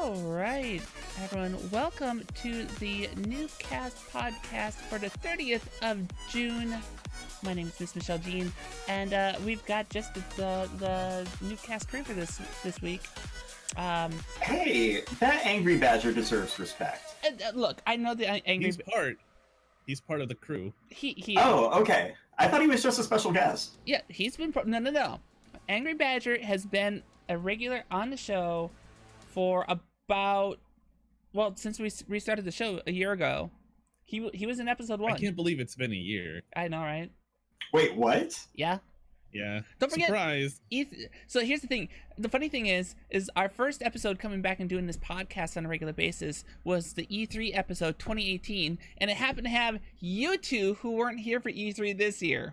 All right, everyone, welcome to the Newbcast podcast for the 30th of June. My name is Miss Michelle Jean, and we've got just the Newbcast crew for this week. Hey, that angry badger deserves respect. Look, I know the angry. He's part of the crew. He. Oh, okay. I thought he was just a special guest. Yeah, he's been no. Angry Badger has been a regular on the show for about, well, since we restarted the show a year ago. He was in episode 1. I can't believe it's been a year. I know, right? Wait, what? Yeah. Yeah. Don't forget. Surprise. So here's the thing. The funny thing is our first episode coming back and doing this podcast on a regular basis was the E3 episode 2018, and it happened to have you two who weren't here for E3 this year.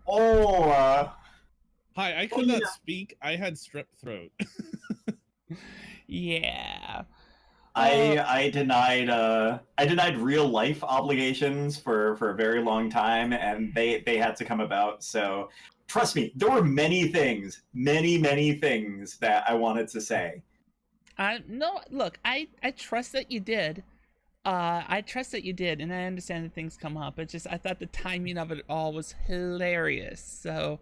Oh. Hi, I could not speak. I had strep throat. Yeah. I denied real life obligations for a very long time, and they had to come about. So trust me, there were many things that I wanted to say. No, look, I trust that you did. I trust that you did, and I understand that things come up. It's just I thought the timing of it all was hilarious. So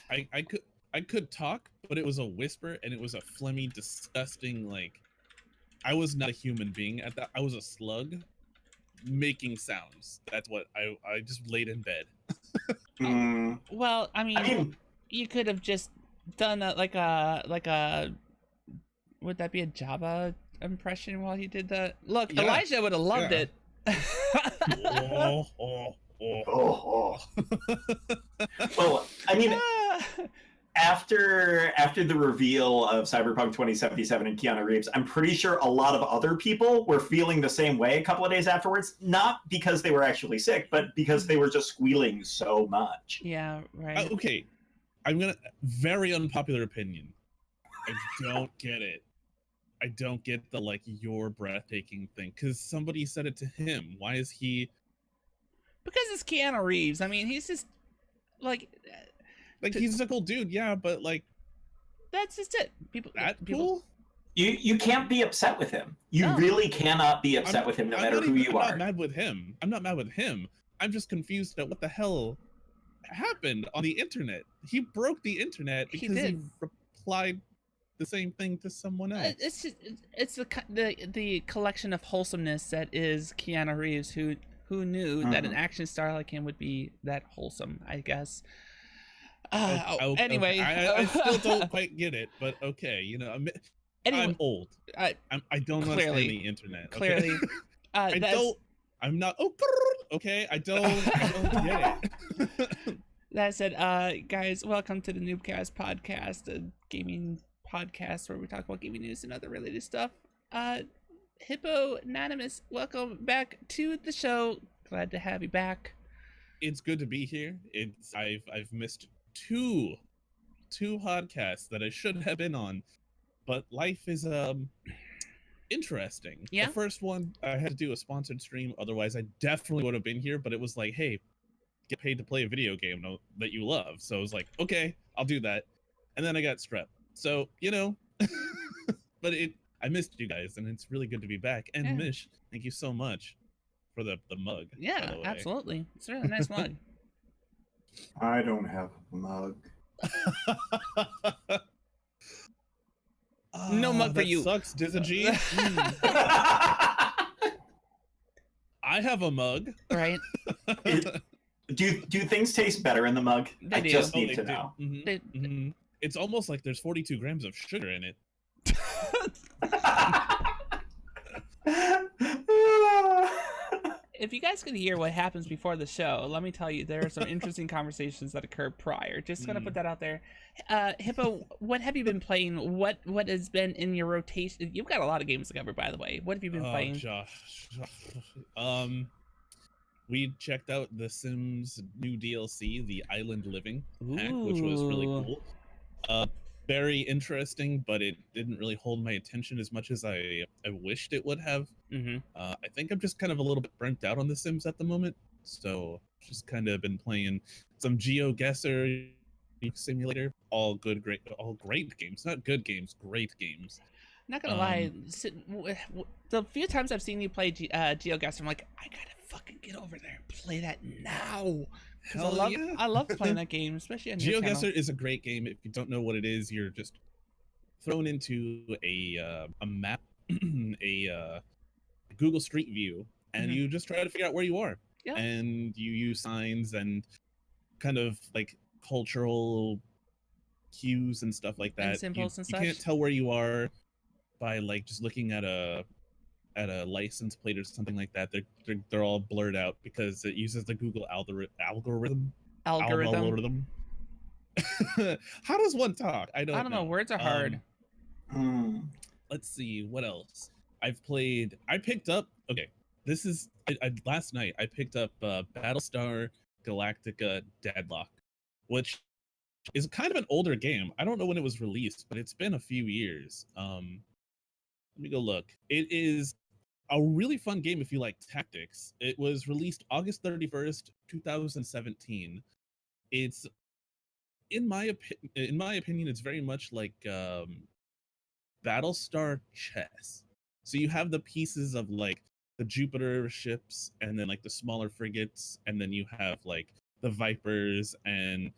I could talk, but it was a whisper, and it was a phlegmy, disgusting, like, I was not a human being at that. I was a slug making sounds. That's what I just laid in bed. Well, I mean, you could have just done like a would that be a Java impression while he did that? Look, yeah. Elijah would have loved it. Well, I mean, after the reveal of Cyberpunk 2077 and Keanu Reeves, I'm pretty sure a lot of other people were feeling the same way a couple of days afterwards, not because they were actually sick, but because they were just squealing so much. Yeah, right. Okay, very unpopular opinion. I don't get it. I don't get the, like, you're breathtaking thing, because somebody said it to him. Why is he... Because it's Keanu Reeves. I mean, he's just, like he's a cool dude, yeah, but, like... That's just it. People... Cool? You can't be upset with him. You really cannot be upset with him, no matter who you are. I'm not mad with him. I'm not mad with him. I'm just confused at what the hell happened on the internet. He broke the internet because he replied the same thing to someone else. It's the collection of wholesomeness that is Keanu Reeves, who knew that an action star like him would be that wholesome, I guess. Anyway, I still don't quite get it, but okay, you know, I'm old. I don't understand the internet. Okay? Clearly, I'm not. Okay, I don't get it. That said, guys, welcome to the Newbcast podcast, a gaming podcast where we talk about gaming news and other related stuff. Hippo Anonymous, welcome back to the show. Glad to have you back. It's good to be here. I've missed two podcasts that I should have been on, but life is interesting. Yeah. The first one I had to do a sponsored stream, otherwise I definitely would have been here, but it was like, hey, get paid to play a video game that you love. So I was like, okay, I'll do that. And then I got strep. So, you know, but I missed you guys, and it's really good to be back. And Mish, thank you so much for the mug. Yeah, absolutely. It's a really nice mug. I don't have a mug. No mug for that you. Sucks, Dizzy. I have a mug. Right. Do things taste better in the mug? I just need to know. Mm-hmm. It's almost like there's 42 grams of sugar in it. If you guys could hear what happens before the show, let me tell you, there are some interesting conversations that occur prior. Just gonna put that out there. Hippo, what have you been playing? What has been in your rotation? You've got a lot of games to cover, by the way. What have you been playing? Josh. We checked out The Sims new DLC, the Island Living pack, which was really cool. Very interesting, but it didn't really hold my attention as much as I wished it would have. I think I'm just kind of a little bit burnt out on The Sims at the moment, so just kind of been playing some GeoGuessr, Simulator. All great games. Not good games, great games. Not gonna lie, the few times I've seen you play GeoGuessr, I'm like, I gotta fucking get over there and play that now. Because I love playing that game, especially on your channel. GeoGuessr is a great game. If you don't know what it is, you're just thrown into a map, a Google Street View, and you just try to figure out where you are. Yeah. And you use signs and kind of like cultural cues and stuff like that. And symbols and you such. can't tell where you are by like just looking at a license plate or something like that. They're all blurred out because it uses the Google algorithm. How does one talk? I don't know. Words are hard. Let's see what else I've played. This is last night I picked up Battlestar Galactica Deadlock, which is kind of an older game. I don't know when it was released, but it's been a few years. Let me go look. It is a really fun game if you like tactics. It was released August 31st, 2017. It's in my opinion, it's very much like Battlestar chess. So you have the pieces of like the Jupiter ships and then like the smaller frigates, and then you have like the Vipers, and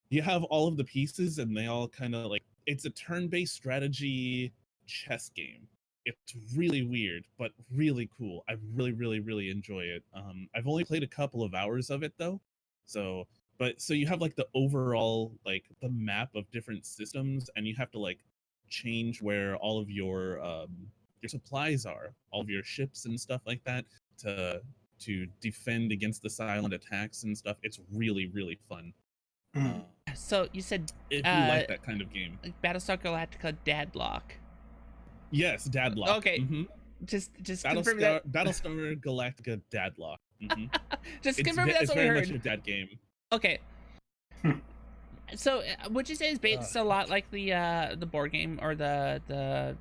you have all of the pieces, and they all kind of like, it's a turn-based strategy chess game. It's really weird, but really cool. I really enjoy it. I've only played a couple of hours of it though. So you have like the overall, like the map of different systems, and you have to like change where all of your supplies are, all of your ships and stuff like that, to defend against the silent attacks and stuff. It's really fun. So you said if you like that kind of game, Battlestar Galactica Deadlock. Yes, Deadlock. Okay. Just confirm that. Battlestar Galactica Deadlock. Just confirm that's what we heard. It's very much a dead game. Okay. So would you say it's based a lot like the board game or the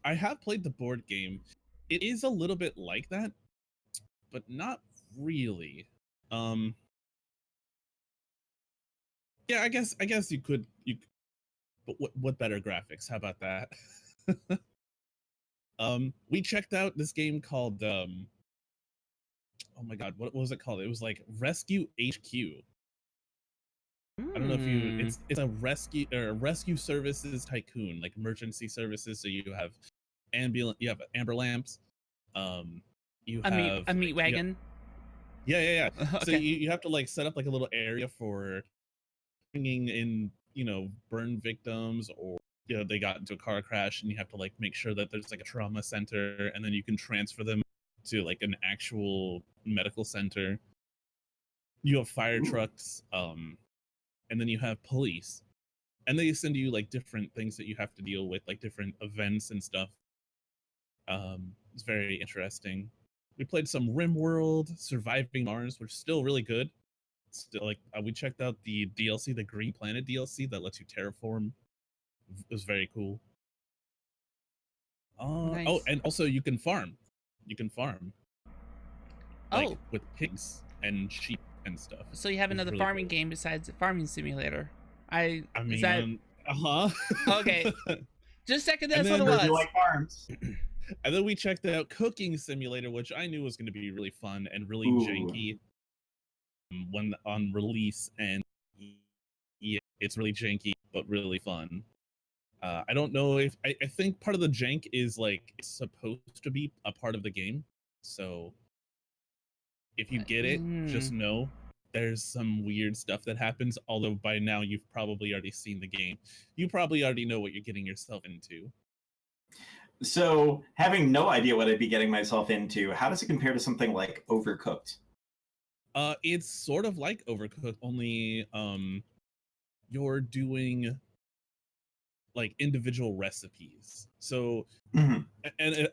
I have played the board game. It is a little bit like that, but not really. Yeah, I guess you could, but what better graphics? How about that? We checked out this game called oh my god, what was it called? It was like Rescue HQ. I don't know if it's a rescue services tycoon, like emergency services. So you have amber lamps, you have a meat wagon. Yeah. Okay. So you have to like set up like a little area for bringing in, burn victims, or they got into a car crash, and you have to like make sure that there's like a trauma center, and then you can transfer them to like an actual medical center. You have fire trucks, and then you have police, and they send you like different things that you have to deal with, like different events and stuff. It's very interesting. We played some RimWorld, Surviving Mars, which is still really good. Still, like, we checked out the DLC, the Green Planet DLC that lets you terraform. It was very cool. Nice. Oh, and also you can farm. Like, with pigs and sheep and stuff. So you have another really farming game besides Farming Simulator. I mean, okay. Just checking that's what it was. You like farms. And then we checked out Cooking Simulator, which I knew was going to be really fun and really janky when on release, and yeah, it's really janky but really fun. I don't know if I think part of the jank is like it's supposed to be a part of the game, so if you get it, just know there's some weird stuff that happens. Although by now you've probably already seen the game, you probably already know what you're getting yourself into. So, having no idea what I'd be getting myself into, how does it compare to something like Overcooked? It's sort of like Overcooked, only you're doing like individual recipes. So, and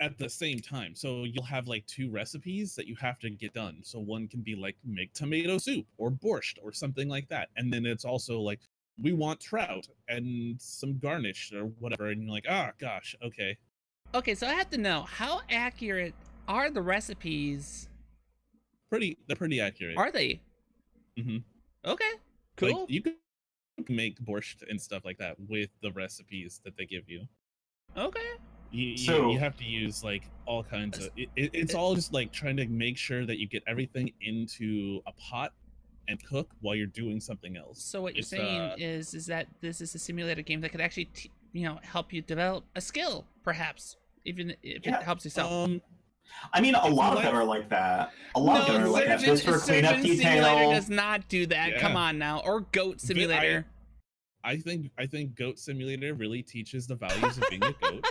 at the same time, so you'll have like 2 recipes that you have to get done. So one can be like make tomato soup or borscht or something like that, and then it's also like we want trout and some garnish or whatever, and you're like, oh gosh, okay. Okay, so I have to know, how accurate are the recipes? They're pretty accurate. Are they? Mm-hmm. Okay, cool. Like, you make borscht and stuff like that with the recipes that they give you. Okay. You have to use like all kinds of it's all just like trying to make sure that you get everything into a pot and cook while you're doing something else. So what you're saying is that this is a simulator game that could actually help you develop a skill, perhaps, even if it helps yourself. I mean, a lot of them are like that. A lot of them are like that. Just for cleanup detail. Simulator does not do that. Come on now. Or Goat Simulator. I think Goat Simulator really teaches the values of being a goat.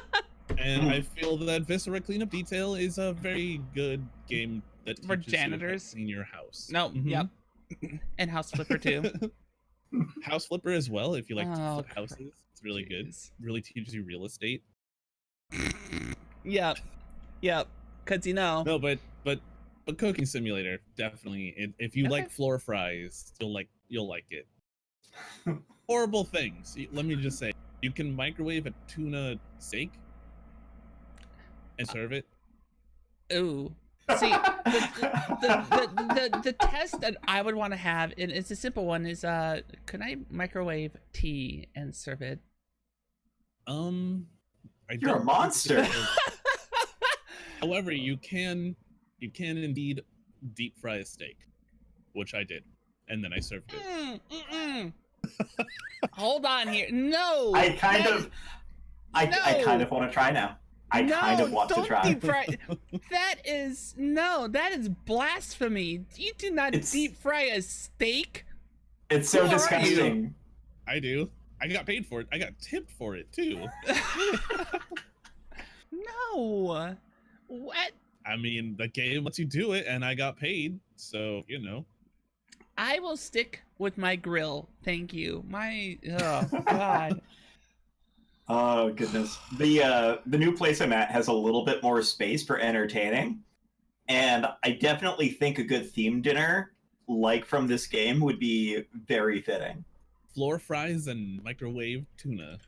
And I feel that Viscera Cleanup Detail is a very good game that teaches for janitors in your house. No, yep. And House Flipper too. House Flipper as well, if you like to flip houses. It's really good. Really teaches you real estate. Yep. Cause No, but Cooking Simulator definitely. If you like floor fries, you'll like it. Horrible things. Let me just say, you can microwave a tuna steak and serve it. Ooh. See, the test that I would want to have, and it's a simple one, is can I microwave tea and serve it? You're a monster. However, you can indeed deep fry a steak, which I did, and then I served it. Hold on here. No. I kind of want to try now. I kind of want to try. Deep fry. That is blasphemy. You do not deep fry a steak. It's so disgusting. I do. I got paid for it. I got tipped for it too. No. What? I mean, the game lets you do it, and I got paid, so I will stick with my grill. Thank you. Oh God. Oh goodness. The new place I'm at has a little bit more space for entertaining, and I definitely think a good themed dinner like from this game would be very fitting. Floor fries and microwave tuna.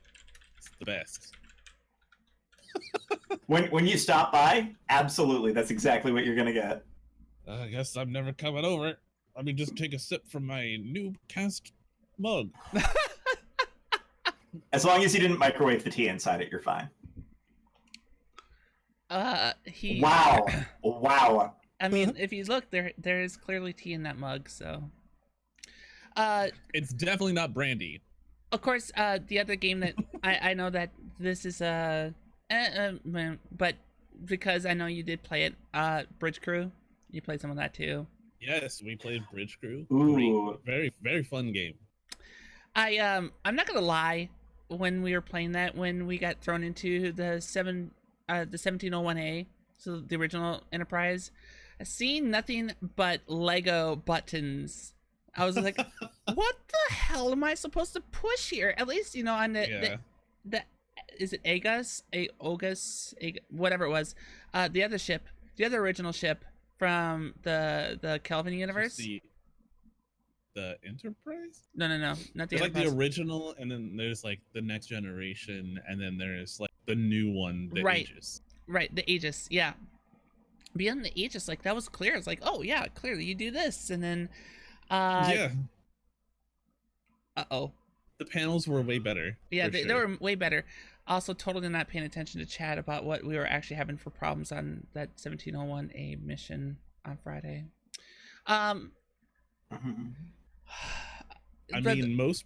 It's the best. When you stop by, absolutely, that's exactly what you're gonna get. I guess I'm never coming over. Let me just take a sip from my Newbcast mug. As long as you didn't microwave the tea inside it, you're fine. Wow. I mean, if you look, there is clearly tea in that mug, so. It's definitely not brandy. Of course, the other game that I know that this is but because I know you did play it, Bridge Crew, you played some of that too. Yes, we played Bridge Crew. Ooh. Very, very fun game. I'm not gonna lie, when we were playing that, when we got thrown into the 1701A, so the original Enterprise, seeing nothing but Lego buttons, I was like, what the hell am I supposed to push here? At least, on the is it Aegis, whatever it was, the other original ship from the Kelvin universe. The Enterprise? No, not the There's Enterprise. like the original, and then there's like the Next Generation, and then there's like the new one, the Aegis. Right, the Aegis, yeah. Beyond the Aegis, like that was clear. It's like, oh yeah, clearly you do this, and then yeah. Uh-oh. The panels were way better. Yeah, they were way better. Also, totally not paying attention to chat about what we were actually having for problems on that 1701A mission on Friday. I mean, most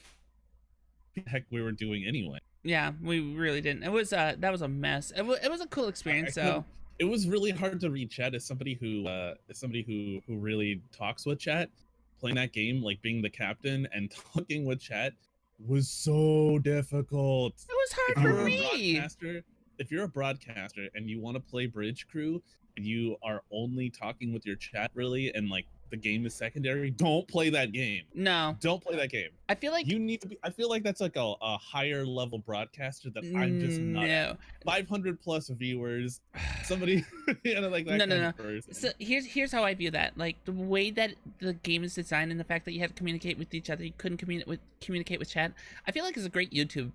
heck we were doing anyway. Yeah, we really didn't. It was that was a mess. It was a cool experience though. It was really hard to read chat as somebody who really talks with chat. Playing that game, like being the captain and talking with chat, was so difficult. It was hard for me. If you're a broadcaster and you want to play Bridge Crew and you are only talking with your chat really, and like the game is secondary, don't play that game. No, don't play that game. I feel like you need to be. I feel like that's like a higher level broadcaster that I'm just not. No. 500 plus viewers, somebody, like that. No. So here's how I view that. Like the way that the game is designed and the fact that you had to communicate with each other, you couldn't communicate with chat. I feel like it's a great YouTube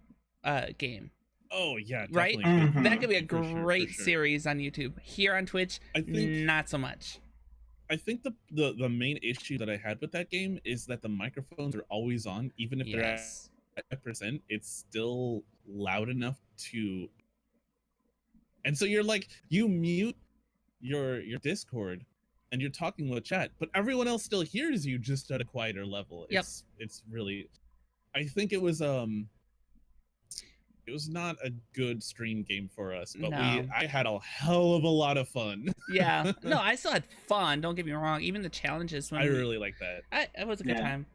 game. Oh yeah, right. Mm-hmm. That could be a great series on YouTube. Here on Twitch, I think not so much. I think the main issue that I had with that game is that the microphones are always on, even if they're 5%, it's still loud enough to. And so you're like, you mute your Discord and you're talking with chat, but everyone else still hears you just at a quieter level. Yep. It's really, I think it was not a good stream game for us, but No. I had a hell of a lot of fun. Yeah. No, I still had fun. Don't get me wrong. Even the challenges. When I really like that. It was a good time.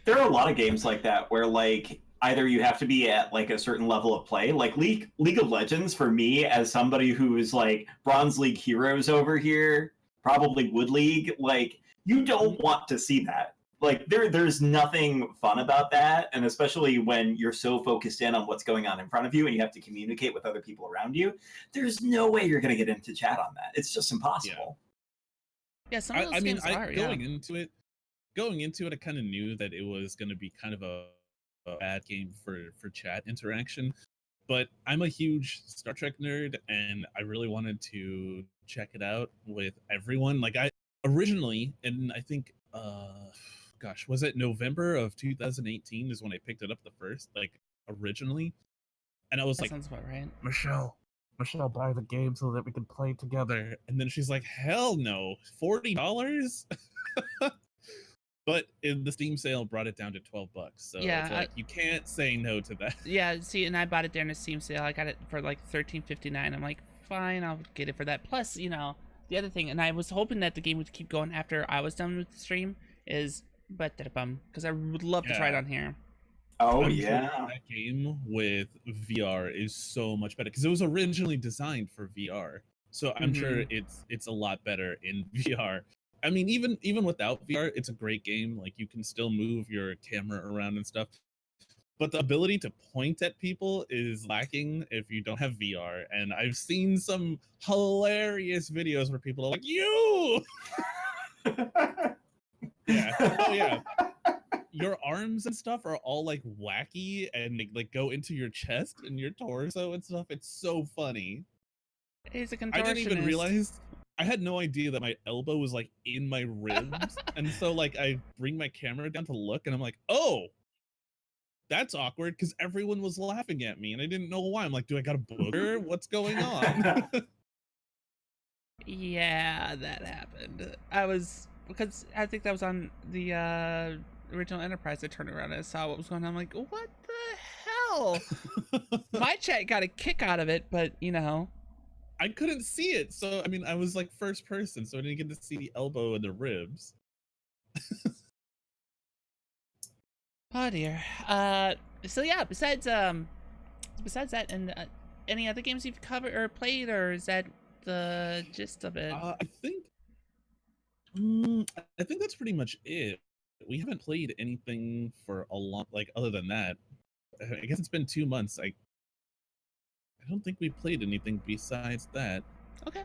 There are a lot of games like that where like either you have to be at like a certain level of play, like League of Legends for me as somebody who is like Bronze League heroes over here, probably Wood League, like you don't want to see that. Like there's nothing fun about that, and especially when you're so focused in on what's going on in front of you and you have to communicate with other people around you, there's no way you're going to get into chat on that. It's just impossible. Yeah, some of those games are. Going into it, I kind of knew that it was going to be kind of a bad game for chat interaction, but I'm a huge Star Trek nerd, and I really wanted to check it out with everyone. Like I originally, and I think, gosh, was it November of 2018 is when I picked it up the first, like originally, and I was That like, sounds about right. Michelle, buy the game so that we can play together. And then she's like, hell no, $40? But in the Steam sale brought it down to $12. So Yeah, it's like, you can't say no to that. Yeah, see, and I bought it during a Steam sale. I got it for like $13.59. I'm like, fine, I'll get it for that. Plus, you know, the other thing, and I was hoping that the game would keep going after I was done with the stream, is because I would love to try it on here. Oh, I'm yeah. sure that game with VR is so much better because it was originally designed for VR. So I'm sure it's a lot better in VR. I mean, even without VR, it's a great game. Like you can still move your camera around and stuff. But the ability to point at people is lacking if you don't have VR. And I've seen some hilarious videos where people are like, you! Yeah. Oh, yeah. Your arms and stuff are all like wacky and like go into your chest and your torso and stuff. It's so funny. He's a contortionist. I didn't even realize. I had no idea that my elbow was like in my ribs. And so like I bring my camera down to look and I'm like, oh, that's awkward because everyone was laughing at me and I didn't know why. I'm like, do I got a booger? What's going on? Yeah, that happened. Because I think that was on the original Enterprise. I turned around and I saw what was going on. I'm like, what the hell? My chat got a kick out of it, but you know. I couldn't see it. So, I mean, I was like first person, so I didn't get to see the elbow and the ribs. Oh dear. So yeah, besides that, and any other games you've covered or played, or is that the gist of it? I think that's pretty much it. We haven't played anything for a long, like other than that. I guess it's been 2 months. I don't think we played anything besides that. Okay.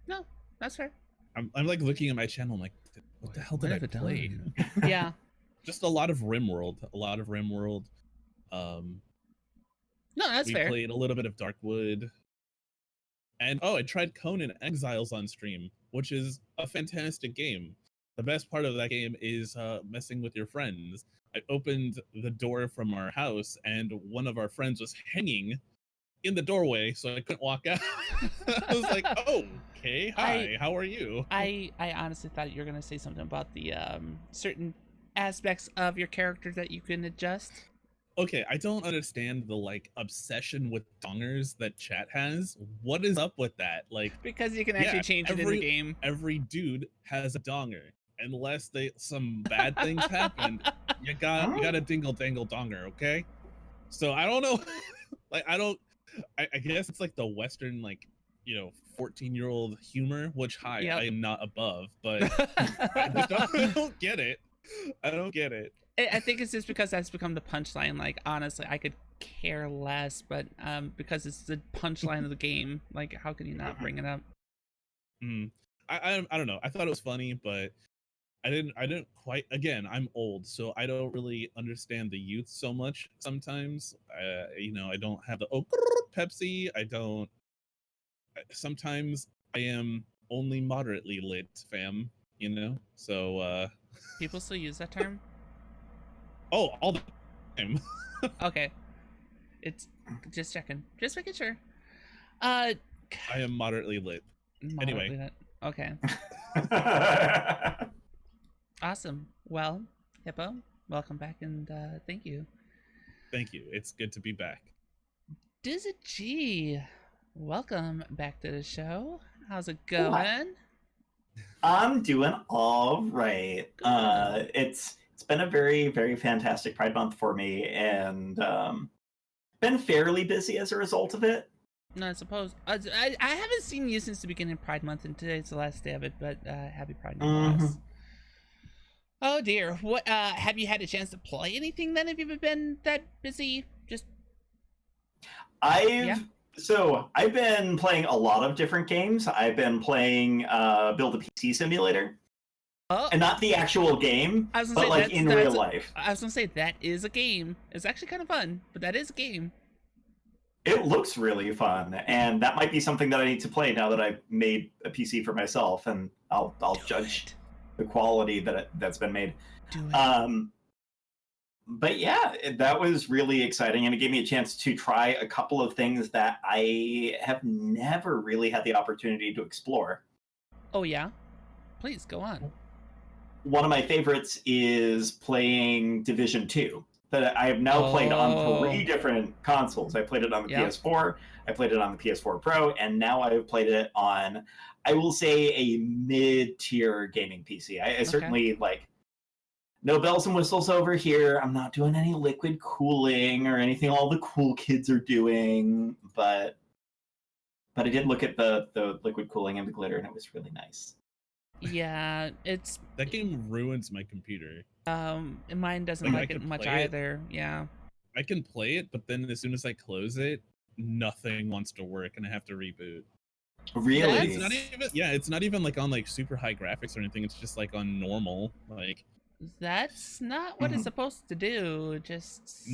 No, that's fair. I'm like looking at my channel. I'm like, what the hell did I play? Yeah. Just a lot of RimWorld. No, that's fair. We played a little bit of Darkwood. And I tried Conan Exiles on stream, which is a fantastic game. The best part of that game is messing with your friends. I opened the door from our house and one of our friends was hanging in the doorway, so I couldn't walk out. I was like, oh, okay, hi, how are you? I honestly thought you were going to say something about the certain aspects of your character that you can adjust. Okay, I don't understand the like obsession with dongers that chat has. What is up with that? Like, because you can actually change it in the game. Every dude has a donger, unless some bad things happen. You got a dingle dangle donger, okay? So I don't know. Like I guess it's like the Western, like, 14-year-old humor, which I am not above, but I don't get it. I don't get it. I think it's just because that's become the punchline. Like, honestly, I could care less, but because it's the punchline of the game, like, how can you not bring it up? I don't know. I thought it was funny, but I didn't quite. Again, I'm old, so I don't really understand the youth so much. Sometimes, I don't have the Pepsi. I don't. Sometimes I am only moderately lit, fam. So. People still use that term. Oh, all the Okay. It's just checking. Just making sure. I am moderately lit. Anyway. lit. Okay. Awesome. Well, Hippo, welcome back and thank you. Thank you. It's good to be back. Dizzy G, welcome back to the show. How's it going? I'm doing all right. It's been a very, very fantastic Pride Month for me, and been fairly busy as a result of it. No, I suppose. I haven't seen you since the beginning of Pride Month, and today's the last day of it, but happy Pride Month. Oh dear. What have you had a chance to play anything then? Have you been that busy? So I've been playing a lot of different games. I've been playing Build a PC Simulator. Oh. And not the actual game, but like in real life. I was gonna say that is a game. It's actually kind of fun, but that is a game. It looks really fun, and that might be something that I need to play now that I've made a PC for myself, and I'll judge the quality that's been made. Do it. But yeah, that was really exciting, and it gave me a chance to try a couple of things that I have never really had the opportunity to explore. Oh yeah? Please, go on. One of my favorites is playing Division 2. That I have now played on 3 different consoles. I played it on the PS4, I played it on the PS4 Pro, and now I've played it on, I will say, a mid-tier gaming PC. I certainly, like, no bells and whistles over here. I'm not doing any liquid cooling or anything all the cool kids are doing, but I did look at the liquid cooling and the glitter, and it was really nice. Yeah, that game ruins my computer. Mine doesn't like it much either. Yeah. I can play it, but then as soon as I close it, nothing wants to work, and I have to reboot. Really? It's not even like on like super high graphics or anything. It's just like on normal. Like that's not what it's supposed to do. Just.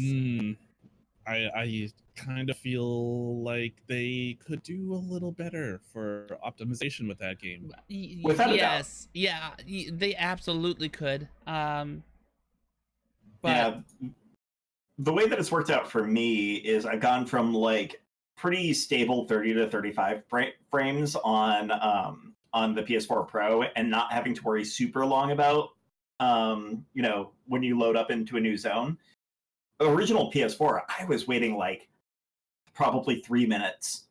I kind of feel like they could do a little better for optimization with that game. Without a doubt. Yeah, they absolutely could. But yeah, the way that it's worked out for me is I've gone from like pretty stable 30 to 35 frames on the PS4 Pro, and not having to worry super long about when you load up into a new zone. Original PS4, I was waiting like probably 3 minutes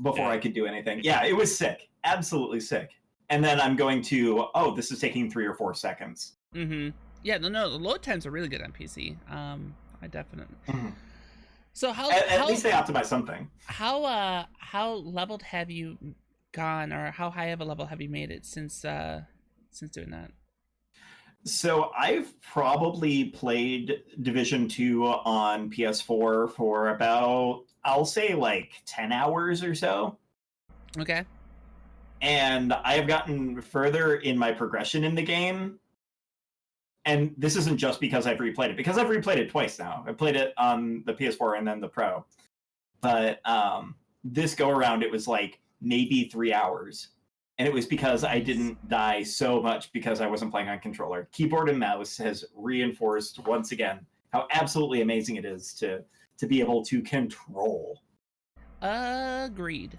before I could do anything. Yeah, it was sick. Absolutely sick. And then I'm going to, this is taking 3 or 4 seconds. Yeah, no, the load times are really good on PC. I definitely. So at least they optimize something. How leveled have you gone, or how high of a level have you made it since doing that? So I've probably played Division 2 on PS4 for about, I'll say, like 10 hours or so. Okay. And I have gotten further in my progression in the game. And this isn't just because I've replayed it, because I've replayed it twice now. I played it on the PS4 and then the Pro. But this go around, it was like maybe 3 hours. And it was because I didn't die so much because I wasn't playing on controller. Keyboard and mouse has reinforced once again how absolutely amazing it is to be able to control. Agreed.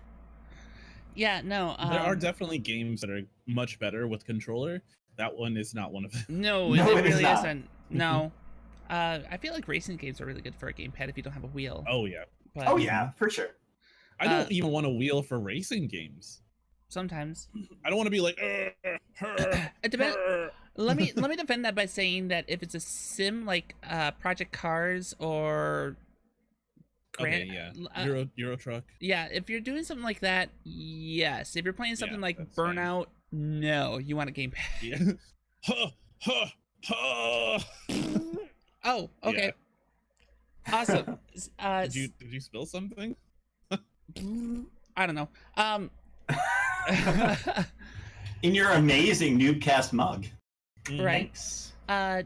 Yeah, no. There are definitely games that are much better with controller. That one is not one of them. No, it really isn't. No. I feel like racing games are really good for a gamepad if you don't have a wheel. Oh yeah. But, yeah, for sure. I don't even want a wheel for racing games. Sometimes I don't want to be like. Let me defend that by saying that if it's a sim like Project Cars or Euro Truck. Yeah, if you're doing something like that, yes. If you're playing something like Burnout, no, you want a gamepad. Oh, okay. Yeah. Awesome. Did you spill something? I don't know. In your amazing Newbcast mug. Right. Thanks.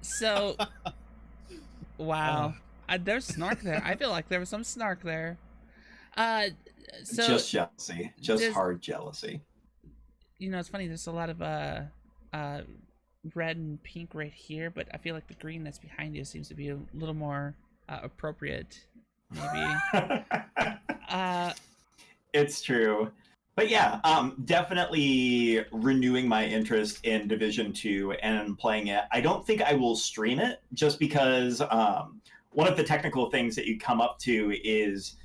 So wow. There's snark there. I feel like there was some snark there. So just jealousy. Just hard jealousy. You know, it's funny, there's a lot of red and pink right here, but I feel like the green that's behind you seems to be a little more appropriate, maybe. It's true. But yeah, definitely renewing my interest in Division 2 and playing it. I don't think I will stream it just because one of the technical things that you come up to is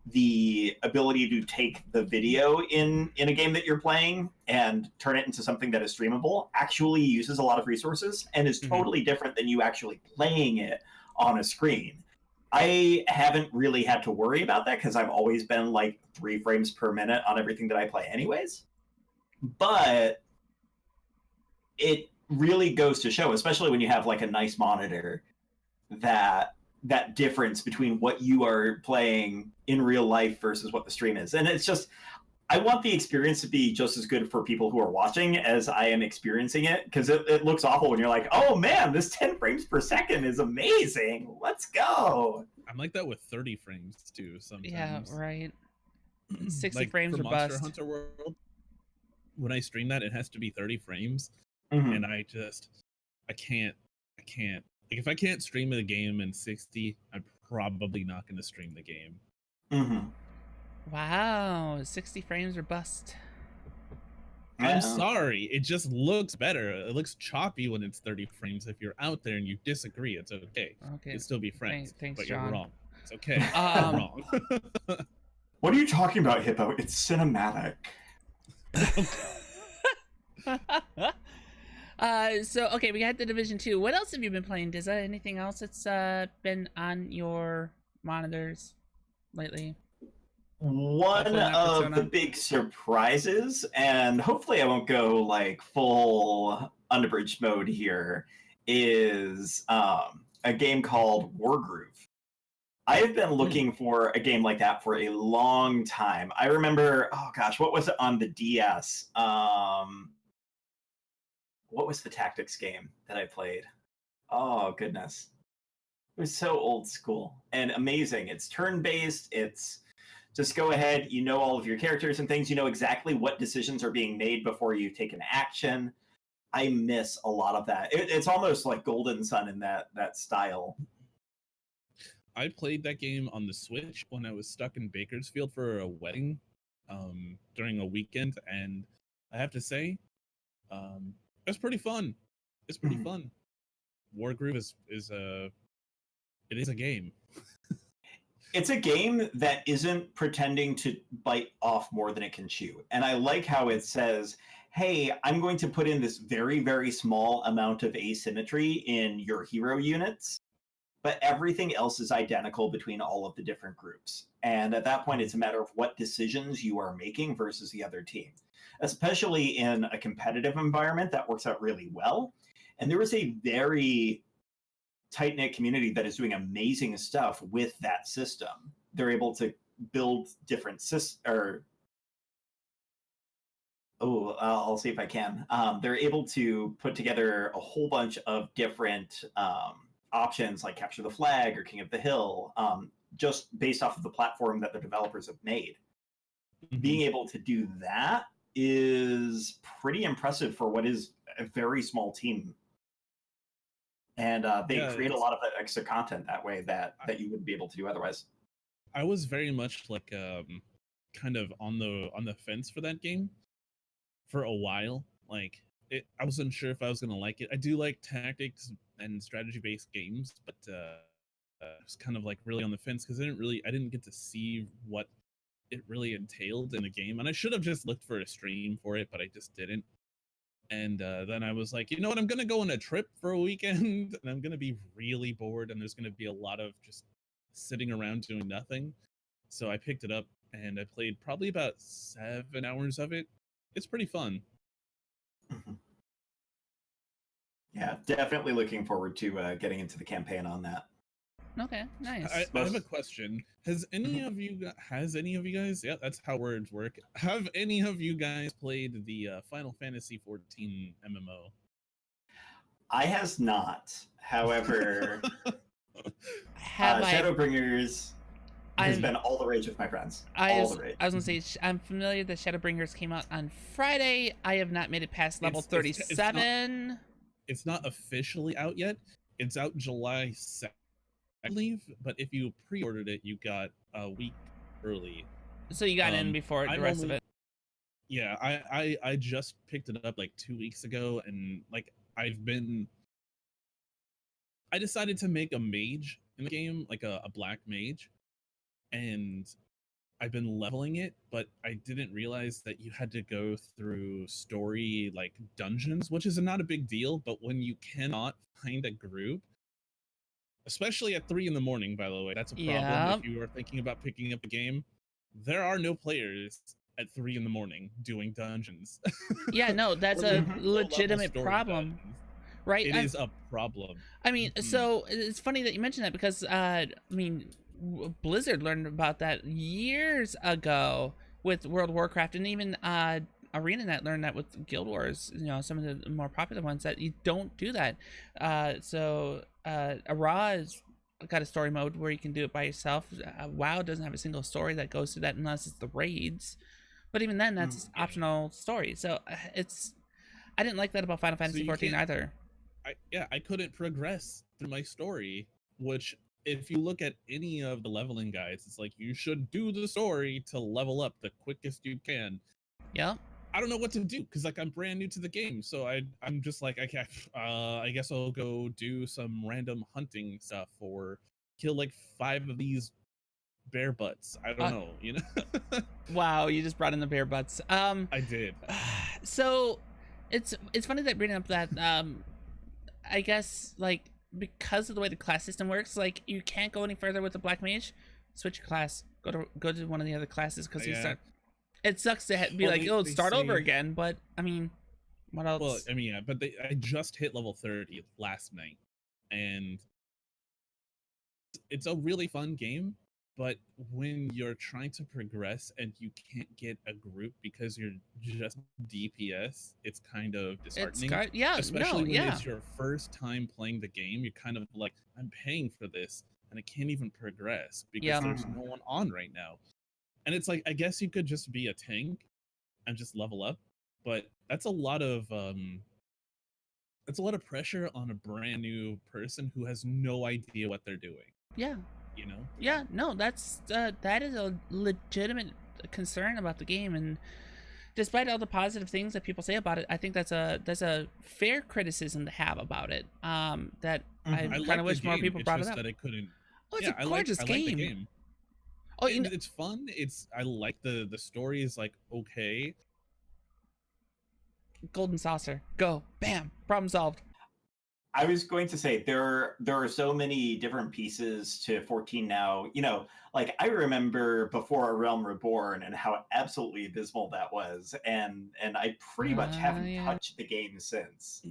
the ability to take the video in a game that you're playing and turn it into something that is streamable actually uses a lot of resources and is totally different than you actually playing it on a screen. I haven't really had to worry about that because I've always been like 3 frames per minute on everything that I play anyways. But it really goes to show, especially when you have like a nice monitor, that difference between what you are playing in real life versus what the stream is. And it's just, I want the experience to be just as good for people who are watching as I am experiencing it, because it looks awful when you're like, oh man, this 10 frames per second is amazing. Let's go. I'm like that with 30 frames too sometimes. Yeah, right. 60 like frames for or Monster bust. Hunter World, when I stream that, it has to be 30 frames. Mhm. And I can't. Like, if I can't stream a game in 60, I'm probably not going to stream the game. Mm-hmm. Wow, 60 frames or bust. I'm sorry, it just looks better. It looks choppy when it's 30 frames. If you're out there and you disagree, it's okay. Okay. You'll still be friends. Thanks, but John. you're wrong. It's okay. You're wrong. What are you talking about, Hippo? It's cinematic. So okay, we got the Division 2. What else have you been playing, Dizza? Anything else that's been on your monitors lately? One of the big surprises, and hopefully I won't go like full unabridged mode here, is a game called Wargroove. I have been looking for a game like that for a long time. I remember, oh gosh, what was it on the DS? What was the tactics game that I played? Oh goodness. It was so old school and amazing. It's turn-based, it's just go ahead, you know all of your characters and things, you know exactly what decisions are being made before you take an action. I miss a lot of that. It's almost like Golden Sun in that style. I played that game on the Switch when I was stuck in Bakersfield for a wedding during a weekend, and I have to say, it's pretty fun. It's pretty fun. Wargroove is a game. It's a game that isn't pretending to bite off more than it can chew. And I like how it says, hey, I'm going to put in this very, very small amount of asymmetry in your hero units, but everything else is identical between all of the different groups. And at that point, it's a matter of what decisions you are making versus the other team. Especially in a competitive environment, that works out really well. And there is a very tight-knit community that is doing amazing stuff with that system. They're able to build different I'll see if I can. They're able to put together a whole bunch of different options like Capture the Flag or King of the Hill, just based off of the platform that the developers have made. Being able to do that is pretty impressive for what is a very small team. And they create a lot of extra content that way that you wouldn't be able to do otherwise. I was very much like kind of on the fence for that game for a while. Like I wasn't sure if I was gonna like it. I do like tactics and strategy-based games, but I was kind of like really on the fence because I didn't get to see what it really entailed in the game, and I should have just looked for a stream for it, but I just didn't. And then I was like, you know what, I'm gonna go on a trip for a weekend and I'm gonna be really bored and there's gonna be a lot of just sitting around doing nothing. So I picked it up and I played probably about 7 hours of it. It's pretty fun. Yeah, definitely looking forward to getting into the campaign on that. Okay, nice. I have a question. Has any of you guys, yeah, that's how words work. Have any of you guys played the Final Fantasy 14 MMO? I has not. However, Have Shadowbringers has been all the rage with my friends. I was gonna say, I'm familiar that Shadowbringers came out on Friday. I have not made it past level 37. it's not officially out yet. It's out July 2nd, I believe, but if you pre-ordered it, you got a week early. So you got in before the rest of it. Yeah, I just picked it up like 2 weeks ago, and like I decided to make a mage in the game, like a black mage, and I've been leveling it, but I didn't realize that you had to go through story like dungeons, which is not a big deal, but when you cannot find a group, especially at 3 in the morning, by the way, that's a problem. If you are thinking about picking up the game, there are no players at 3 in the morning doing dungeons. Yeah, no, that's a legitimate problem. Dungeons. Right? It is a problem. I mean, so it's funny that you mentioned that because, I mean, Blizzard learned about that years ago with World of Warcraft, and even ArenaNet learned that with Guild Wars, you know, some of the more popular ones, that you don't do that. Ara's got a story mode where you can do it by yourself. WoW doesn't have a single story that goes through that unless it's the raids. But even then, that's optional story. So I didn't like that about Final Fantasy XIV either. I couldn't progress through my story, which if you look at any of the leveling guides, it's like you should do the story to level up the quickest you can. Yeah. I don't know what to do because like I'm brand new to the game, so I'm just like I guess I'll go do some random hunting stuff or kill like 5 of these bear butts. I don't know, you know. Wow, you just brought in the bear butts. I did. So it's funny that bringing up that I guess like because of the way the class system works, like you can't go any further with the black mage. Switch your class. Go to one of the other classes because you start. It sucks to be like, oh, start over again. But I mean, what else? Well, I mean, yeah, but I just hit level 30 last night, and it's a really fun game. But when you're trying to progress and you can't get a group because you're just DPS, it's kind of disheartening. Especially when it's your first time playing the game, you're kind of like, I'm paying for this and I can't even progress because there's no one on right now. And it's like, I guess you could just be a tank and just level up, but that's a lot of pressure on a brand new person who has no idea what they're doing. Yeah. You know? Yeah, no, that is a legitimate concern about the game, and despite all the positive things that people say about it, I think that's a fair criticism to have about it. That I kind of wish more people brought it up. That I couldn't. Oh, it's a gorgeous game. I like the game. Oh, it's fun. I like the story is like okay. Golden saucer, go, bam, problem solved. I was going to say there are so many different pieces to 14 now. You know, like I remember before A Realm Reborn and how absolutely abysmal that was, and I pretty much haven't touched the game since.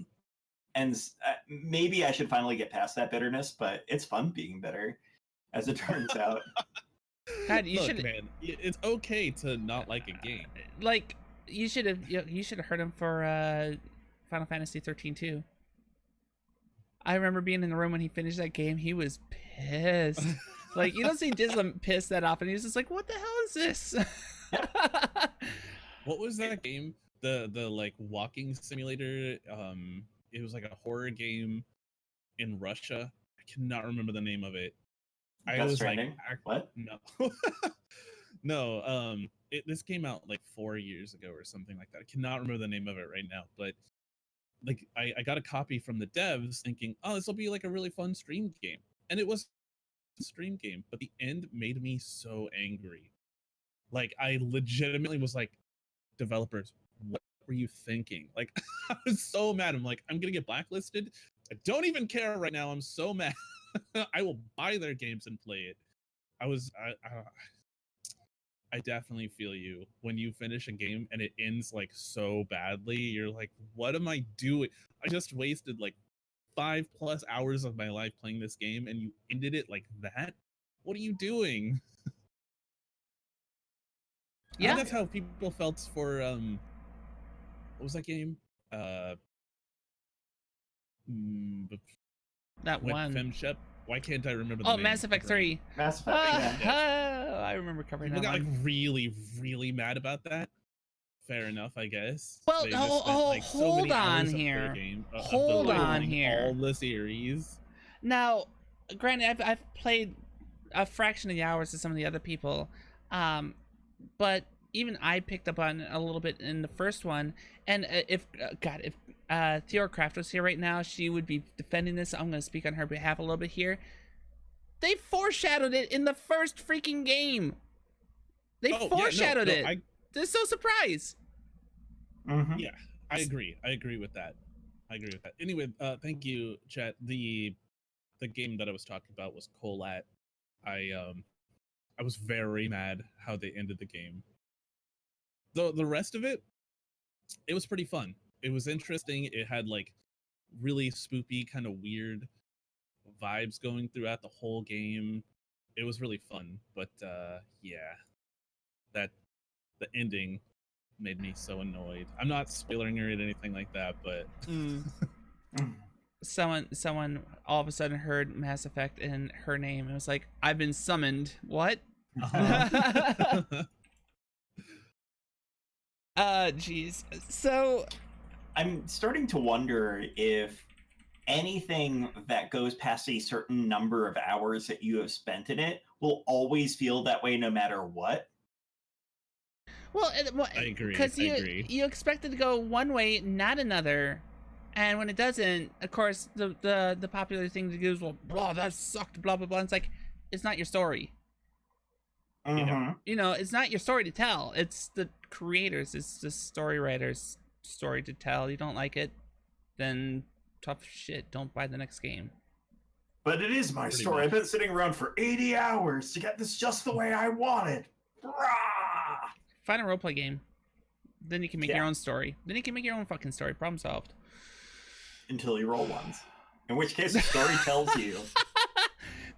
And maybe I should finally get past that bitterness, but it's fun being bitter, as it turns out. God, man, it's okay to not like a game. Like you should have heard him for Final Fantasy 13 too. I remember being in the room when he finished that game. He was pissed. Like, you don't see Dizzle pissed that often. He's just like, what the hell is this? What was that game? The like walking simulator. It was like a horror game in Russia. I cannot remember the name of it. I was like, what? No. No. This came out like 4 years ago or something like that. I cannot remember the name of it right now, but like I got a copy from the devs thinking, oh, this will be like a really fun stream game. And it was a stream game, but the end made me so angry. Like I legitimately was like, developers, what were you thinking? Like I was so mad. I'm like, I'm gonna get blacklisted. I don't even care right now. I'm so mad. I will buy their games and play it. I definitely feel you when you finish a game and it ends like so badly. You're like, what am I doing? I just wasted like 5+ hours of my life playing this game and you ended it like that? What are you doing? Yeah, that's how people felt for what was that game? That one. Femshep. Why can't I remember the name? Mass Effect 3. Mass Effect. I remember covering People that got one. like really, really mad about that. fair enough, I guess. Well, They just spent, like, so hold many on hours of here. their game, Hold of on learning here. all the series. Now, granted, I've played a fraction of the hours of some of the other people, but even I picked up on a little bit in the first one. And if Theorcraft was here right now, she would be defending this. I'm going to speak on her behalf a little bit here. They foreshadowed it in the first freaking game. They foreshadowed it. They're so surprised. Mm-hmm. Yeah, I agree. I agree with that. Anyway, thank you, chat. The game that I was talking about was Colat. I was very mad how they ended the game. The rest of it, it was pretty fun. It was interesting. It had like really spoopy, kind of weird vibes going throughout the whole game. It was really fun, but yeah, the ending made me so annoyed. I'm not spoiling or anything like that, but someone all of a sudden heard Mass Effect in her name and was like, I've been summoned. What? Jeez. So I'm starting to wonder if anything that goes past a certain number of hours that you have spent in it will always feel that way no matter what. Well, I agree. Because you expect it to go one way, not another, and when it doesn't, of course, the popular thing to do is, well, blah, that sucked, blah blah blah. It's like, it's not your story. Mm-hmm. You know, it's not your story to tell. It's the creators, it's the story writers' story to tell. You don't like it, then tough shit. Don't buy the next game. But it is my Pretty story. much. I've been sitting around for 80 hours to get this just the way I want it. Find a roleplay game. Then you can make Yeah. your own story. Then you can make your own fucking story. Problem solved. Until you roll ones. In which case the story tells you.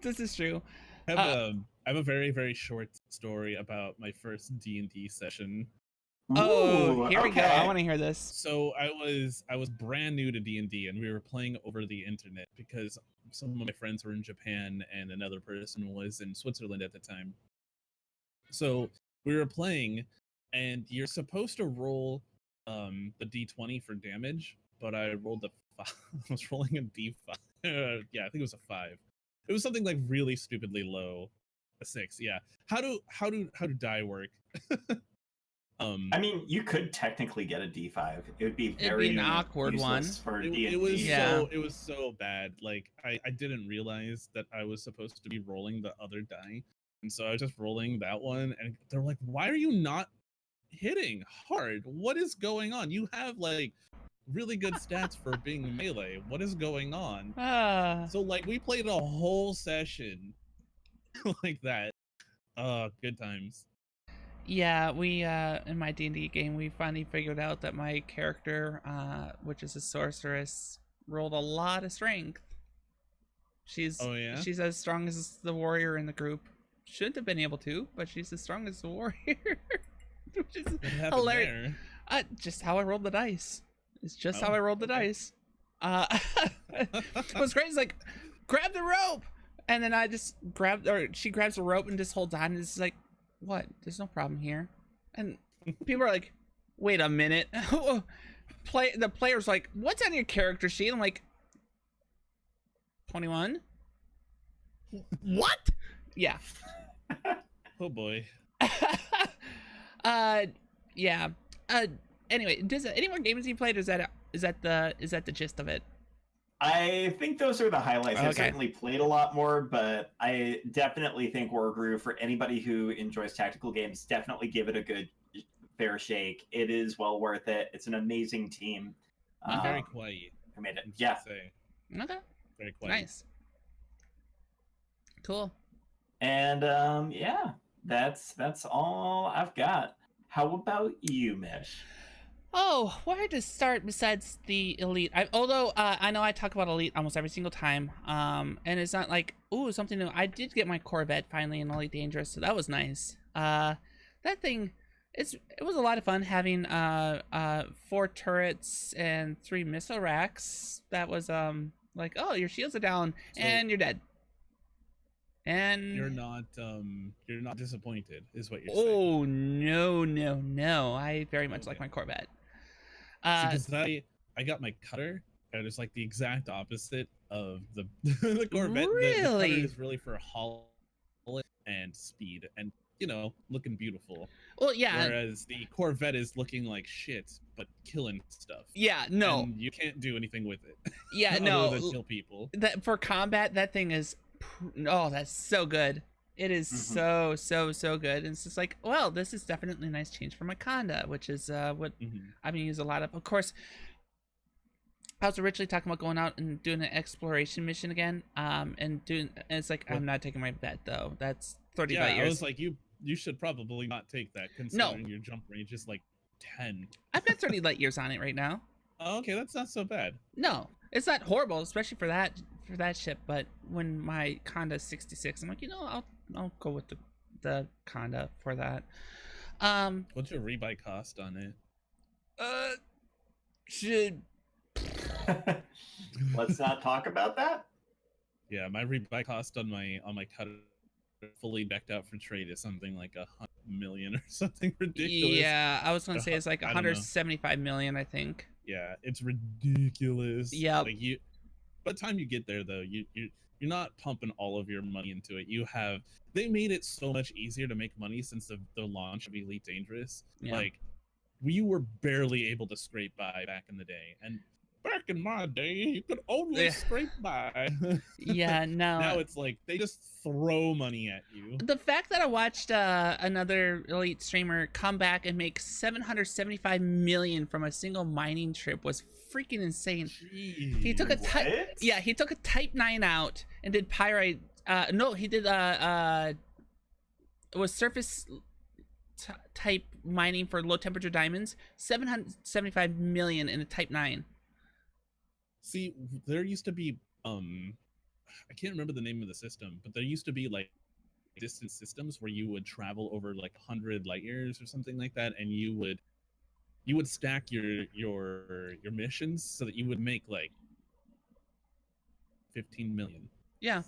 This is true. I have a very, very short story about my first D&D session. Oh, Ooh, here we go. I okay. want to hear this. So I was brand new to D&D, and we were playing over the internet because some of my friends were in Japan and another person was in Switzerland at the time. So we were playing, and you're supposed to roll the D20 for damage, but I rolled I was rolling a D5. Yeah, I think it was a 5. It was something like really stupidly low. A 6, yeah. How do die work? I mean, you could technically get a D5. It would be very an awkward useless one. for It D&D. was Yeah. it was so bad. Like I didn't realize that I was supposed to be rolling the other die, and so I was just rolling that one, and they're like, "Why are you not hitting hard? What is going on? You have like really good stats for being melee. What is going on?" So like we played a whole session like that. Good times. Yeah, we in my D&D game, we finally figured out that my character, which is a sorceress, rolled a lot of strength. She's she's as strong as the warrior in the group. Shouldn't have been able to, but she's as strong as the warrior. Which is hilarious. Just how I rolled the dice. It's just how I rolled the dice. What's great is like, grab the rope, and then I just she grabs the rope and just holds on, and it's like, what? There's no problem here. And people are like, wait a minute. The player's like, what's on your character sheet? I'm like, 21. What? Yeah. Oh boy. Yeah. Anyway, any more games you played? Or is that the gist of it? I think those are the highlights. Okay. I've certainly played a lot more, but I definitely think Wargroove, for anybody who enjoys tactical games, definitely give it a good fair shake. It is well worth it. It's an amazing team. Very quiet. I made it. I'm Yeah. just say. Okay. Very quiet. Nice. Cool. And yeah, that's all I've got. How about you, Mish? Oh, where to start besides the Elite? Although I know I talk about Elite almost every single time, and it's not like, ooh, something new. I did get my Corvette finally in Elite Dangerous, so that was nice. That thing, it was a lot of fun having 4 turrets and 3 missile racks. That was like, oh, your shields are down and you're dead. And you're not disappointed, is what you're oh no, I very much like my Corvette. Because I got my cutter, and it's like the exact opposite of the the Corvette. The cutter Really? is really for haul and speed, and looking beautiful. Well, yeah. Whereas the Corvette is looking like shit, but killing stuff. Yeah, no. And you can't do anything with it. Yeah, other no. than kill people. That for combat, that thing is, oh, that's so good. It is so good. And it's just like, well, this is definitely a nice change for my Conda, which is what I've been using a lot of. Of course, I was originally talking about going out and doing an exploration mission again. And it's like, I'm not taking my bet though. That's 30 light years. I was like, you should probably not take that, considering your jump range is like 10. I've got 30 light years on it right now. Oh, okay, that's not so bad. No, it's not horrible, especially for that ship. But when my Conda is 66, I'm like, I'll go with the Conda for that. What's your rebuy cost on it? Should Let's not talk about that. Yeah, my rebuy cost on my cutter, fully decked out for trade, is something like 100 million or something ridiculous. Yeah, I was gonna say it's like 175 million, I think. Yeah, it's ridiculous. Yeah. Like by the time you get there, though, you're not pumping all of your money into it. They made it so much easier to make money since the launch of Elite Dangerous. Yeah. Like, we were barely able to scrape by back in the day, and back in my day, you could only scrape by. Yeah, no. Now it's like they just throw money at you. The fact that I watched another Elite streamer come back and make 775 million from a single mining trip was freaking insane. Jeez. He took a Type 9 out and did pyrite. No, he did it was surface type mining for low temperature diamonds. 775 million in a Type 9. See, there used to be I can't remember the name of the system, but there used to be like distance systems where you would travel over like 100 light years or something like that, and you would stack your missions so that you would make like 15 million. Yeah.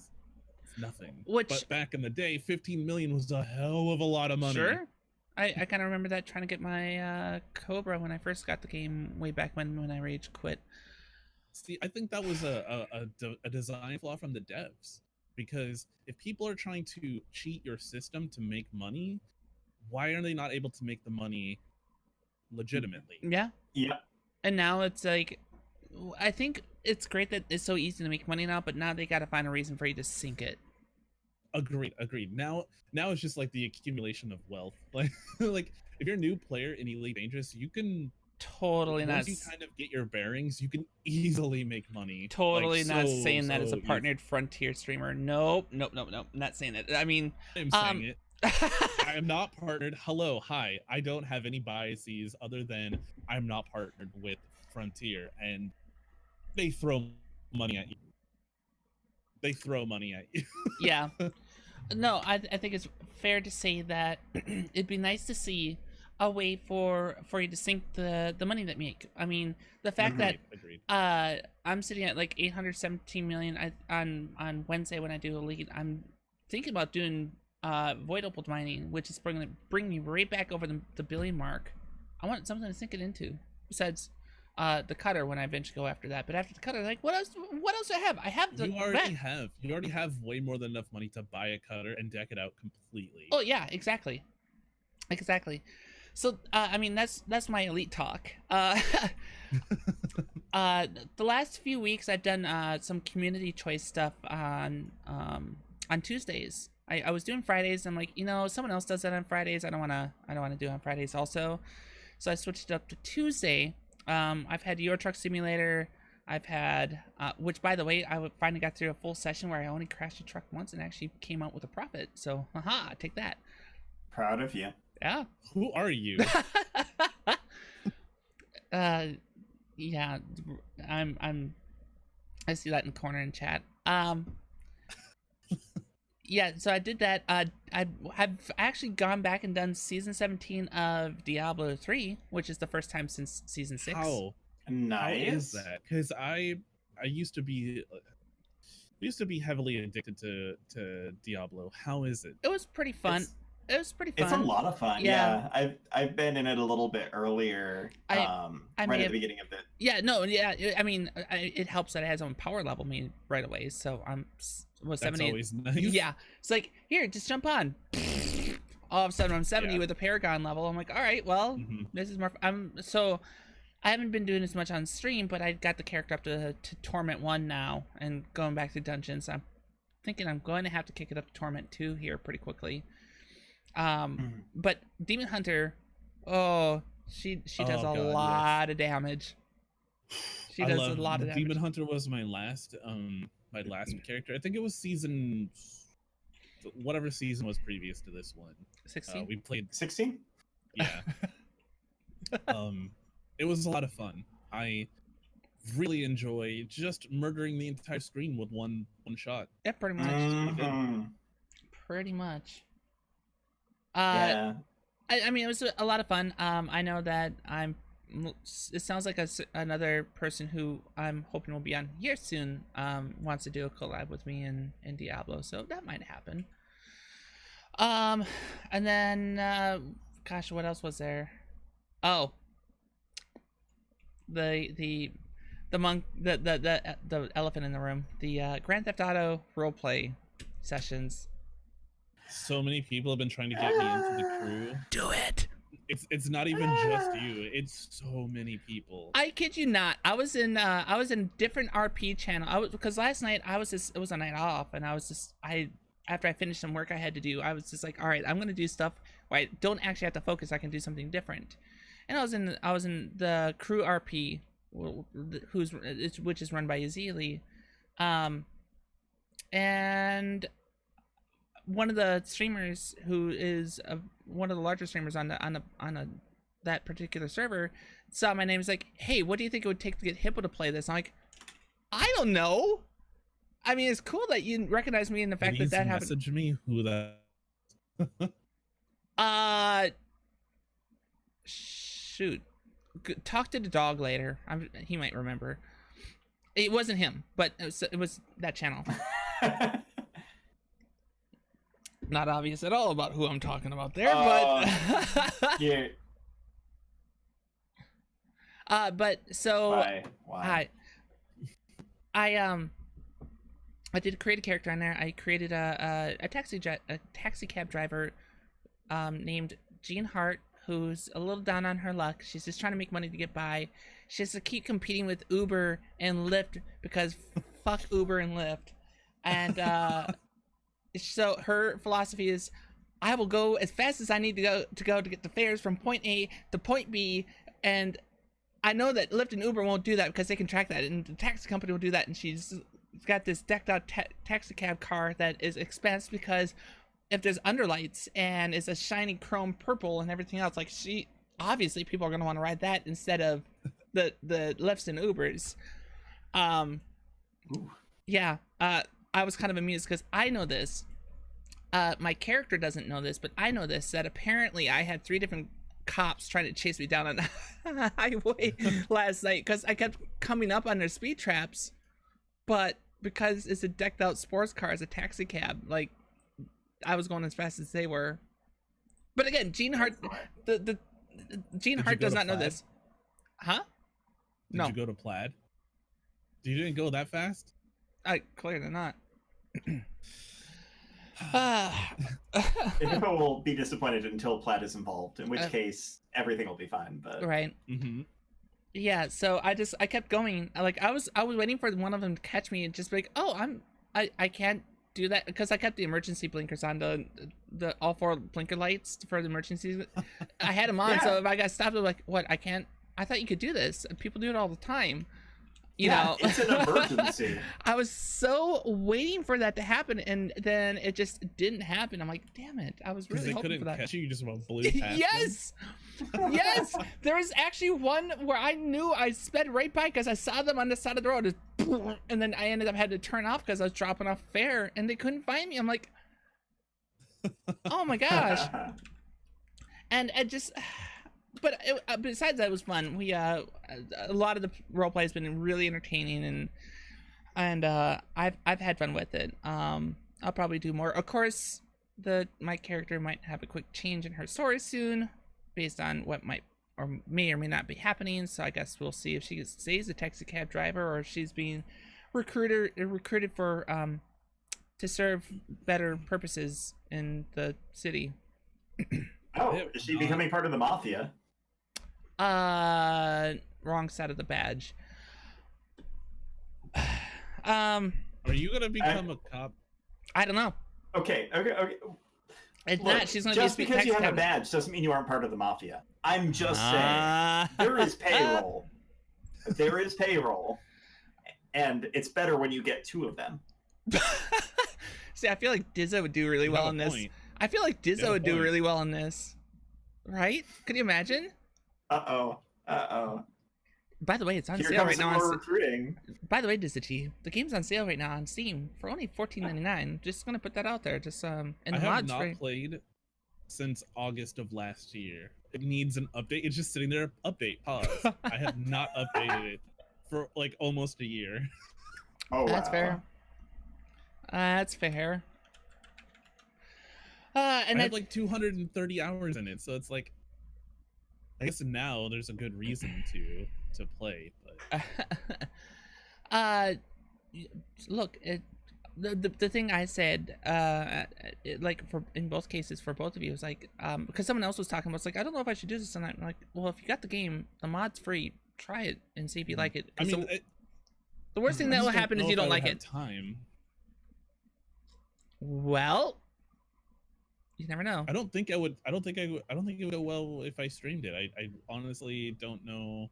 It's nothing. But back in the day, 15 million was a hell of a lot of money. Sure. I kind of remember that, trying to get my Cobra when I first got the game way back when I rage quit. See, I think that was a design flaw from the devs, because if people are trying to cheat your system to make money, why are they not able to make the money legitimately? Yeah. Yeah. And now it's like, I think it's great that it's so easy to make money now, but now they got to find a reason for you to sink it. Agreed. Now it's just like the accumulation of wealth. Like if you're a new player in Elite Dangerous, you can totally once you kind of get your bearings, you can easily make money. Totally not saying that as a partnered Frontier streamer. Nope. Not saying it. I mean, I'm saying it. I am not partnered. Hello, hi. I don't have any biases other than I'm not partnered with Frontier, and they throw money at you. Yeah. No, I think it's fair to say that it'd be nice to see a way for you to sink the money that you make. I mean, the fact that I'm sitting at like 817 million on Wednesday when I do Elite. I'm thinking about doing void opal mining, which is going to bring me right back over the billion mark. I want something to sink it into besides the cutter when I eventually go after that. But after the cutter, like, what else do I have? I have the you already have way more than enough money to buy a cutter and deck it out completely. Oh yeah, exactly. So I mean, that's my Elite talk. The last few weeks I've done some community choice stuff on Tuesdays. I was doing Fridays. I'm like, someone else does that on Fridays. I don't wanna do it on Fridays also. So I switched it up to Tuesday. I've had Euro Truck Simulator. I've had, which by the way, I finally got through a full session where I only crashed a truck once and actually came out with a profit. So, haha, take that. Proud of you. Yeah. Who are you? Yeah, I see that in the corner in chat. Yeah, so I did that. I have actually gone back and done season 17 of Diablo 3, which is the first time since season 6. How? Nice. How is that? Because I used to be used to be heavily addicted to Diablo. How is it? It was pretty fun. It was pretty fun. It's a lot of fun. Yeah. I've been in it a little bit earlier. I right may at have- the beginning of it. Yeah, no, yeah. I mean, it helps that it has its own power level me right away. So That's 70. always nice. Yeah, it's like, here, just jump on. All of a sudden, I'm 70 Yeah. with a Paragon level. I'm like, all right, well, Mhm. this is more. So I haven't been doing as much on stream, but I got the character up to Torment 1 now, and going back to dungeons. I'm thinking I'm going to have to kick it up to Torment 2 here pretty quickly. But Demon Hunter, she does Oh, a God, lot of damage. She I does love a lot of damage. Demon Hunter was my last character. I think it was season whatever season was previous to this one. 16. We played 16? yeah. It was a lot of fun. I really enjoy just murdering the entire screen with one shot. Yeah, pretty much. Mhm. Pretty much. Yeah. I mean, it was a lot of fun. I know that it sounds like another person who I'm hoping will be on here soon wants to do a collab with me in Diablo, so that might happen. And then gosh, what else was there? Oh, the monk, the elephant in the room, the Grand Theft Auto roleplay sessions. So many people have been trying to get me into the crew. Do it. It's not even just you. It's so many people. I kid you not. I was in different RP channel. Because last night it was a night off, and after I finished some work I had to do, I was just like, all right, I'm gonna do stuff where I don't actually have to focus. I can do something different. And I was in the crew RP, which is run by Yazili, and one of the streamers who is one of the larger streamers on that particular server saw my name. He's like, hey, what do you think it would take to get Hippo to play this? I'm like, I don't know. I mean, it's cool that you recognize me in the fact Please that happened. message me who that. Shoot. Talk to the dog later. He might remember. It wasn't him, but it was that channel. Not obvious at all about who I'm talking about there, but Yeah. but so Why? I did create a character on there. I created a taxi cab driver named Jean Hart, who's a little down on her luck. She's just trying to make money to get by. She has to keep competing with Uber and Lyft because fuck Uber and Lyft. And so her philosophy is, I will go as fast as I need to go to get the fares from point A to point B, and I know that Lyft and Uber won't do that because they can track that, and the taxi company will do that. And she's got this decked out taxi cab car that is expensive because if there's underlights and it's a shiny chrome purple and everything else, like obviously people are going to want to ride that instead of the Lyfts and Ubers. Yeah. I was kind of amused because I know this. My character doesn't know this, but I know this, that apparently I had 3 different cops trying to chase me down on the highway last night because I kept coming up on their speed traps. But because it's a decked out sports car as a taxi cab, like, I was going as fast as they were. But again, Gene Hart, Gene Hart does not know this. Huh? No. Did you go to Plaid? You didn't go that fast? Clearly not. Hippo will be disappointed until Plaid is involved, in which case everything will be fine. But right. Mm-hmm. Yeah. So I kept going. Like I was waiting for one of them to catch me and just be like, oh, I can't do that because I kept the emergency blinkers on, the all 4 blinker lights for the emergencies. I had them on, Yeah. so if I got stopped, I'm like, what? I can't. I thought you could do this. People do it all the time. You yeah, know, it's an emergency. I was so waiting for that to happen, and then it just didn't happen. I'm like, damn it! I was really Because they hoping couldn't for that. catch you, you just about blew past Yes, yes. There was actually one where I knew I sped right by because I saw them on the side of the road, and then I ended up having to turn off because I was dropping off fare, and they couldn't find me. I'm like, oh my gosh! And it just. But besides that, it was fun. We a lot of the roleplay has been really entertaining, and and I've had fun with it. I'll probably do more. Of course, my character might have a quick change in her story soon, based on what might or may not be happening. So I guess we'll see if she stays a taxi cab driver or if she's being recruited for to serve better purposes in the city. Oh, is she becoming part of the mafia? Wrong side of the badge. Are you gonna become a cop? I don't know. Okay. It's Look, not. She's gonna just be a because you have taxi a badge doesn't mean you aren't part of the mafia. I'm just saying there is payroll. There is payroll, and it's better when you get 2 of them. See, I feel like Dizzo would do really well in this. I feel like Dizzo would do really well in this. Right? Could you imagine? Uh-oh. By the way, it's on Here sale comes right some now. more recruiting. By the way, Dizzy, the game's on sale right now on Steam for only $14.99. Just gonna put that out there. Just and I the have mods not played since August of last year. It needs an update. It's just sitting there. Update. Pause. I have not updated it for like almost a year. Oh, That's wow. fair. That's fair. And I have like 230 hours in it, so it's like, I guess now there's a good reason to play. But look, the thing I said, like for in both cases for both of you, was like, because someone else was talking about, it's like, I don't know if I should do this, and I'm like, well, if you got the game, the mod's free, try it and see if you like it. I mean, the worst thing that will happen is you don't like it. Time. Well, you never know. I don't think it would go well if I streamed it. I honestly don't know.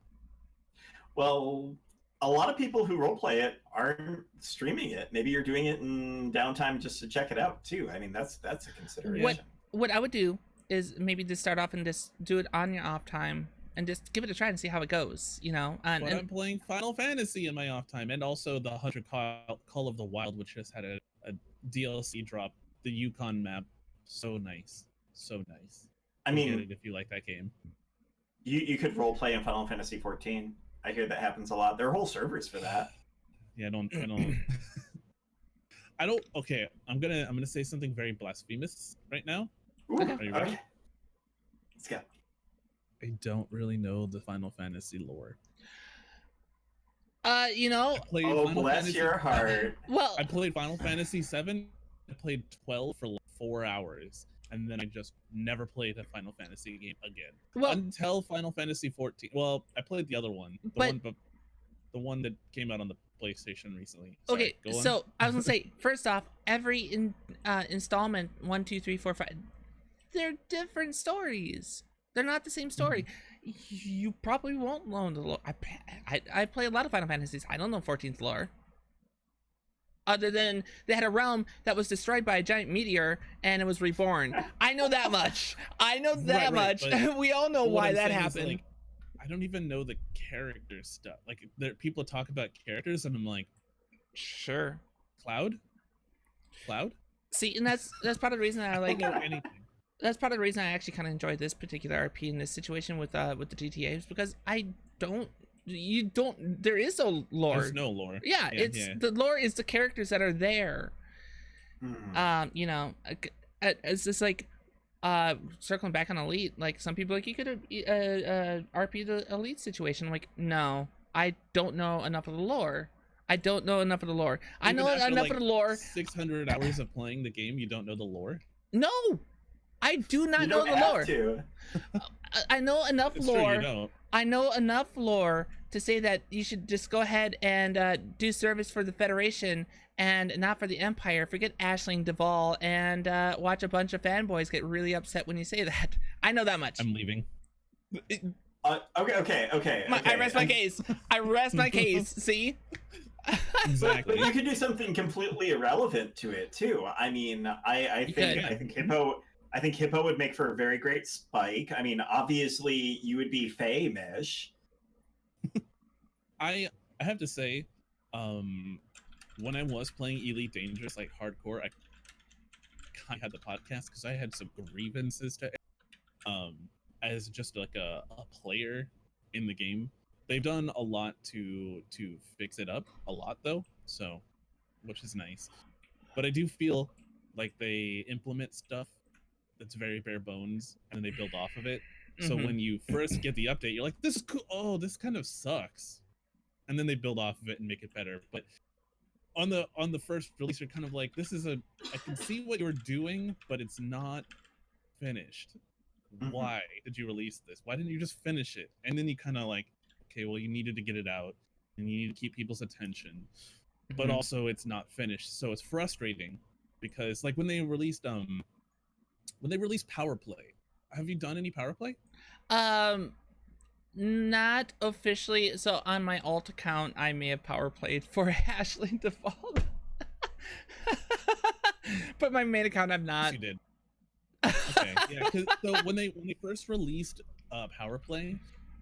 Well, a lot of people who roleplay it aren't streaming it. Maybe you're doing it in downtime just to check it out too. I mean, that's a consideration. What I would do is maybe just start off and just do it on your off time and just give it a try and see how it goes. You know, and I'm playing Final Fantasy in my off time, and also the 100 Call of the Wild, which just had a DLC drop. The Yukon map, so nice. I mean, get it if you like that game. You could roleplay in Final Fantasy 14. I hear that happens a lot. There are whole servers for that. Yeah, I don't. Okay, I'm gonna say something very blasphemous right now. Ooh, Okay. Are you ready? Okay. Let's go. I don't really know the Final Fantasy lore. you know, I played Oh, Final bless Fantasy... your heart. well, I played Final Fantasy 7. I played 12 for like 4 hours, and then I just never played a Final Fantasy game again until Final Fantasy 14. Well, I played the other one, the one that came out on the PlayStation recently. Sorry, okay, so I was gonna say, first off, every installment 1, 2, 3, 4, 5, they're different stories. They're not the same story. You probably won't know the lore. I play a lot of Final Fantasies. I don't know 14's lore. Other than they had a realm that was destroyed by a giant meteor and it was reborn. I know that much. I know that much. We all know why that happened. Like, I don't even know the character stuff. Like, people talk about characters, and I'm like, sure. Cloud. See, and that's part of the reason I like. don't know anything. That's part of the reason I actually kind of enjoyed this particular RP in this situation with the GTA, is because there is no lore. There's no lore. Yeah, the lore is the characters that are there. You know, it's just like circling back on Elite. Like, some people, like, you could RP the Elite situation. I'm like, no, I don't know enough of the lore. I know enough of the lore. 600 hours of playing the game, you don't know the lore? No, I do not know the lore. I know enough lore. True, you don't. I know enough lore to say that you should just go ahead and do service for the Federation and not for the Empire. Forget Aisling Duvall and watch a bunch of fanboys get really upset when you say that. I know that much. I'm leaving. Okay. I rest my case. I rest my case. See? Exactly. But you could do something completely irrelevant to it too. I mean, I think Hippo would make for a very great Spike. I mean, obviously you would be Faye-Mish. I have to say, when I was playing Elite Dangerous, like hardcore, I kind of had the podcast because I had some grievances to as just like a player in the game. They've done a lot to fix it up, a lot though. so which is nice. But I do feel like they implement stuff that's very bare bones, and then they build off of it. So Mhm. when you first get the update, you're like, "This is cool. Oh, this kind of sucks," and then they build off of it and make it better. But on the first release, you're kind of like, "This is I can see what you're doing, but it's not finished. Mhm. Why did you release this? Why didn't you just finish it?" And then you kind of like, "Okay, well, you needed to get it out, and you need to keep people's attention, but Mhm. also it's not finished, so it's frustrating." Because like when they released Power Play, have you done any Power Play? Um, not officially. So on my alt account, I may have power played for Ashley Default. But my main account, I'm Yes, not. you did. Okay, yeah. So when they first released Power Play,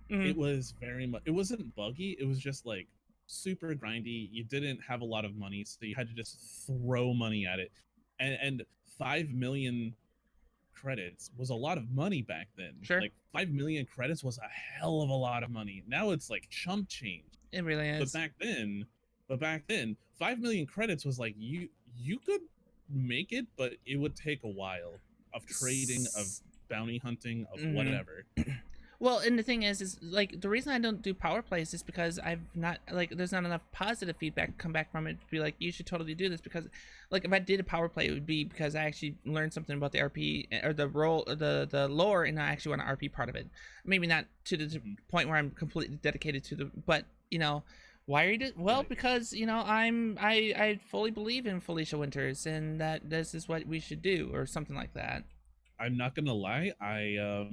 Mhm. it was very much. It wasn't buggy. It was just like super grindy. You didn't have a lot of money, so you had to just throw money at it. And 5 million credits was a lot of money back then. Sure. Like 5 million credits was a hell of a lot of money. Now it's like chump change. It really But is. back then, 5 million credits was like you could make it, but it would take a while of trading, of bounty hunting, of Mhm. whatever. Well, and the thing is like the reason I don't do power plays is because I've not like there's not enough positive feedback come back from it to be like you should totally do this, because like if I did a power play, it would be because I actually learned something about the RP or the role, or the lore, and I actually want to RP part of it. Maybe not to the Mhm. point where I'm completely dedicated to the, but why are you well, Right. because I fully believe in Felicia Winters and that this is what we should do or something like that. I'm not gonna lie, I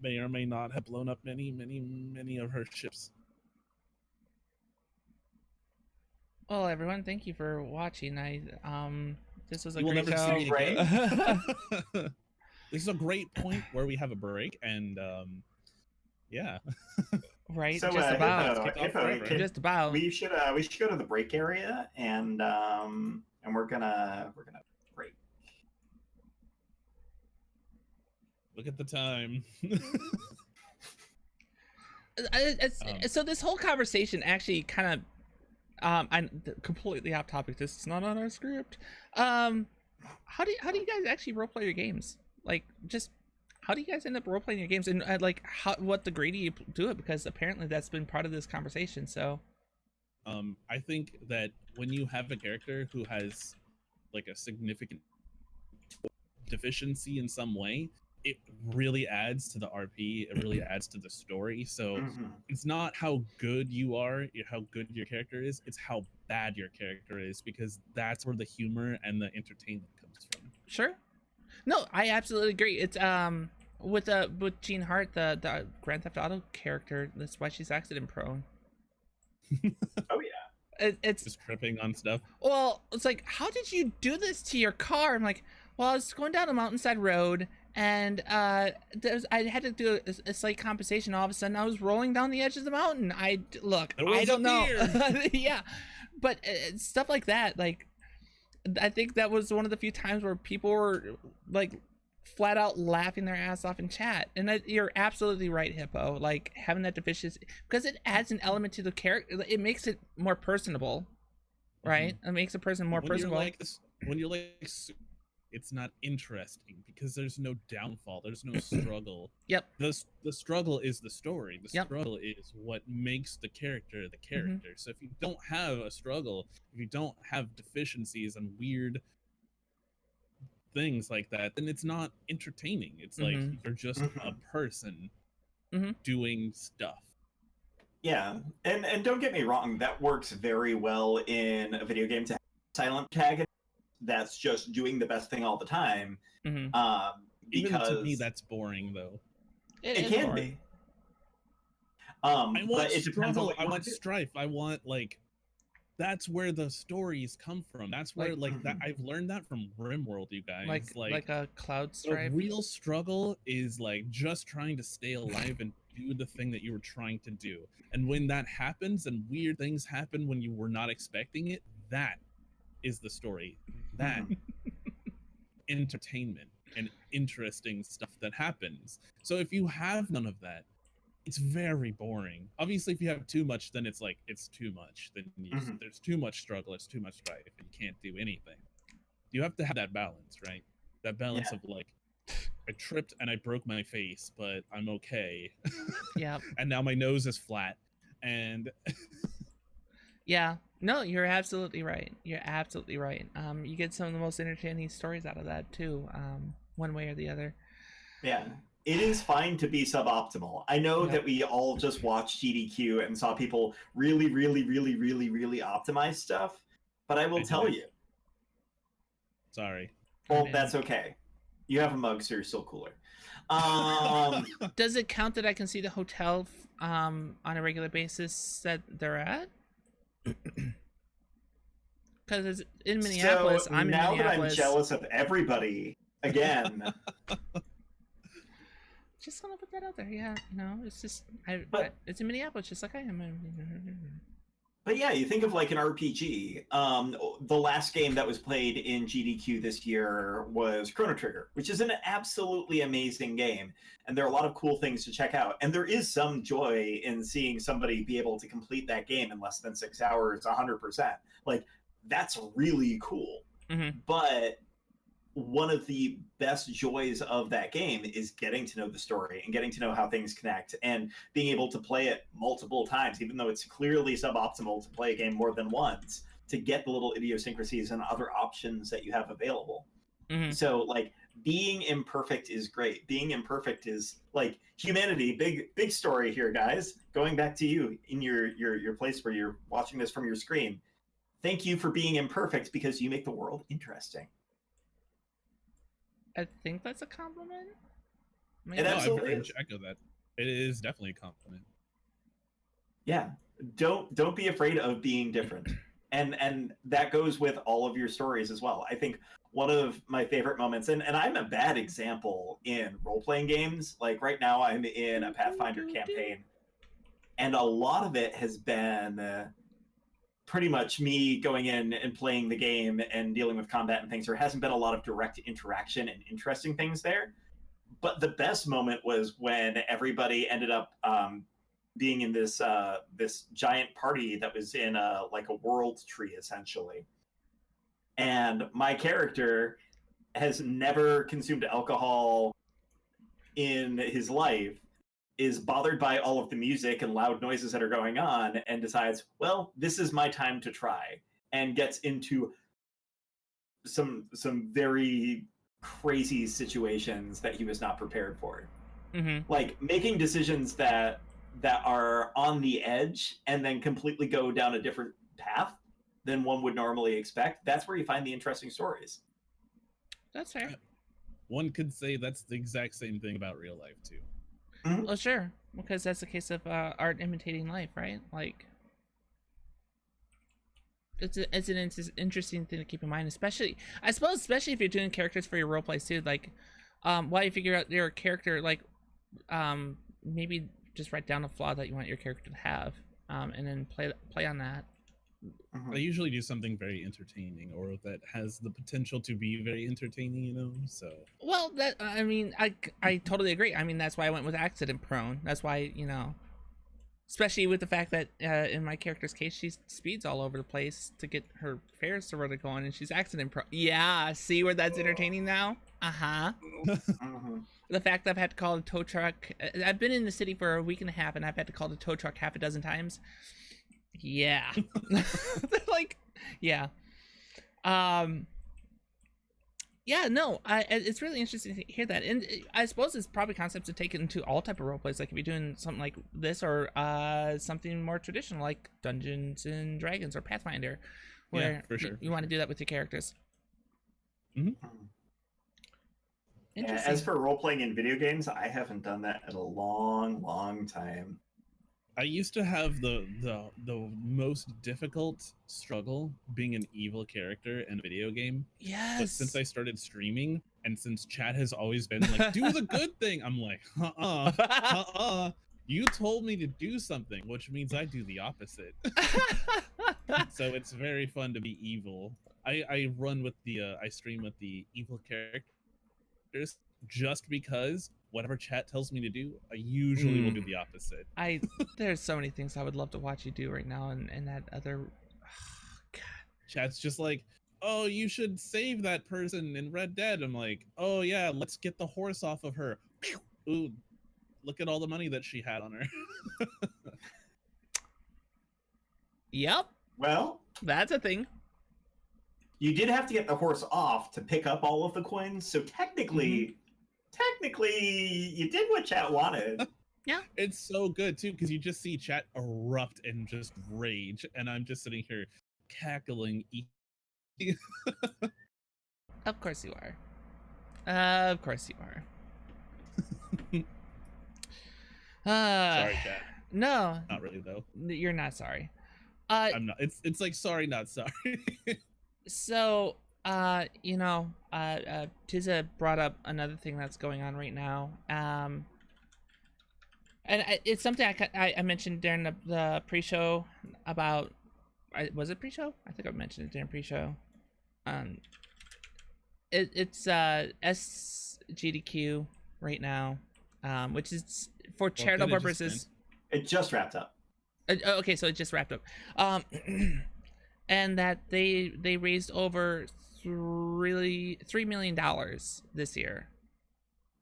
may or may not have blown up many of her ships. Well, everyone, thank you for watching. This was a You will great never see me show. again. This is a great point where we have a break, and yeah. Right, So just about. Let's kick off forever. Just about. we should go to the break area, and we're gonna break. Look at the time. So this whole conversation actually kind of, I'm completely off topic. This is not on our script. How do you guys actually roleplay your games? Like, just how do you guys end up roleplaying your games, and like what degree do you do it? Because apparently that's been part of this conversation. So. I think that when you have a character who has like a significant deficiency in some way, it really adds to the RP. It really adds to the story. So Mhm. it's not how good you are, how good your character is. It's how bad your character is, because that's where the humor and the entertainment comes from. Sure. No, I absolutely agree. It's with Jean Hart, the Grand Theft Auto character. That's why she's accident prone. Oh yeah. It's Just tripping on stuff. well, it's like, how did you do this to your car? I'm like, well, I was going down a mountainside road, and I had to do a slight compensation. All of a sudden, I was rolling down the edge of the mountain. I don't know. Yeah, but stuff like that, like I think that was one of the few times where people were like flat out laughing their ass off in chat. And you're absolutely right, Hippo. Like having that deficiency, because it adds an element to the character. It makes it more personable, right? It makes a person more personable. When you're like, it's not interesting because there's no downfall, there's no struggle. Yep. The struggle is the story. The Yep. struggle is what makes the character the character. So if you don't have a struggle, if you don't have deficiencies and weird things like that, then it's not entertaining. It's like you're just a person doing stuff. Yeah, and don't get me wrong, that works very well in a video game to have a silent protagonist that's just doing the best thing all the time. Because even to me, that's boring though. It can boring. be. I want but it depends on struggle. what you I want want to do. strife. I want like. That's where the stories come from. That's where that I've learned that from RimWorld, you guys. Like a Cloud Strife. The real struggle is like just trying to stay alive and do the thing that you were trying to do. And when that happens and weird things happen when you were not expecting it, that is the story. That entertainment and interesting stuff that happens. So if you have none of that, it's very boring. Obviously, if you have too much, then it's like it's too much. Then there's too much struggle, it's too much strife, and you can't do anything. You have to have that balance, right? That balance of like, I tripped and I broke my face, but I'm okay. Yeah. And now my nose is flat. And Yeah. No, you're absolutely right. You're absolutely right. You get some of the most entertaining stories out of that too. One way or the other. Yeah. It is fine to be suboptimal. I know that we all just watched GDQ and saw people really, really, really, really, really optimize stuff, but I will tell you. Sorry. Well, that's okay. You have a mug, so you're still cooler. Does it count that I can see the hotel on a regular basis that they're at? Because it's in Minneapolis. So I'm in now Minneapolis. that I'm jealous of everybody again. Just gonna put that out there. Yeah, it's just it's in Minneapolis, just like I am. But yeah, you think of like an RPG. The last game that was played in GDQ this year was Chrono Trigger, which is an absolutely amazing game. And there are a lot of cool things to check out. And there is some joy in seeing somebody be able to complete that game in less than 6 hours, 100%. Like, that's really cool. Mm-hmm. But one of the best joys of that game is getting to know the story and getting to know how things connect and being able to play it multiple times, even though it's clearly suboptimal to play a game more than once, to get the little idiosyncrasies and other options that you have available. Mm-hmm. So like being imperfect is great. Being imperfect is like humanity. Big story here, guys. Going back to you in your place where you're watching this from your screen. Thank you for being imperfect because you make the world interesting. I think that's a compliment. It absolutely is. I echo that. It is definitely a compliment. Yeah, don't be afraid of being different, and that goes with all of your stories as well. I think one of my favorite moments, and I'm a bad example in role-playing games. Like right now, I'm in a Pathfinder campaign, and a lot of it has been pretty much me going in and playing the game and dealing with combat and things. There hasn't been a lot of direct interaction and interesting things there. But the best moment was when everybody ended up being in this this giant party that was in like a world tree, essentially. And my character has never consumed alcohol in his life, is bothered by all of the music and loud noises that are going on, and decides, well, this is my time to try, and gets into some very crazy situations that he was not prepared for. Mm-hmm. Like making decisions that are on the edge and then completely go down a different path than one would normally expect. That's where you find the interesting stories. That's fair. One could say that's the exact same thing about real life too. Mm-hmm. Well, sure, because that's the case of art imitating life, right? Like, it's an interesting thing to keep in mind, especially if you're doing characters for your role plays too. Like, while you figure out your character, like, maybe just write down a flaw that you want your character to have, and then play on that. I usually do something very entertaining, or that has the potential to be very entertaining, so. Well, that I mean, I totally agree. I mean, that's why I went with accident prone. That's why, especially with the fact that in my character's case, she speeds all over the place to get her Ferris to really going, and she's accident prone. Yeah, see where that's entertaining now? Uh-huh. The fact that I've had to call a tow truck. I've been in the city for a week and a half, and I've had to call the tow truck half a dozen times. Yeah. Like, yeah. Yeah, no, it's really interesting to hear that. And I suppose it's probably concepts to take it into all type of role plays. Like if you're doing something like this, or something more traditional like Dungeons and Dragons or Pathfinder, where for sure, you want to do that with your characters. Mm-hmm. Yeah, as for role-playing in video games, I haven't done that in a long time. I used to have the most difficult struggle being an evil character in a video game. Yes. But since I started streaming, and since chat has always been like, do the good thing, I'm like, you told me to do something, which means I do the opposite. So it's very fun to be evil. I run with the I stream with the evil characters just because whatever chat tells me to do, I usually will do the opposite. There's so many things I would love to watch you do right now, and that other. God. Chat's just like, oh, you should save that person in Red Dead. I'm like, oh yeah, let's get the horse off of her. Ooh, look at all the money that she had on her. Yep, Well, that's a thing. you did have to get the horse off to pick up all of the coins, so technically you did what chat wanted. Yeah, It's so good too, because you just see chat erupt in just rage, and I'm just sitting here cackling. of course you are. Of course you are. Sorry, chat. No, Not really though. you're not sorry. I'm not. It's like sorry, not sorry. So, Tiza brought up another thing that's going on right now. It's something I mentioned during the pre-show about. Was it pre-show? I think I mentioned it during pre-show. It's SGDQ right now, which is for charitable purposes. It just wrapped up. Okay, so it just wrapped up. And that they raised over $3 million this year.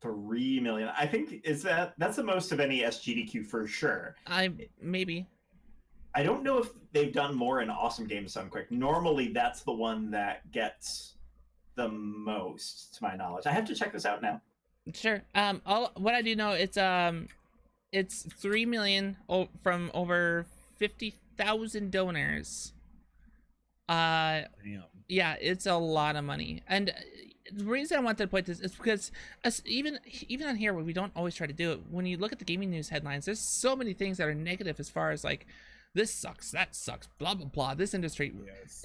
3 million. I think that's the most of any SGDQ for sure. Maybe. I don't know if they've done more in Awesome Games Done Quick. Normally, that's the one that gets the most, to my knowledge. I have to check this out now. Sure. What I do know, it's 3 million from over 50,000 donors. Damn. Yeah, it's a lot of money, and the reason I wanted to point this is because even on here, where we don't always try to do it, when you look at the gaming news headlines, there's so many things that are negative as far as like, this sucks, that sucks, blah blah blah. This industry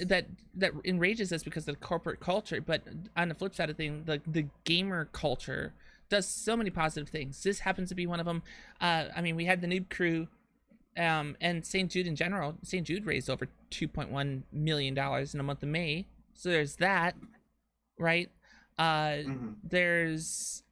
that enrages us because of the corporate culture. But on the flip side of things, the gamer culture does so many positive things. This happens to be one of them. I mean, we had the Noob Crew, and St. Jude in general. St. Jude raised over $2.1 million in the month of May. So there's that, right? There's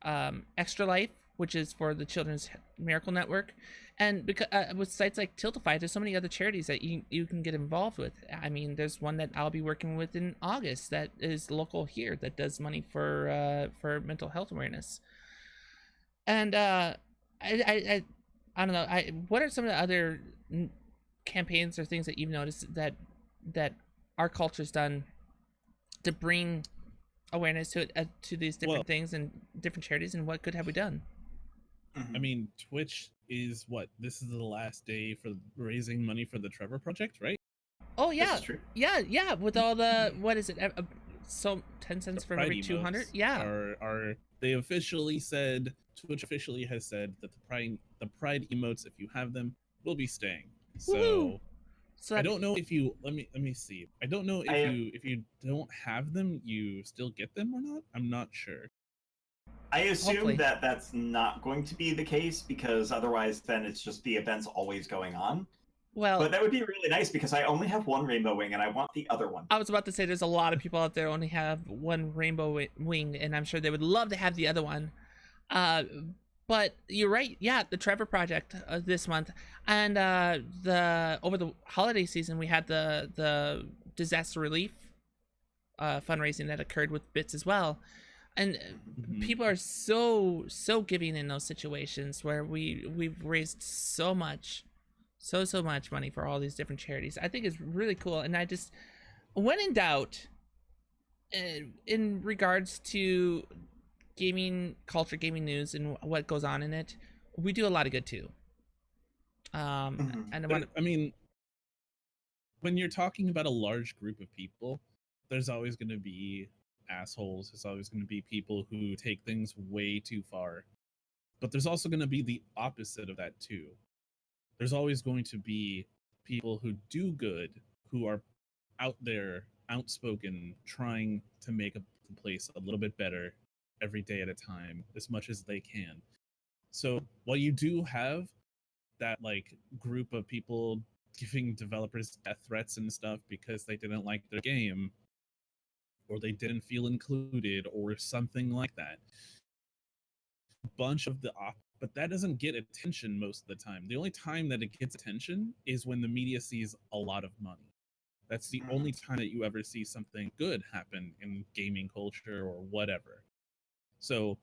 Extra Life, which is for the Children's Miracle Network. And because with sites like Tiltify, there's so many other charities that you can get involved with. I mean, there's one that I'll be working with in August that is local here that does money for mental health awareness. And I don't know. What are some of the other campaigns or things that you've noticed that our culture's done to bring awareness to these different things and different charities, and what good have we done? I mean, Twitch is what? This is the last day for raising money for the Trevor Project, right? Oh yeah, That's true. yeah. With all the what is it? So 10 cents for every 200. Yeah. Are they officially said? Twitch officially has said that the pride emotes, if you have them, will be staying. Woo-hoo. So I don't know if you let me see. I don't know if you don't have them, you still get them or not. I'm not sure. I assume Hopefully. that that's not going to be the case, because otherwise then it's just the event's always going on. Well, But that would be really nice, because I only have one rainbow wing and I want the other one. I was about to say there's a lot of people out there who only have one rainbow wing, and I'm sure they would love to have the other one. But you're right. Yeah, the Trevor Project this month, and over the holiday season we had the disaster relief fundraising that occurred with Bits as well, and people are so giving in those situations where we've raised so much money for all these different charities. I think it's really cool, and I just, when in doubt, in regards to gaming culture, gaming news, and what goes on in it, we do a lot of good too. And I mean, when you're talking about a large group of people, there's always going to be assholes. There's always going to be people who take things way too far. But there's also going to be the opposite of that too. There's always going to be people who do good, who are out there, outspoken, trying to make a place a little bit better every day at a time, as much as they can. So while you do have that like group of people giving developers death threats and stuff because they didn't like their game, or they didn't feel included, or something like that, bunch of the but that doesn't get attention most of the time. The only time that it gets attention is when the media sees a lot of money. That's the only time that you ever see something good happen in gaming culture or whatever. So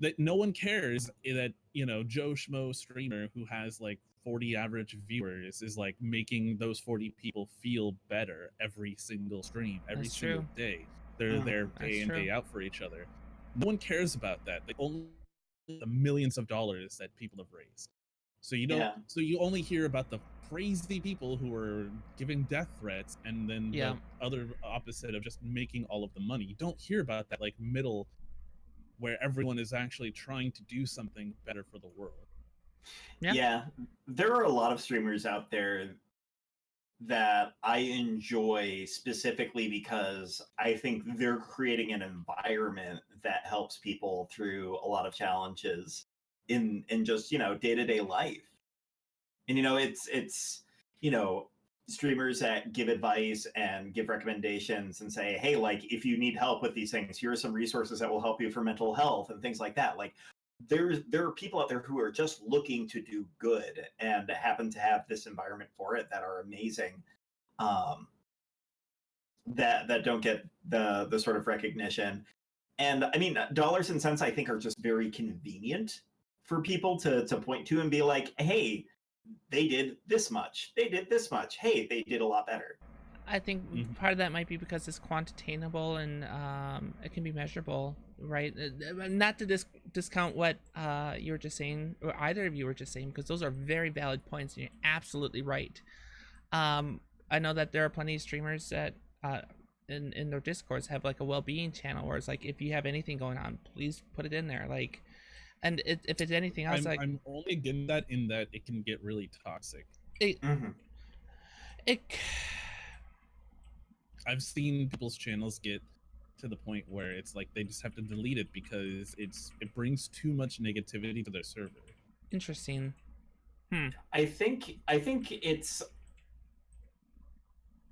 that no one cares that, you know, Joe Schmo streamer who has like 40 average viewers is like making those 40 people feel better every single stream, every That's single true. day. They're there That's day in, true. day out for each other. No one cares about that. Like only the millions of dollars that people have raised. So you don't. Yeah. So you only hear about the crazy people who are giving death threats, and then Yeah. the other opposite of just making all of the money. You don't hear about that like middle, where everyone is actually trying to do something better for the world. Yeah. There are a lot of streamers out there that I enjoy specifically because I think they're creating an environment that helps people through a lot of challenges in just, you know, day-to-day life. And, you know, it's you know, streamers that give advice and give recommendations and say, hey, like, if you need help with these things, here are some resources that will help you for mental health and things like that. Like, there are people out there who are just looking to do good and happen to have this environment for it that are amazing, that don't get the sort of recognition. And I mean, dollars and cents I think are just very convenient for people to point to and be like, hey, they did this much, they did this much, hey, they did a lot better. I think part of that might be because it's quantitatable and it can be measurable, right? Not to discount what you were just saying, or either of you were just saying, because those are very valid points, and you're absolutely right. I know that there are plenty of streamers that in their discords have like a well-being channel where it's like, if you have anything going on, please put it in there. Like, and if it's anything else, I'm only against that in that it can get really toxic. I've seen people's channels get to the point where it's like they just have to delete it because it brings too much negativity to their server. Interesting. I think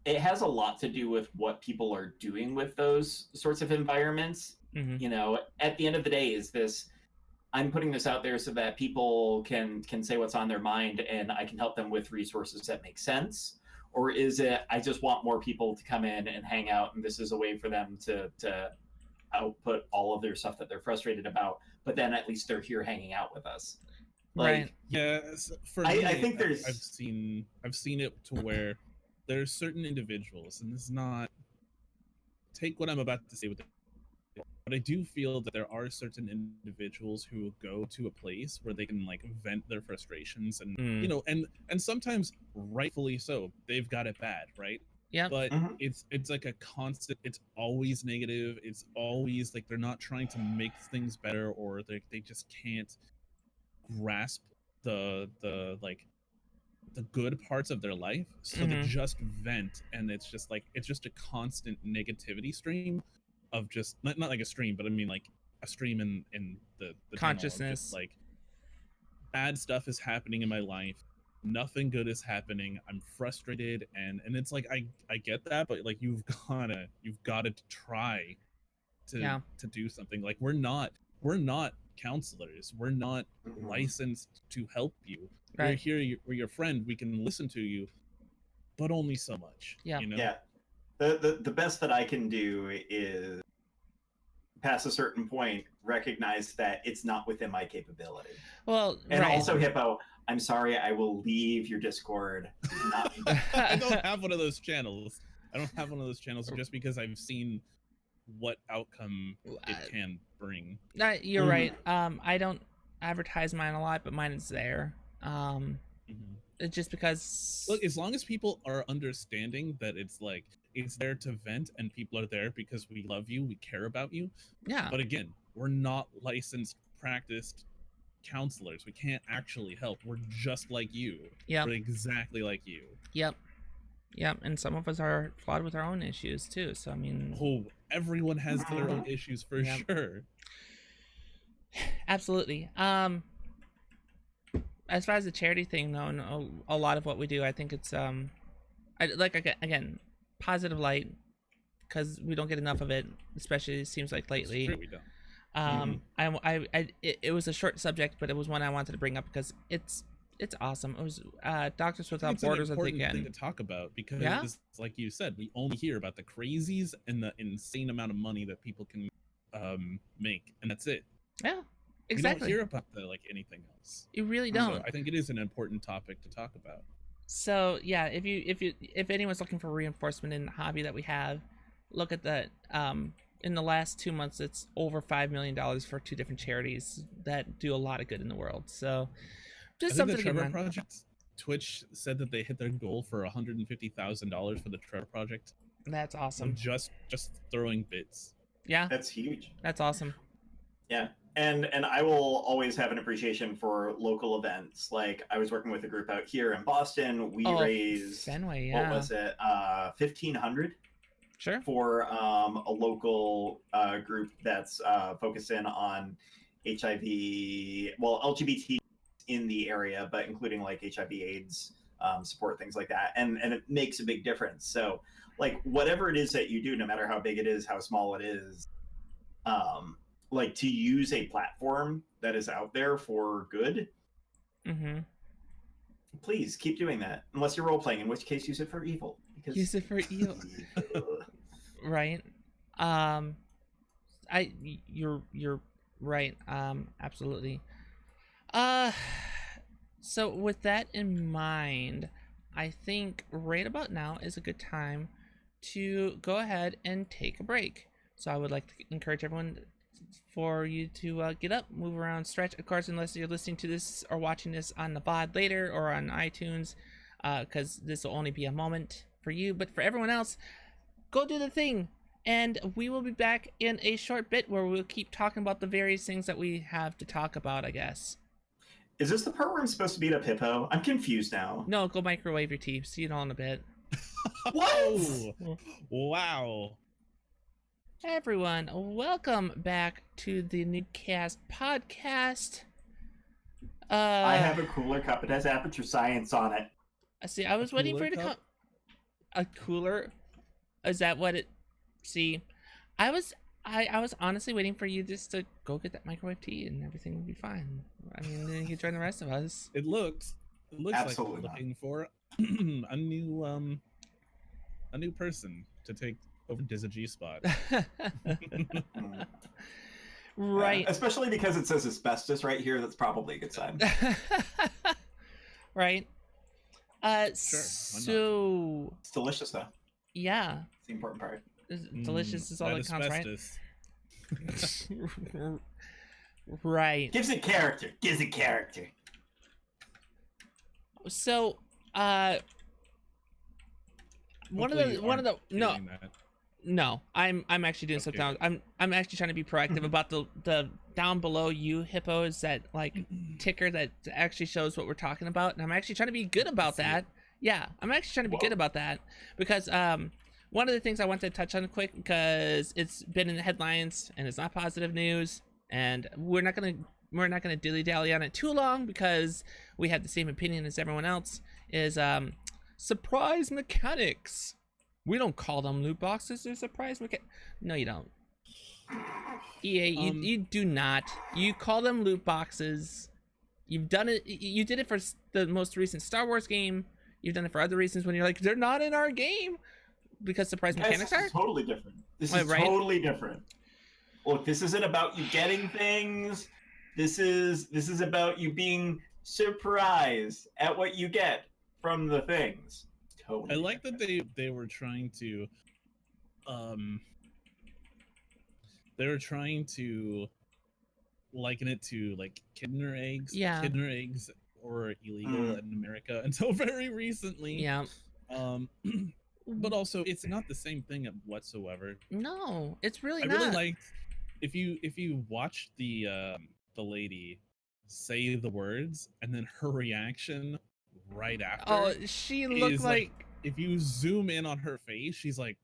it has a lot to do with what people are doing with those sorts of environments. You know, at the end of the day, is this, I'm putting this out there so that people can say what's on their mind and I can help them with resources that make sense? Or is it, I just want more people to come in and hang out, and this is a way for them to output all of their stuff that they're frustrated about, but then at least they're here hanging out with us. Like, Right. Yeah, for I me, think there's I've seen it to where there's certain individuals, and this is not, take what I'm about to say with it, but I do feel that there are certain individuals who go to a place where they can like vent their frustrations, and you know, and sometimes rightfully so, they've got it bad, right? Yeah. But it's like a constant, it's always negative, it's always like they're not trying to make things better, or they just can't grasp the like the good parts of their life, so they just vent, and it's just a constant negativity stream of just not like a stream, but I mean like a stream in the Consciousness. just, like, bad stuff is happening in my life, nothing good is happening, I'm frustrated, and it's like I get that, but like you've got to try to do something. Like we're not counselors, we're not licensed to help you. We're here, we're your friend, we can listen to you, but only so much. You know? Yeah. The best that I can do is, past a certain point, recognize that it's not within my capability. Well, and also, Hippo, I'm sorry, I will leave your Discord. I don't have one of those channels. Just because I've seen what outcome it can bring. You're right. I don't advertise mine a lot, but mine is there. It's just because, look, as long as people are understanding that it's like it's there to vent, and people are there because we love you, we care about you. Yeah. But again, we're not licensed, practiced counselors. We can't actually help. We're just like you. Yeah. We're exactly like you. Yep. And some of us are flawed with our own issues too. So I mean, everyone has their own issues for sure. Absolutely. As far as the charity thing, though, and a lot of what we do, I think it's again, positive light, because we don't get enough of it, especially it seems like lately. It's true, we don't. It was a short subject, but it was one I wanted to bring up because it's awesome. It was Doctors Without Borders, I think, thing to talk about because, like you said, we only hear about the crazies and the insane amount of money that people can make, and that's it. Yeah, exactly. We don't hear about anything else. You really don't. So I think it is an important topic to talk about. So yeah, if anyone's looking for reinforcement in the hobby that we have, look at that. In the last 2 months, it's over $5 million for 2 different charities that do a lot of good in the world. So just something to keep in mind. Project, Twitch said that they hit their goal for $150,000 for the Trevor Project. That's awesome. Just throwing bits. Yeah, that's huge. That's awesome. Yeah. And I will always have an appreciation for local events. Like I was working with a group out here in Boston. We raised Fenway, what was it? $1,500. Sure. For a local group that's focused in on HIV, well, LGBT in the area, but including like HIV/AIDS support, things like that, and it makes a big difference. So, like whatever it is that you do, no matter how big it is, how small it is, like to use a platform that is out there for good. Mm-hmm. Please keep doing that, unless you're role playing, in which case use it for evil. Because use it for evil. Right. You're right. Absolutely. So with that in mind, I think right about now is a good time to go ahead and take a break. So I would like to encourage everyone for you to get up, move around, stretch. Of course, unless you're listening to this or watching this on the VOD later or on iTunes, because this will only be a moment for you. But for everyone else, go do the thing. And we will be back in a short bit where we'll keep talking about the various things that we have to talk about, I guess. Is this the part where I'm supposed to beat up Hippo? I'm confused now. No, go microwave your tea. See it all in a bit. What? Wow. Hey everyone, welcome back to the Newbcast podcast. I have a cooler cup. It has Aperture Science on it. I see. I was waiting for it to come. A cooler? Is that what it? See, I was honestly waiting for you just to go get that microwave tea and everything will be fine. I mean, then you can join the rest of us. It looks Absolutely like we're looking for a new person to take over Dizzy spot. Right. Especially because it says asbestos right here. That's probably a good sign. Right. Sure. So It's delicious though. Yeah. It's the important part. Delicious is all that counts, right? Right. Gives it character. Gives it character. So, one of the no, I'm actually doing something else. I'm actually trying to be proactive about the down below you hippos, that like ticker that actually shows what we're talking about, and I'm actually trying to be good about that. Yeah, I'm actually trying to be good about that because one of the things I want to touch on quick, because it's been in the headlines and it's not positive news, and we're not gonna dilly-dally on it too long because we have the same opinion as everyone else, is surprise mechanics. We don't call them loot boxes. They're surprise mechanics. No, you don't. EA, you do not. You call them loot boxes. You've done it. You did it for the most recent Star Wars game. You've done it for other reasons when you're like, they're not in our game, because surprise mechanics are totally different. This is totally different. Look, this isn't about you getting things. This is about you being surprised at what you get from the things. Totally. I like that they were trying to liken it to like kidney eggs. Yeah. Kidney eggs were illegal in America until very recently. Yeah. But also it's not the same thing whatsoever. No, it's really I not. really liked if you watch the lady say the words and then her reaction right after. Oh, she looked like if you zoom in on her face, she's like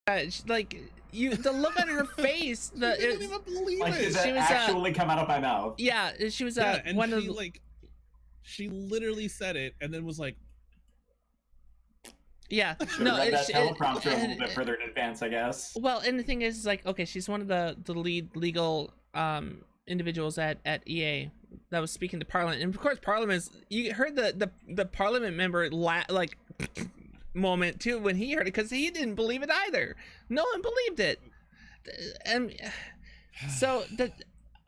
the look on her face. I didn't even believe like, it. did that actually come out of my mouth? Yeah, she was and one she, she literally said it and then was like, Yeah. Should No. have read that It, teleprompter a little bit further in advance, I guess. well, and the thing is, like, okay, she's one of the lead legal individuals at EA that was speaking to Parliament, and of course, Parliament is. You heard the Parliament member like moment too when he heard it, because he didn't believe it either. No one believed it, and so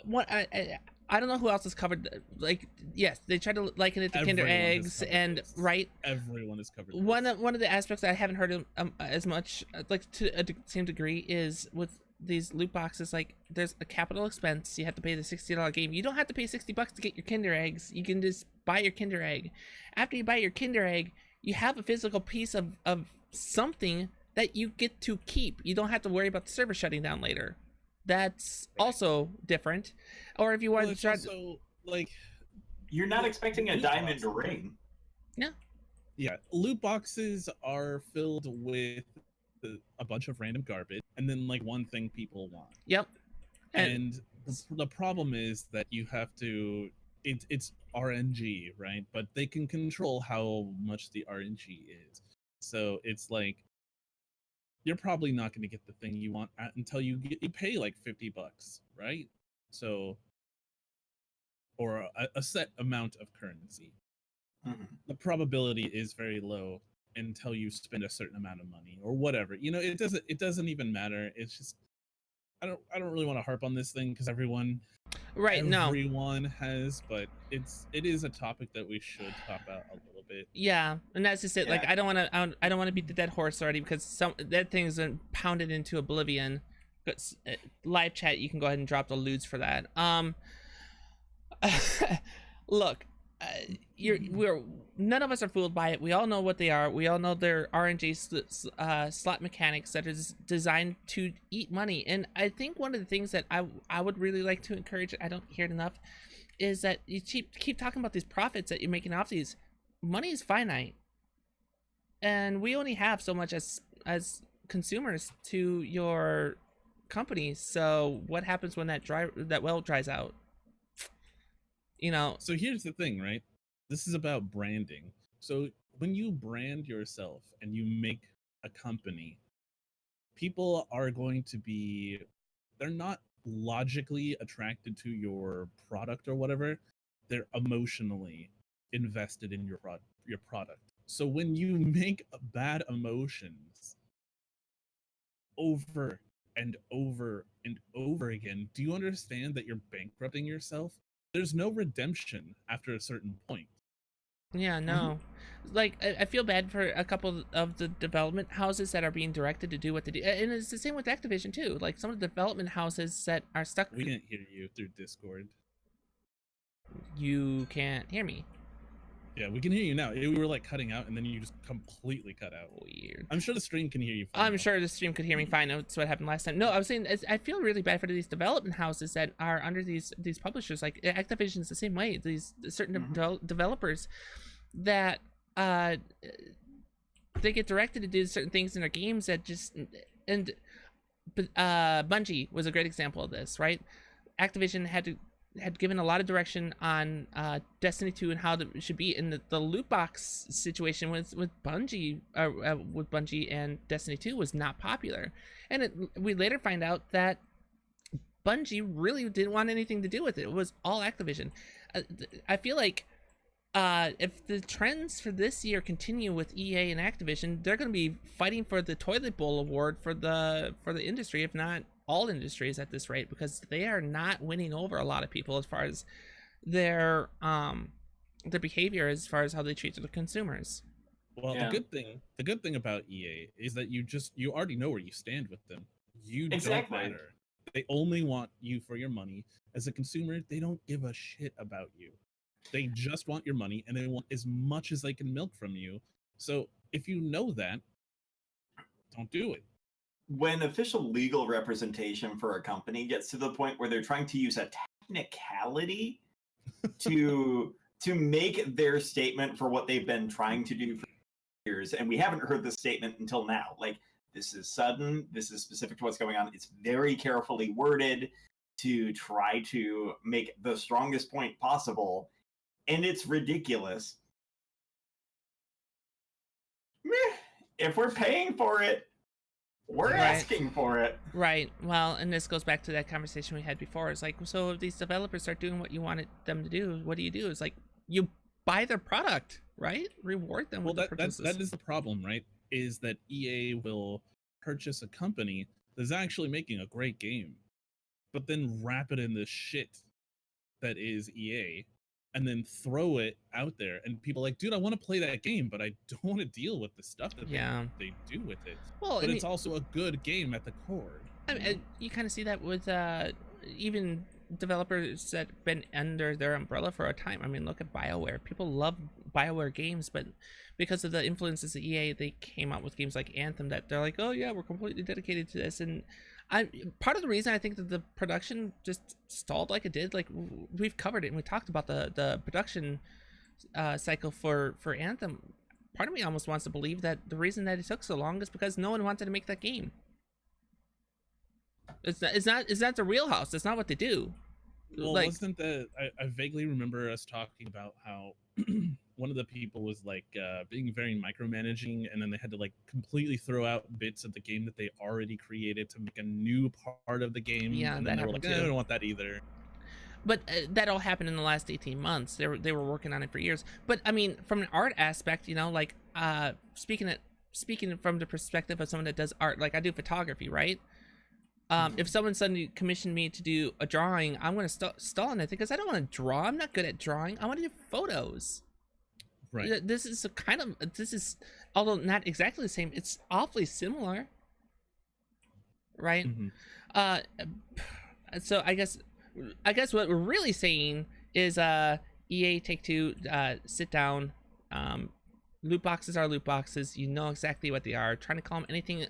what I don't know who else has covered. Like, yes, they tried to liken it to Kinder Everyone has Eggs, covered and this. right. Everyone is covered. One of the aspects that I haven't heard as much, like to a same degree, is with these loot boxes. Like, there's a capital expense. You have to pay the $60 game. You don't have to pay $60 to get your Kinder Eggs. You can just buy your Kinder Egg. After you buy your Kinder Egg, you have a physical piece of something that you get to keep. You don't have to worry about the server shutting down later. That's also different. Or if you want to try, also, like, You're not expecting a loot diamond boxes. ring. Yeah, loot boxes are filled with a bunch of random garbage, and then like one thing people want. yep. And the problem is that you have to. It's RNG, right? But they can control how much the RNG is. So it's like you're probably not going to get the thing you want until you pay like $50, right? So, or a set amount of currency. Mhm. The probability is very low until you spend a certain amount of money or whatever. You know, it doesn't even matter. It's just I don't really want to harp on this thing because everyone has, but it is a topic that we should talk about a little bit. Yeah, and that's just it. Like, Yeah. I don't want to beat the dead horse already, because that thing's been pounded into oblivion. But live chat, you can go ahead and drop the lewds for that. Look, we're none of us are fooled by it. We all know what they are. We all know they're RNG slot mechanics that is designed to eat money. And I think one of the things that I would really like to encourage, I don't hear it enough, is that you keep talking about these profits that you're making off these. Money is finite, and we only have so much as consumers to your company. So what happens when that well dries out? You know. So here's the thing, right? This is about branding. So when you brand yourself and you make a company, people are going to be, they're not logically attracted to your product or whatever. They're emotionally invested in your product. So when you make bad emotions over and over and over again, do you understand that you're bankrupting yourself? There's no redemption after a certain point. Yeah, no. Like, I feel bad for a couple of the development houses that are being directed to do what they do. And it's the same with Activision, too. Like, some of the development houses that are stuck. We can't hear you through Discord. You can't hear me. Yeah, we can hear you now. We were like cutting out, and then you just completely cut out. Weird. I'm sure the stream can hear you fine. I'm sure the stream could hear me fine. That's what happened last time. No, I was saying I feel really bad for these development houses that are under these publishers. Like, Activision's the same way. These certain developers that they get directed to do certain things in their games that just, and Bungie was a great example of this, right? Activision had given a lot of direction on Destiny 2 and how it should be, in the loot box situation with Bungie and Destiny 2 was not popular, and we later find out that Bungie really didn't want anything to do with it. It was all Activision. I feel like if the trends for this year continue with EA and Activision, they're going to be fighting for the toilet bowl award for the industry, if not all industries at this rate, because they are not winning over a lot of people as far as their behavior, as far as how they treat the consumers. Well, the good thing about EA is that you already know where you stand with them. You don't matter. They only want you for your money. As a consumer, they don't give a shit about you. They just want your money, and they want as much as they can milk from you. So if you know that, don't do it. When official legal representation for a company gets to the point where they're trying to use a technicality to make their statement for what they've been trying to do for years, and we haven't heard this statement until now. Like, this is sudden, this is specific to what's going on. It's very carefully worded to try to make the strongest point possible, and it's ridiculous. if we're paying for it, we're Right. asking for it. Right. Well, and this goes back to that conversation we had before. It's like, so if these developers start doing what you wanted them to do, what do? It's like you buy their product, right? Reward them with the purchases. That is the problem, right? Is that EA will purchase a company that's actually making a great game, but then wrap it in the shit that is EA, and then throw it out there, and people are like, dude, I want to play that game, but I don't want to deal with the stuff that they do with it. Well, but it's also a good game at the core. I mean, you kind of see that with even developers that have been under their umbrella for a time. I mean, look at BioWare. People love BioWare games, but because of the influences of EA, they came out with games like Anthem that they're like, oh yeah, we're completely dedicated to this. And part of the reason I think that the production just stalled like it did, like we've covered it and we talked about the production cycle for Anthem. Part of me almost wants to believe that the reason that it took so long is because no one wanted to make that game. It's not the Real House. That's not what they do. Well, like, wasn't the I vaguely remember us talking about how one of the people was like being very micromanaging, and then they had to like completely throw out bits of the game that they already created to make a new part of the game. Yeah, and that then they were happened like, too. I don't want that either. But that all happened in the last 18 months. They were working on it for years. But I mean, from an art aspect, like speaking from the perspective of someone that does art, like I do photography, right? If someone suddenly commissioned me to do a drawing, I'm going to stall on it because I don't want to draw. I'm not good at drawing. I want to do photos. Right. This is although not exactly the same, it's awfully similar, right? Mm-hmm. So I guess what we're really saying is EA, Take-Two, sit down. Loot boxes are loot boxes. You know exactly what they are. Trying to call them anything.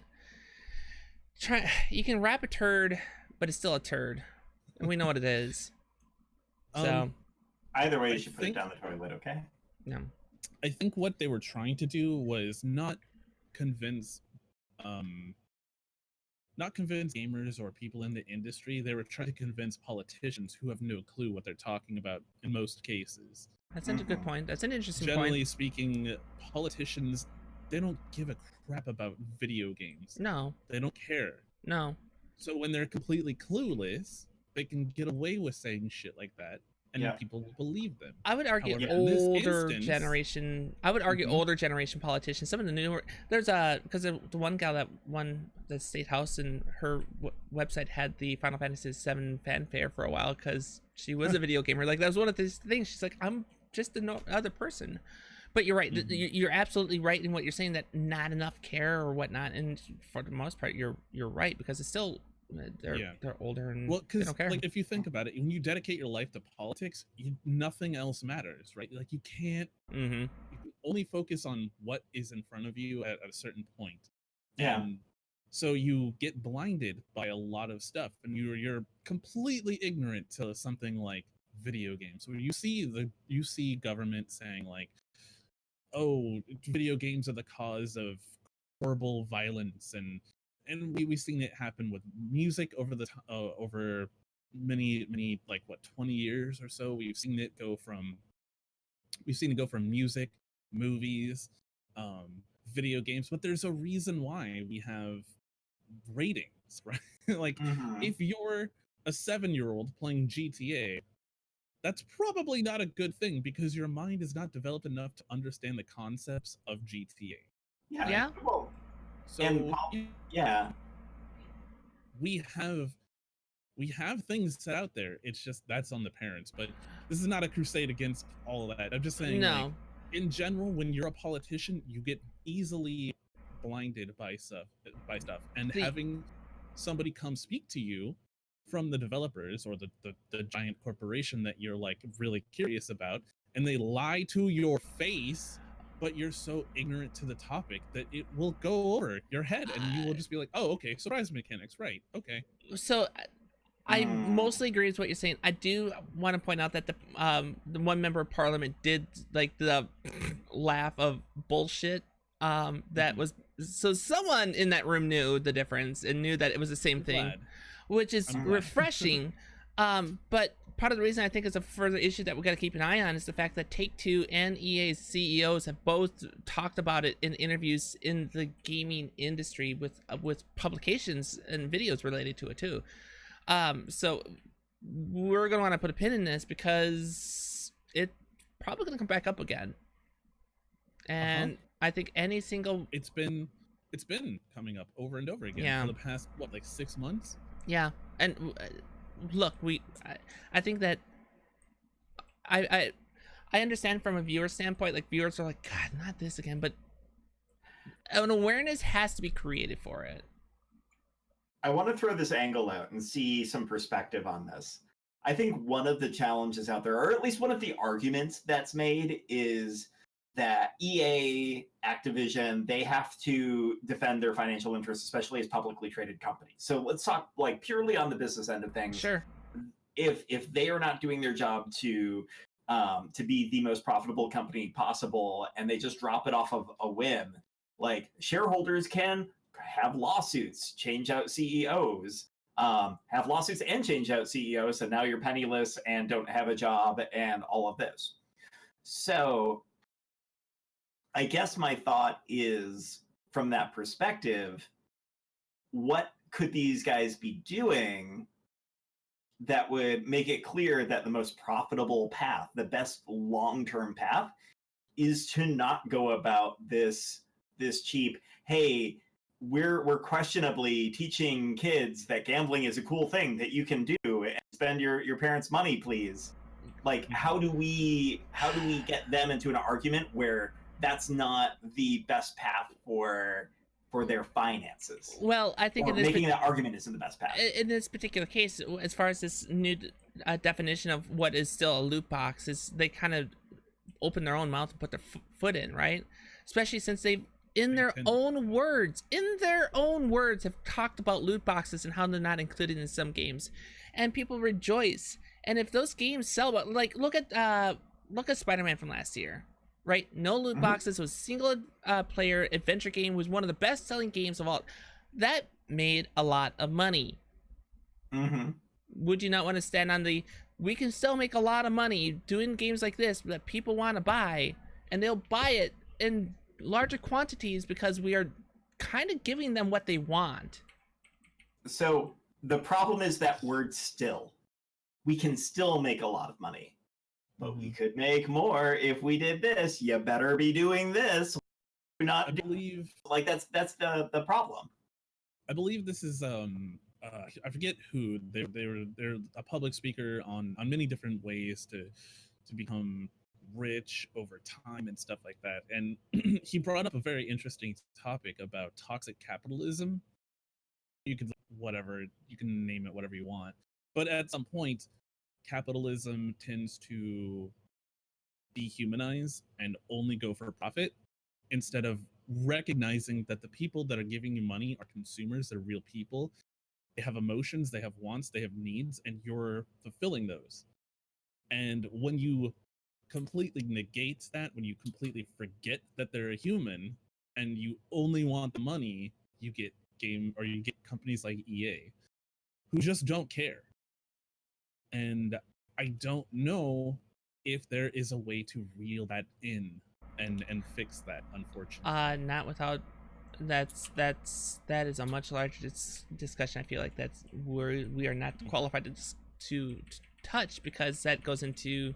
You can wrap a turd, but it's still a turd, and we know what it is. So either way, you should put it down the toilet, okay? No. I think what they were trying to do was not convince gamers or people in the industry. They were trying to convince politicians who have no clue what they're talking about in most cases. That's a good point. That's an interesting point. Generally speaking, politicians, they don't give a crap about video games. No. They don't care. No. So when they're completely clueless, they can get away with saying shit like that, and people will believe them. I would argue older generation politicians, some of the newer, because the one gal that won the state house, and her website had the Final Fantasy VII fanfare for a while because she was a video gamer. Like, that was one of these things. She's like, I'm just another person. But you're right. Mm-hmm. You're absolutely right in what you're saying, that not enough care or whatnot. And for the most part, you're right, because it's still they're older and they don't care. Like, if you think about it, when you dedicate your life to politics, nothing else matters, right? Like, you can't. Mm-hmm. You can only focus on what is in front of you at a certain point. Yeah. So you get blinded by a lot of stuff, and you're completely ignorant to something like video games, where you see government saying like, oh, video games are the cause of horrible violence, and we've seen it happen with music over many, like, 20 years or so. We've seen it go from music, movies, video games, but there's a reason why we have ratings, right? Like, if you're a 7-year-old playing GTA, that's probably not a good thing, because your mind is not developed enough to understand the concepts of GTA. Yeah. Well, so we have things set out there. It's just that's on the parents. But this is not a crusade against all of that. I'm just saying, no. Like, in general, when you're a politician, you get easily blinded by stuff, and having somebody come speak to you from the developers or the giant corporation that you're like really curious about, and they lie to your face, but you're so ignorant to the topic that it will go over your head, and you will just be like, oh, okay, surprise mechanics, right? Okay. So I mostly agree with what you're saying. I do want to point out that the one member of parliament did like the laugh of bullshit. That was, so someone in that room knew the difference and knew that it was the same thing, which is refreshing. But part of the reason I think is a further issue that we got to keep an eye on is the fact that Take-Two and EA's CEOs have both talked about it in interviews in the gaming industry with publications and videos related to it too. So we're gonna want to put a pin in this because it's probably gonna come back up again. And I think any single It's been coming up over and over again Yeah. for the past 6 months. Yeah, and look, I think that I understand from a viewer standpoint, like viewers are like, God, not this again, but an awareness has to be created for it. I want to throw this angle out and see some perspective on this. I think one of the challenges out there, or at least one of the arguments that's made, is that EA, Activision, they have to defend their financial interests, especially as publicly traded companies. So let's talk like purely on the business end of things. Sure. If they are not doing their job to be the most profitable company possible, and they just drop it off of a whim, like shareholders can have lawsuits, change out CEOs, have lawsuits and change out CEOs, and now you're penniless and don't have a job and all of this. So I guess my thought is, from that perspective, what could these guys be doing that would make it clear that the most profitable path, the best long-term path, is to not go about this cheap, hey, we're questionably teaching kids that gambling is a cool thing that you can do and spend your parents' money, please. Like, how do we get them into an argument where that's not the best path for their finances? Well, I think Or in this making that argument isn't the best path. in this particular case, as far as this new definition of what is still a loot box, is they kind of open their own mouth and put their foot in, right? Especially since they've, in their own words, have talked about loot boxes and how they're not included in some games, and people rejoice. And if those games sell, but like look at Spider-Man from last year, right? No loot boxes, was single player adventure game, was one of the best selling games of all. That made a lot of money. Would you not want to stand on the, we can still make a lot of money doing games like this that people want to buy, and they'll buy it in larger quantities because we are kind of giving them what they want. So the problem is that word still. We can still make a lot of money, but we could make more if we did this. You better be doing this. Not, I believe, like that's the problem. I believe this is I forget who they're a public speaker on many different ways to become rich over time and stuff like that. And he brought up a very interesting topic about toxic capitalism. You can name it whatever you want, but at some point capitalism tends to dehumanize and only go for profit, instead of recognizing that the people that are giving you money are consumers. They're real people. They have emotions, they have wants, they have needs, and you're fulfilling those. And when you completely negate that, when you completely forget that they're a human and you only want the money, you get companies like EA who just don't care. And I don't know if there is a way to reel that in and fix that, unfortunately. Not without, that is a much larger discussion. I feel like that's where we are not qualified to touch, because that goes into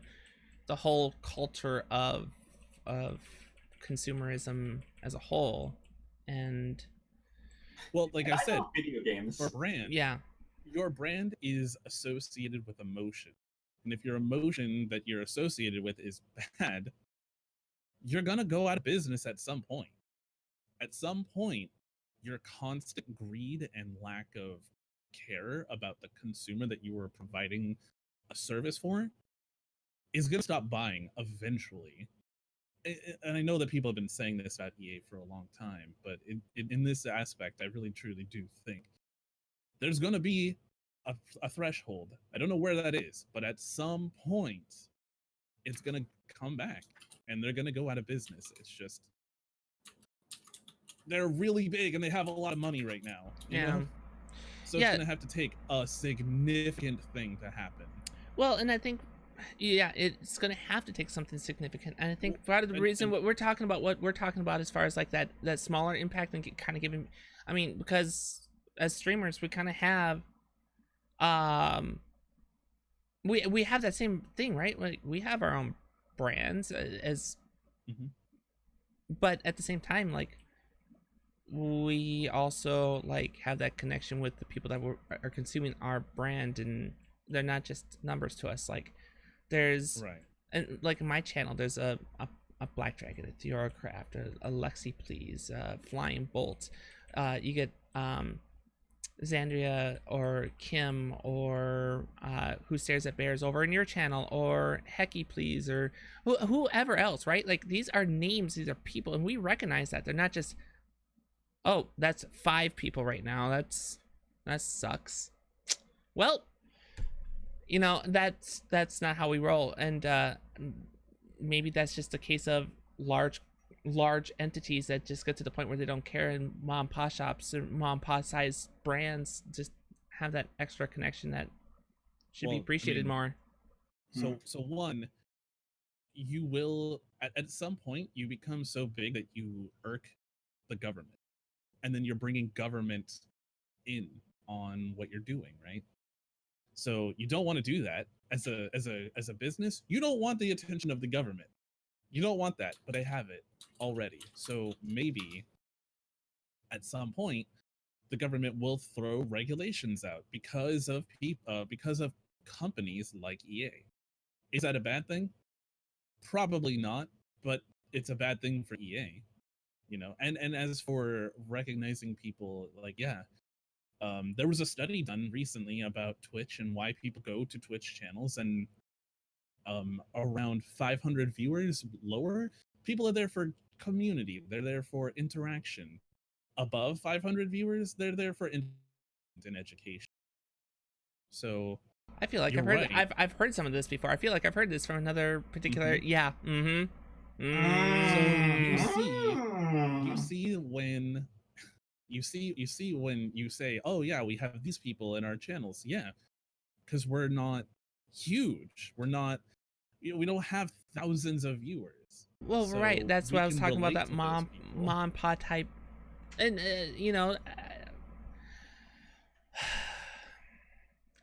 the whole culture of consumerism as a whole. And Well, like I said, video games. Your brand, your brand is associated with emotion, and if your emotion that you're associated with is bad, you're gonna go out of business at some point. At some point, your constant greed and lack of care about the consumer that you were providing a service for is going to stop buying eventually. And I know that people have been saying this about EA for a long time, but in this aspect, I really truly do think there's going to be a threshold. I don't know where that is, but at some point, it's going to come back and they're going to go out of business. It's just, they're really big and they have a lot of money right now. You know? So Yeah. it's going to have to take a significant thing to happen. Well, and I think, yeah, it's gonna have to take something significant. And I think part of the reason what we're talking about as far as like that smaller impact and kind of giving, I mean, because as streamers we kind of have, we have that same thing, right? Like we have our own brands as, but at the same time, like we also like have that connection with the people that are consuming our brand, and they're not just numbers to us. Like there's and like in my channel there's a Black Dragon, a Theorocraft, a Lexi Please, Flying Bolt, you get Xandria or Kim or Who Stares at Bears over in your channel, or Hecky Please, or whoever else, right? Like these are names, these are people, and we recognize that they're not just, oh, that's 5 people right now, that sucks. Well, you know, that's not how we roll. And maybe that's just a case of large entities that just get to the point where they don't care, and mom and pop shops or mom and pop size brands just have that extra connection that should be appreciated more. So one, you will at some point you become so big that you irk the government, and then you're bringing government in on what you're doing, right? So you don't want to do that as a business. You don't want the attention of the government. You don't want that, but I have it already. So maybe at some point the government will throw regulations out because of companies like EA. Is that a bad thing? Probably not, but it's a bad thing for EA, you know. And as for recognizing people, like, yeah, there was a study done recently about Twitch and why people go to Twitch channels, and around 500 viewers lower, people are there for community, they're there for interaction. Above 500 viewers, they're there for and education. So I feel like I've heard some of this before. I feel like I've heard this from another particular So you see when you say, oh yeah, we have these people in our channels, yeah, because we're not huge, we don't have thousands of viewers. Well, so right, that's what I was talking about, that mom and pop type. And you know,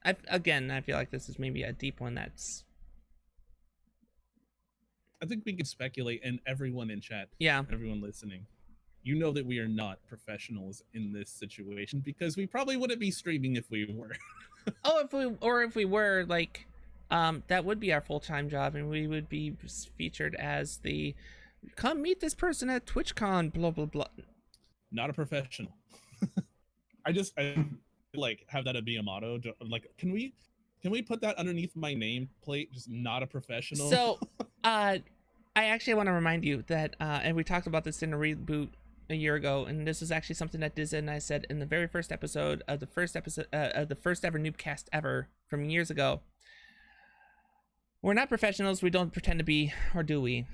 I feel like this is maybe a deep one. I think we can speculate, and everyone in chat, yeah, everyone listening, you know that we are not professionals in this situation, because we probably wouldn't be streaming if we were. if we were, like, that would be our full-time job, and we would be featured as the come meet this person at TwitchCon, blah blah blah. Not a professional. I like have that be a motto. Like, can we put that underneath my nameplate? Just not a professional. So, I actually want to remind you that, and we talked about this in a reboot a year ago, and this is actually something that Diz and I said in the very first episode of the first ever Newbcast ever from years ago. We're not professionals. We don't pretend to be, or do we?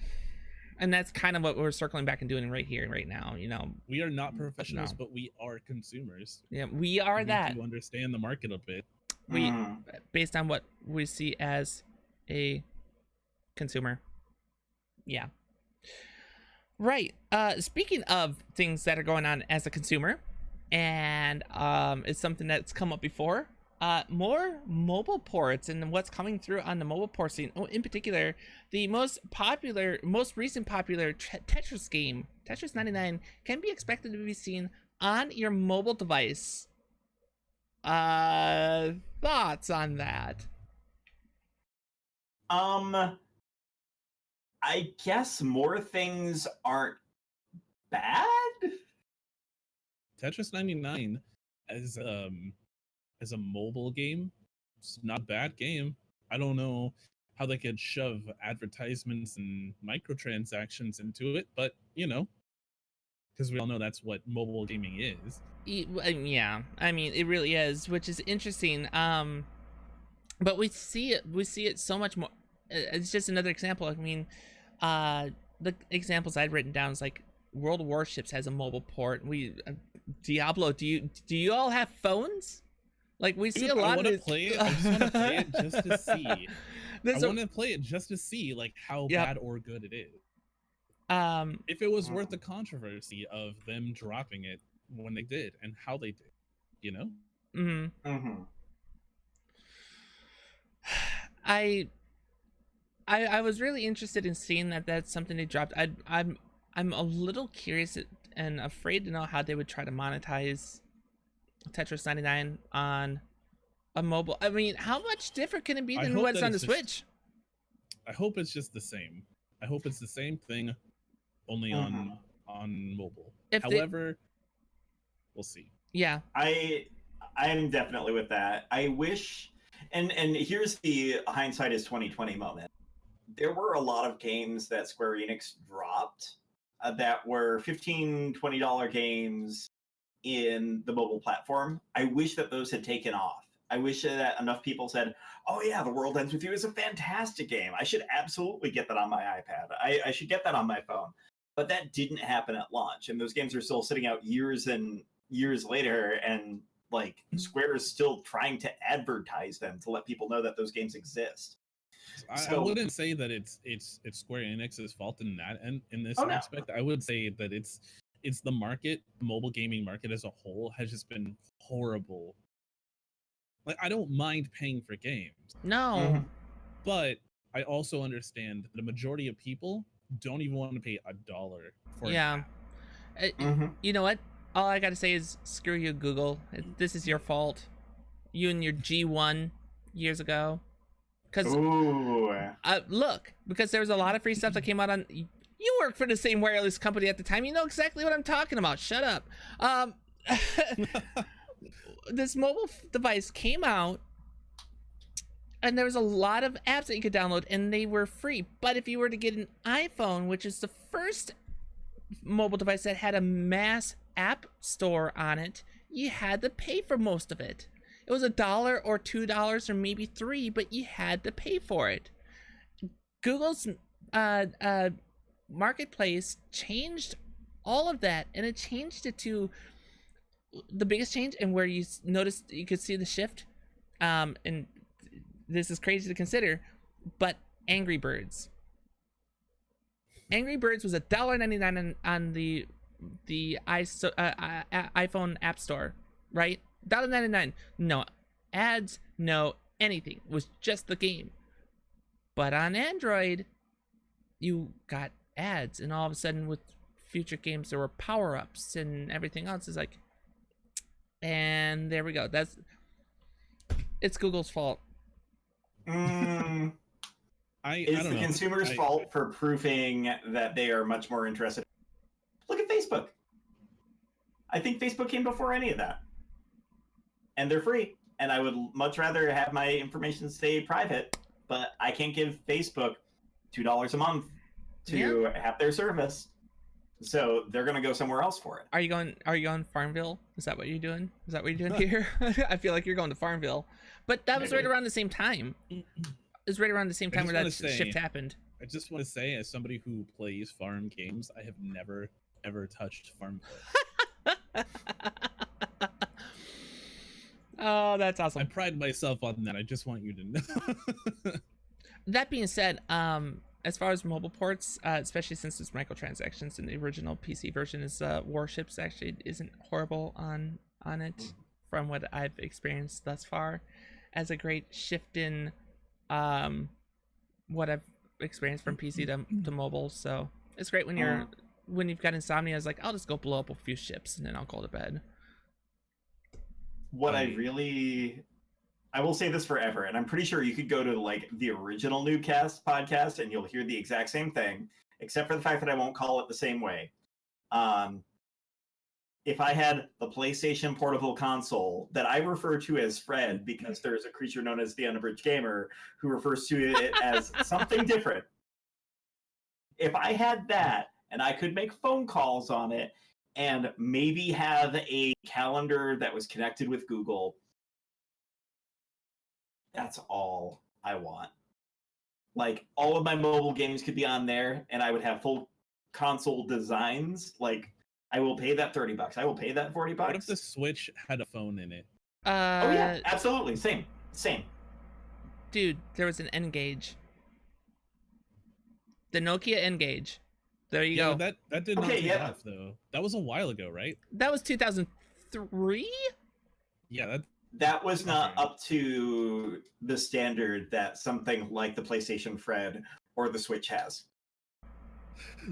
And that's kind of what we're circling back and doing right here, right now. You know, we are not professionals, but we are consumers. Yeah, we are that. To understand the market a bit. We, based on what we see as a consumer. Yeah. Right. Speaking of things that are going on as a consumer, and it's something that's come up before. More mobile ports and what's coming through on the mobile port scene. Oh, in particular, the most recent popular Tetris game, Tetris 99, can be expected to be seen on your mobile device. Thoughts on that? I guess more things aren't bad. Tetris 99 as a mobile game, it's not a bad game. I don't know how they could shove advertisements and microtransactions into it, but you know, because we all know that's what mobile gaming is. Yeah, I mean, it really is, which is interesting. But we see it so much more. It's just another example. I mean, the examples I'd written down is like World of Warships has a mobile port. Diablo. Do you all have phones? Like we see Dude, a lot of I these. play it. I just want to play it just to see. I There's a- want to play it just to see like how Yep. bad or good it is. um If it was worth the controversy of them dropping it when they did and how they did, you know? mhm. Mm-hmm. I was really interested in seeing that that's something they dropped. I'm a little curious and afraid to know how they would try to monetize Tetris 99 on a mobile. I mean, how much different can it be I than hope what's that on the it's just- Switch? I hope it's just the same. I hope it's the same thing, only Mhm. on mobile. If they- However, we'll see. Yeah. I'm definitely with that. I wish, and here's the hindsight is 2020 moment. There were a lot of games that Square Enix dropped that were $15-$20 games in the mobile platform. I wish that those had taken off. I wish that enough people said, "Oh yeah, The World Ends With You is a fantastic game. I should absolutely get that on my iPad. I should get that on my phone." But that didn't happen at launch, and those games are still sitting out years and years later, and like Square is still trying to advertise them to let people know that those games exist. I wouldn't say that it's Square Enix's fault in that and in this Oh, no. aspect. I would say that it's the market, the mobile gaming market as a whole has just been horrible. Like I don't mind paying for games, No. Mhm. but I also understand that the majority of people don't even want to pay $1 for an Yeah. app. Mhm. You know what? All I gotta say is screw you, Google. This is your fault. You and your G1 years ago. Because Ooh. look, because there was a lot of free stuff that came out on. You work for the same wireless company at the time. You know exactly what I'm talking about. Shut up. This mobile device came out, and there was a lot of apps that you could download, and they were free. But if you were to get an iPhone, which is the first mobile device that had a mass app store on it, you had to pay for most of it. It was $1 or $2 or maybe $3, but you had to pay for it. Google's marketplace changed all of that, and it changed it to the biggest change, and where you noticed you could see the shift. And this is crazy to consider, but Angry Birds. Angry Birds was $1.99 on the iPhone App Store, right? $1.99. No ads, no anything. It was just the game. But on Android, you got ads, and all of a sudden with future games there were power-ups and everything else. Is like, and there we go. It's Google's fault. Mm. I It's don't the know. consumer's fault for proving that they are much more interested. Look at Facebook. I think Facebook came before any of that. And they're free. And I would much rather have my information stay private, but I can't give Facebook $2 a month to have their service. So they're going to go somewhere else for it. Are you going Farmville? Is that what you're doing? Is that what you're doing here? I feel like you're going to Farmville. But that was Maybe. right around the same time. It was right around the same time where that just wanna shift say- happened. I just want to say, as somebody who plays farm games, I have never ever touched Farmville. Oh, that's I awesome. pride myself on that. I just want you to know. That being said, as far as mobile ports, especially since there's microtransactions in the original PC version, is Warships actually isn't horrible on it from what I've experienced thus far, as a great shift in what I've experienced from PC to mobile. So it's great when you've got insomnia. It's like, I'll just go blow up a few ships and then I'll go to bed. What I will say this forever, and I'm pretty sure you could go to like the original Newbcast podcast and you'll hear the exact same thing, except for the fact that I won't call it the same way. If I had the PlayStation Portable Console that I refer to as Fred because there's a creature known as the Unabridged Gamer who refers to it as something different. If I had that and I could make phone calls on it and maybe have a calendar that was connected with Google, that's all I want. Like, all of my mobile games could be on there and I would have full console designs. Like, I will pay that $30. I will pay that $40. What if the Switch had a phone in it? Oh yeah, absolutely, same. Dude, there was an N-Gage. The Nokia N-Gage. There you go. That did not Okay, take yeah. off though. That was a while ago, right? That was 2003? Yeah, That was not Okay. up to the standard that something like the PlayStation Fred or the Switch has.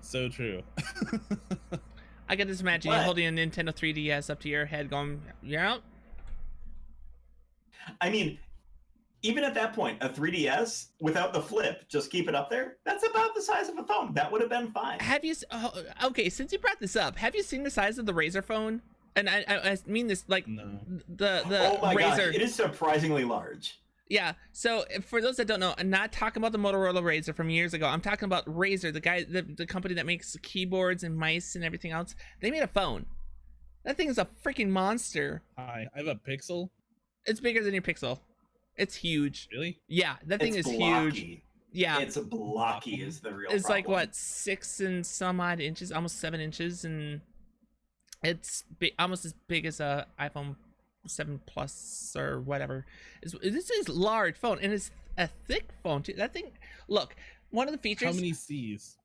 so true. I can just imagine you What? holding a Nintendo 3DS up to your head going, yeah. I mean, even at that point, a 3DS without the flip, just keep it up there, that's about the size of a phone. That would have been fine. Have you, okay, since you brought this up, have you seen the size of the Razer phone? And I mean this like No. the Oh my gosh, Razer. it is surprisingly large. Yeah. So for those that don't know, I'm not talking about the Motorola Razer from years ago. I'm talking about Razer, the company that makes keyboards and mice and everything else. They made a phone. That thing is a freaking monster. Hi, I have a Pixel. It's bigger than your Pixel. It's huge. Really? Yeah, that thing It's is blocky. huge. Yeah. It's blocky is the real It's like problem. what, 6 and some odd inches, almost 7 inches, and it's almost as big as a iPhone 7 Plus or whatever. This is large phone, and it's a thick phone too. That thing, look, one of the features. How many C's?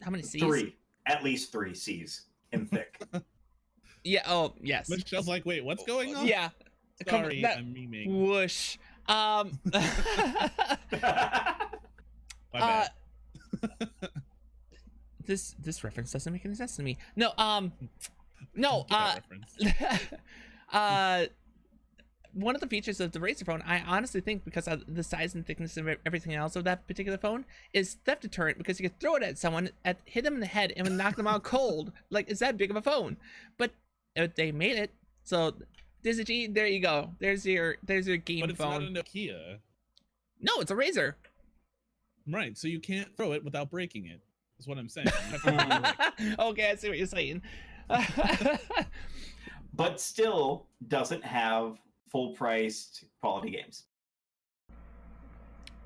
How many C's? 3, at least 3 C's in thick. Yeah. Oh, yes. Michelle's like, wait, what's going on? Yeah. Sorry, that- I'm memeing. Whoosh. My bad. This reference doesn't make any sense to me. No. No. Get that reference. One of the features of the Razer phone, I honestly think, because of the size and thickness of everything else of that particular phone, is theft deterrent, because you can throw it at someone, hit them in the head, and knock them out cold. Like, it's that big of a phone. But they made it, so Disney G, there you go. There's your game But it's phone. not a Nokia. No, it's a Razer. Right, so you can't throw it without breaking it. Is what I'm saying. You have to throw it right. Okay, I see what you're saying. But still doesn't have full-priced quality games.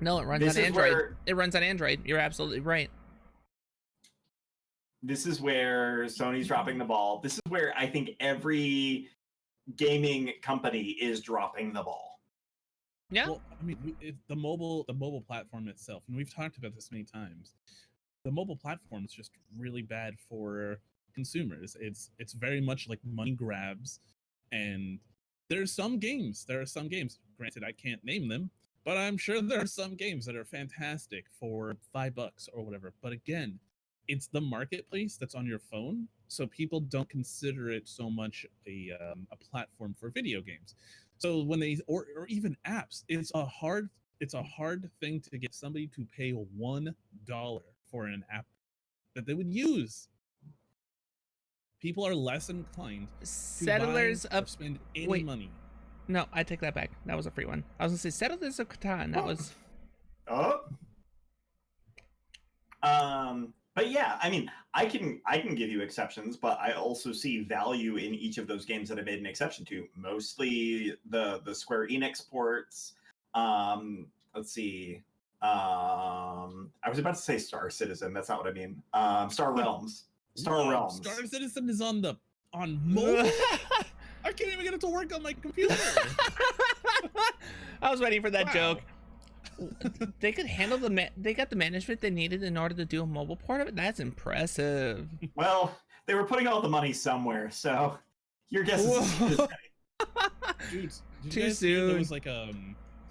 No, it runs This on is Android. where- It runs on Android. You're absolutely right. This is where Sony's dropping the ball. This is where I think every gaming company is dropping the ball. Yeah. Well, I mean, the mobile platform itself, and we've talked about this many times. The mobile platform is just really bad for consumers. It's very much like money grabs, and there are some games. Granted, I can't name them, but I'm sure there are some games that are fantastic for $5 or whatever. But again, it's the marketplace that's on your phone, so people don't consider it so much a platform for video games. So when they or even apps, it's a hard thing to get somebody to pay $1 for an app that they would use. People are less inclined to Settlers buy or of spend any wait. money. No, I take that back. That was a free one. I was gonna say Settlers of Catan. That was Oh. But yeah, I mean, I can give you exceptions, but I also see value in each of those games that I made an exception to. Mostly the Square Enix ports. Let's see. I was about to say Star Citizen. That's not what I mean. Star Realms. Whoa, Realms. Star Citizen is on mobile. I can't even get it to work on my computer. I was waiting for that Wow. joke. They could handle they got the management they needed in order to do a mobile port of it. That's impressive. Well, they were putting all the money somewhere, so your guess is as good as any. Dude, did Too you guys see there soon. was like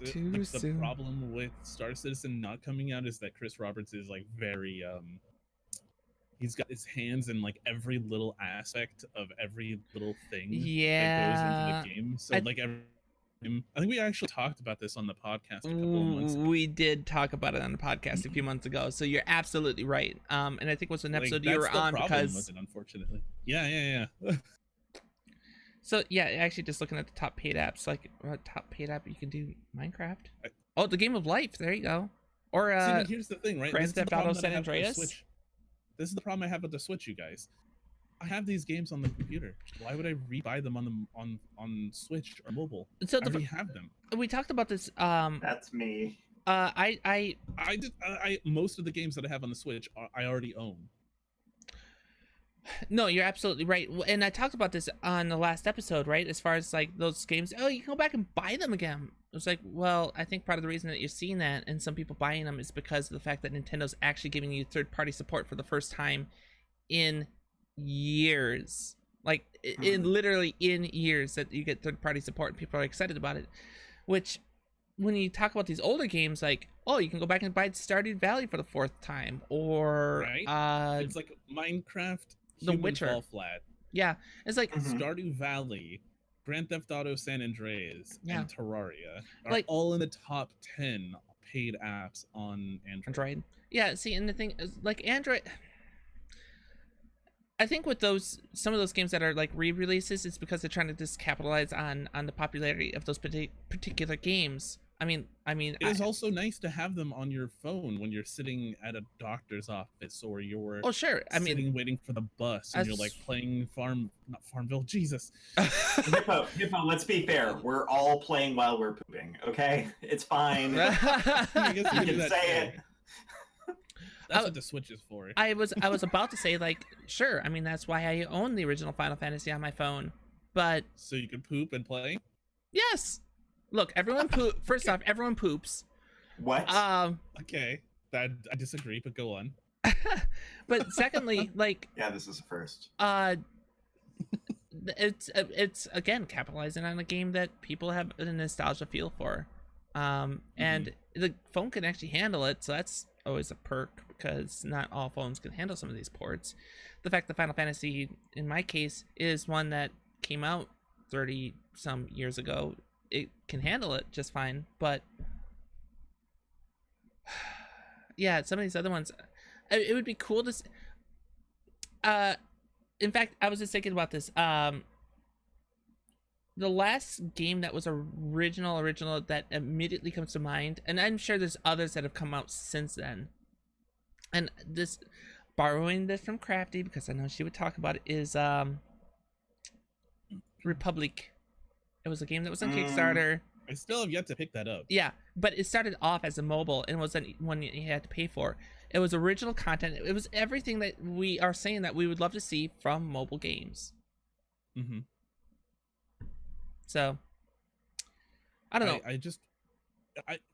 Too the soon. problem with Star Citizen not coming out is that Chris Roberts is like very he's got his hands in like every little aspect of every little thing Yeah. that goes into the game. So I think we actually talked about this on the podcast a couple of months ago. We did talk about it on the podcast a few months ago, so you're absolutely right. And I think it was an episode you that's were the on problem because with it, unfortunately. Yeah. so yeah, actually just looking at the top paid apps, like top paid app you can do Minecraft. I- Oh, the Game of Life. There you go. Or See, but here's the thing, right? Grand This is the Theft problem Auto that I San have with the Andreas? Switch. This is the problem I have with the Switch, you guys. I have these games on the computer. Why would I rebuy them on Switch or mobile? so I already have them. we talked about this. That's me. I Most of the games that I have on the Switch I already own. No, you're absolutely right. And I talked about this on the last episode, right? As far as like those games, oh, you can go back and buy them again. It was like, well, I think part of the reason that you're seeing that and some people buying them is because of the fact that Nintendo's actually giving you third-party support for the first time in years. Like, in literally in years that you get third-party support and people are excited about it. Which, when you talk about these older games, like, oh, you can go back and buy Stardew Valley for the 4th time, or right? It's like Minecraft, The Witcher. Fall Flat, yeah, it's like Stardew Valley, Grand Theft Auto San Andreas, Yeah. and Terraria are Like- all in the top 10 paid apps on Android. Yeah, see, and the thing is, like, Android, I think with some of those games that are like re-releases, it's because they're trying to just capitalize on the popularity of those particular games. I mean, It is also nice to have them on your phone when you're sitting at a doctor's office or you're oh sure, I mean, sitting waiting for the bus and you're like playing not Farmville, Jesus. Hippo, let's be fair. We're all playing while we're pooping, okay? It's fine. I guess You we do can that say too. it. That's what the Switch is for. I was about to say, like, sure, I mean, that's why I own the original Final Fantasy on my phone, but So you can poop and play? yes, look, everyone first off, everyone poops. What? Okay. I disagree, but go on. But secondly, like, Yeah, this is a first. it's again capitalizing on a game that people have a nostalgia feel for, and the phone can actually handle it, so that's always a perk because not all phones can handle some of these ports. The fact that Final Fantasy, in my case, is one that came out 30 some years ago, it can handle it just fine. But yeah, some of these other ones, it would be cool to in fact, I was just thinking about this. The last game that was original that immediately comes to mind, and I'm sure there's others that have come out since then, and this, borrowing this from Crafty because I know she would talk about it, is Republic. It was a game that was on Kickstarter. I still have yet to pick that up. Yeah, but it started off as a mobile and was one you had to pay for. It was original content. It was everything that we are saying that we would love to see from mobile games. Mm-hmm. So, I don't know.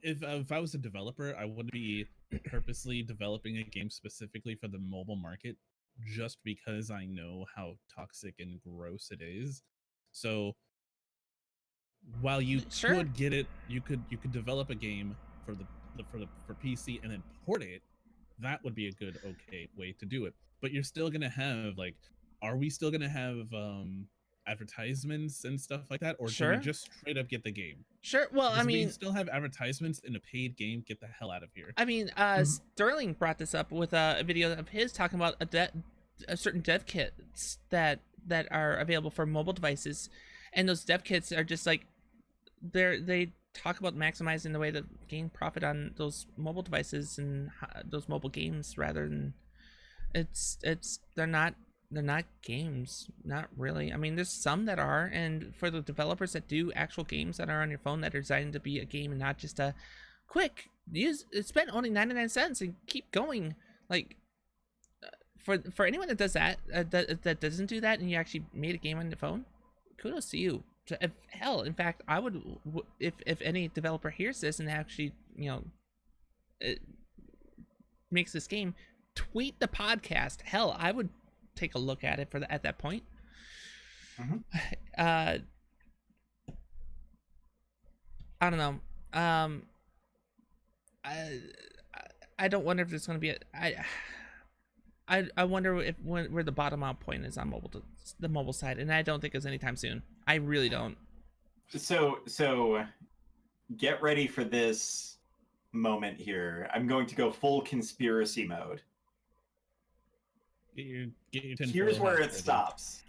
If I was a developer, I wouldn't be purposely developing a game specifically for the mobile market just because I know how toxic and gross it is. So while you could get it, you could develop a game for PC and then port it. That would be a good way to do it. But you're still gonna have are we still gonna have advertisements and stuff like that, or do we just straight up get the game? Sure. Well, Because I mean, we still have advertisements in a paid game. Get the hell out of here. I mean, Sterling brought this up with a video of his talking about a certain dev kits that are available for mobile devices, and those dev kits are just like they talk about maximizing the way that gain profit on those mobile devices and those mobile games rather than they're not games, not really. I mean, there's some that are, and for the developers that do actual games that are on your phone that are designed to be a game and not just a quick spend only 99 cents and keep going. Like for anyone that does that that doesn't do that and you actually made a game on your phone, kudos to you. Hell, in fact, I would, if any developer hears this and actually it makes this game, tweet the podcast. Hell, I would take a look at it at that point. I don't know. I don't wonder if there's going to be I wonder where the bottom out point is on the mobile side, and I don't think it's anytime soon. I really don't. So get ready for this moment here. I'm going to go full conspiracy mode. Get your Here's where it stops.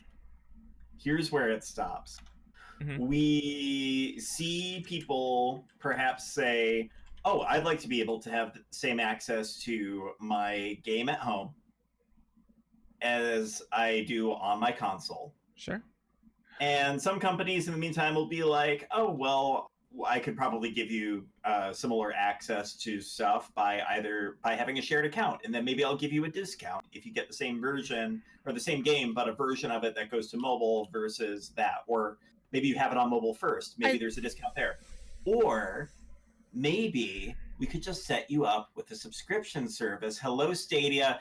Mm-hmm. We see people perhaps say, oh, I'd like to be able to have the same access to my game at home as I do on my console. Sure. And some companies in the meantime will be like, oh, well, I could probably give you similar access to stuff by having a shared account, and then maybe I'll give you a discount if you get the same version or the same game, but a version of it that goes to mobile versus that. Or maybe you have it on mobile first. Maybe there's a discount there. Or maybe we could just set you up with a subscription service. Hello, Stadia.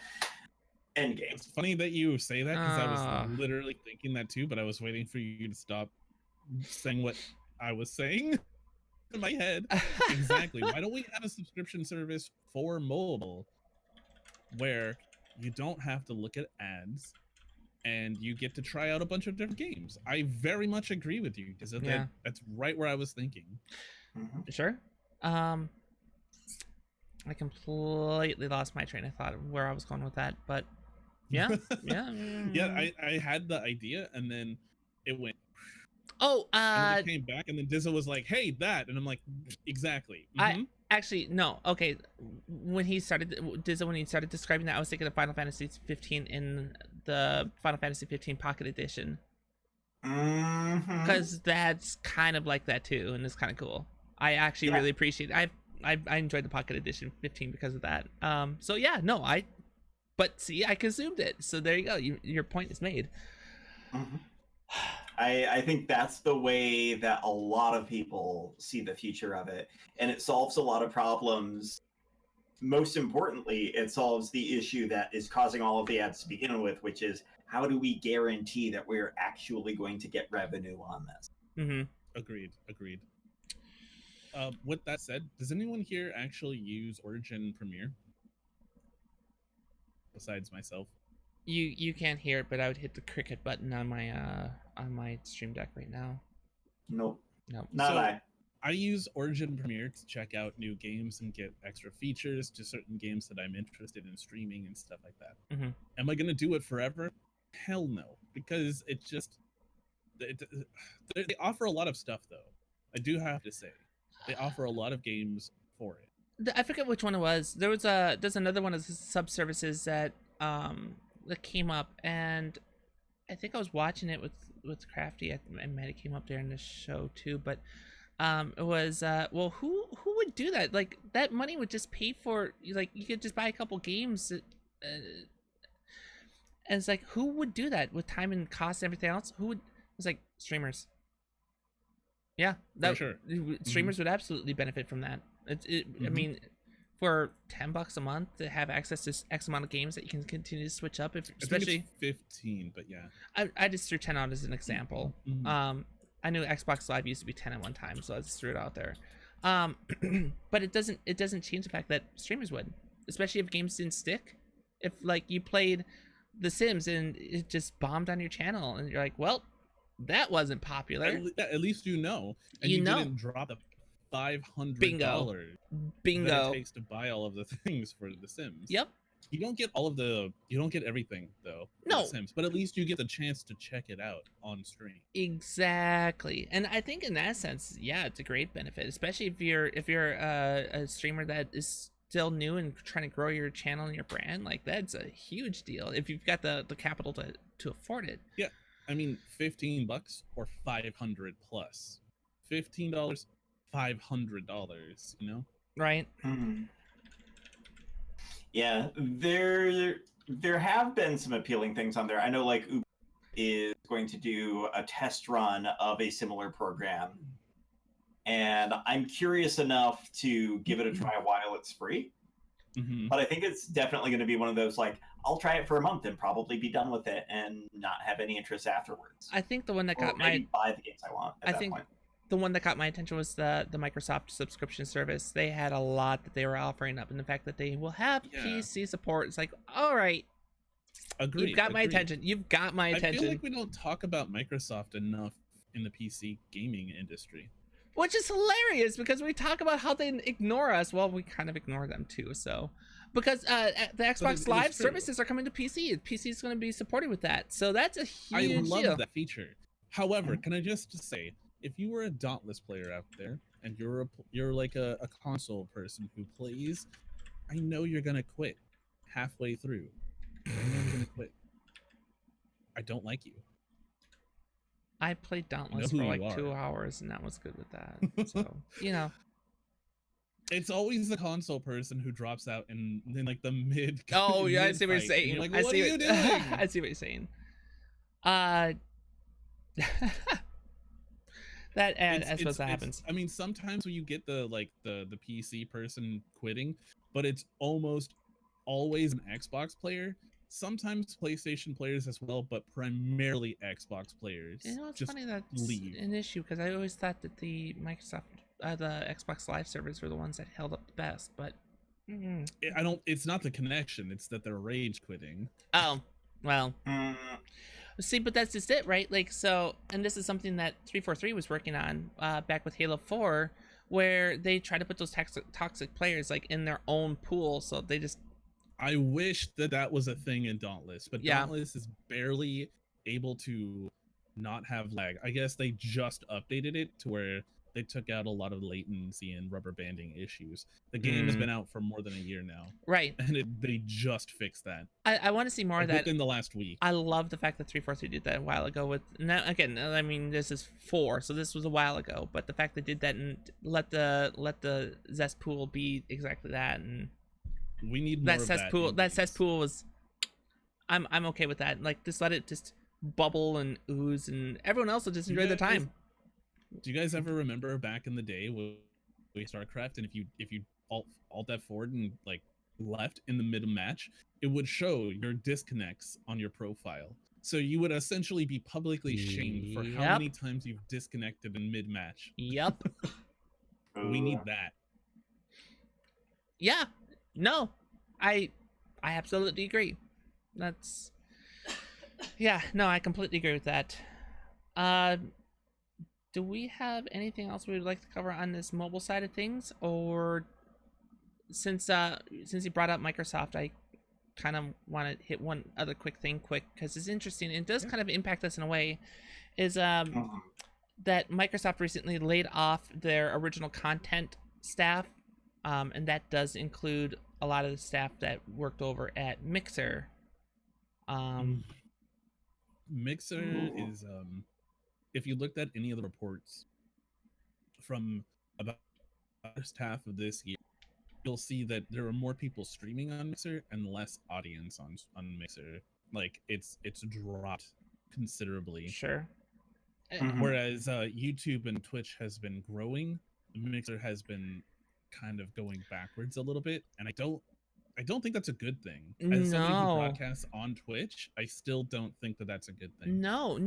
Endgame. It's funny that you say that because I was literally thinking that too, but I was waiting for you to stop saying what I was saying in my head. Exactly. Why don't we have a subscription service for mobile where you don't have to look at ads and you get to try out a bunch of different games? I very much agree with you because that's right where I was thinking. Sure. I completely lost my train of thought of where I was going with that, but yeah. I had the idea and then it went. Oh, and then it came back and then Dizza was like, "Hey, that," and I'm like, "Exactly." I actually no. Okay, when he started describing that, I was thinking of Final Fantasy 15 in the Final Fantasy 15 Pocket Edition, because that's kind of like that too, and it's kind of cool. I actually really appreciate it. I enjoyed the Pocket Edition 15 because of that. So yeah, no, but see, I consumed it. So there you go. Your point is made. I think that's the way that a lot of people see the future of it, and it solves a lot of problems. Most importantly, it solves the issue that is causing all of the ads to begin with, which is how do we guarantee that we're actually going to get revenue on this? Agreed. With that said, does anyone here actually use Origin Premiere besides myself? You can't hear it, but I would hit the cricket button on my stream deck right now. Nope. No. Not I use Origin Premiere to check out new games and get extra features to certain games that I'm interested in streaming and stuff like that. Am I gonna do it forever? Hell no, because it's just they offer a lot of stuff though. I do have to say, they offer a lot of games for it. I forget which one it was. There's another one of the sub services that came up, and I think I was watching it with Crafty. I might have came up there in the show too, but it was well, who would do that? Like, that money would just pay for, like, you could just buy a couple games, and it's like, who would do that with time and cost and everything else? Who would? It's like streamers. Yeah, that for sure. Streamers would absolutely benefit from that. I mean, for $10 a month to have access to X amount of games that you can continue to switch up, especially I think it's 15, but yeah. I just threw 10 out as an example. I knew Xbox Live used to be 10 at one time, so I just threw it out there. But it doesn't change the fact that streamers would, especially if games didn't stick. If, like, you played The Sims and it just bombed on your channel, and you're like, well, that wasn't popular. At least you know, and you didn't drop the $500 Bingo. that it takes to buy all of the things for The Sims. Yep. You don't get everything though. No. The Sims, but at least you get the chance to check it out on stream. Exactly, and I think in that sense, yeah, it's a great benefit, especially if you're a streamer that is still new and trying to grow your channel and your brand. Like, that's a huge deal if you've got the capital to afford it. Yeah, I mean, $15 or 500 plus. $15, $500. You know, right? Yeah, there have been some appealing things on there. I know, like, Uber is going to do a test run of a similar program, and I'm curious enough to give it a try while it's free. But I think it's definitely going to be one of those, like, I'll try it for a month and probably be done with it and not have any interest afterwards. I think the one that got maybe buy the games I want at that point. The one that caught my attention was the Microsoft subscription service. They had a lot that they were offering up, and the fact that they will have PC support. It's like, all right, agreed. You've got my attention. You've got my attention. I feel like we don't talk about Microsoft enough in the PC gaming industry, which is hilarious because we talk about how they ignore us. Well, we kind of ignore them too. So, because the Xbox Live services are coming to PC, PC is going to be supported with that. So that's a huge I love deal. that feature. However, can I just say, if you were a Dauntless player out there and you're like a console person who plays, I know you're gonna quit halfway through. I know you're gonna quit. I don't like you. I played Dauntless who for you like 2 are. hours, and that was good with that. So It's always the console person who drops out in like the mid. Oh yeah, I see what you're mid-fight, and saying. you're like, I what see are you doing? I see what you're saying. That and I suppose that happens. I mean, sometimes when you get the PC person quitting, but it's almost always an Xbox player. Sometimes PlayStation players as well, but primarily Xbox players. It's just funny that's leave. an issue because I always thought that the Xbox Live servers were the ones that held up the best, but It's not the connection. It's that they're rage quitting. oh well. Mm, See, but that's just it, right? Like, so, and this is something that 343 was working on back with Halo 4, where they try to put those toxic players like in their own pool, so they just. I wish that was a thing in Dauntless, but Yeah. Dauntless is barely able to not have lag. I guess they just updated it to where they took out a lot of latency and rubber banding issues. The game has been out for more than a year now, Right. and they just fixed that. I want to see more of that within the last week. I love the fact that 343 did that a while ago. With now, again, I mean, this is 4, so this was a while ago. But the fact they did that and let the Zest pool be exactly that, and We need that more of cesspool. in That games. cesspool was. I'm okay with that. Like, just let it just bubble and ooze, and everyone else will just enjoy their time. Do you guys ever remember back in the day when we StarCraft, and if you alt F4 and like left in the mid match, it would show your disconnects on your profile. So you would essentially be publicly shamed for how Yep. many times you've disconnected in mid match. Yep. We need that. Yeah. No. I absolutely agree. That's. Yeah. No, I completely agree with that. Do we have anything else we would like to cover on this mobile side of things, or since you brought up Microsoft, I kind of want to hit one other quick thing because it's interesting and it does kind of impact us in a way. Is that Microsoft recently laid off their original content staff, and that does include a lot of the staff that worked over at Mixer. Mixer is if you looked at any of the reports from about the first half of this year, you'll see that there are more people streaming on Mixer and less audience on Mixer. Like it's dropped considerably. Sure. Whereas YouTube and Twitch has been growing, Mixer has been kind of going backwards a little bit, and I don't think that's a good thing. As somebody who broadcasts on Twitch, I still don't think that that's a good thing. No.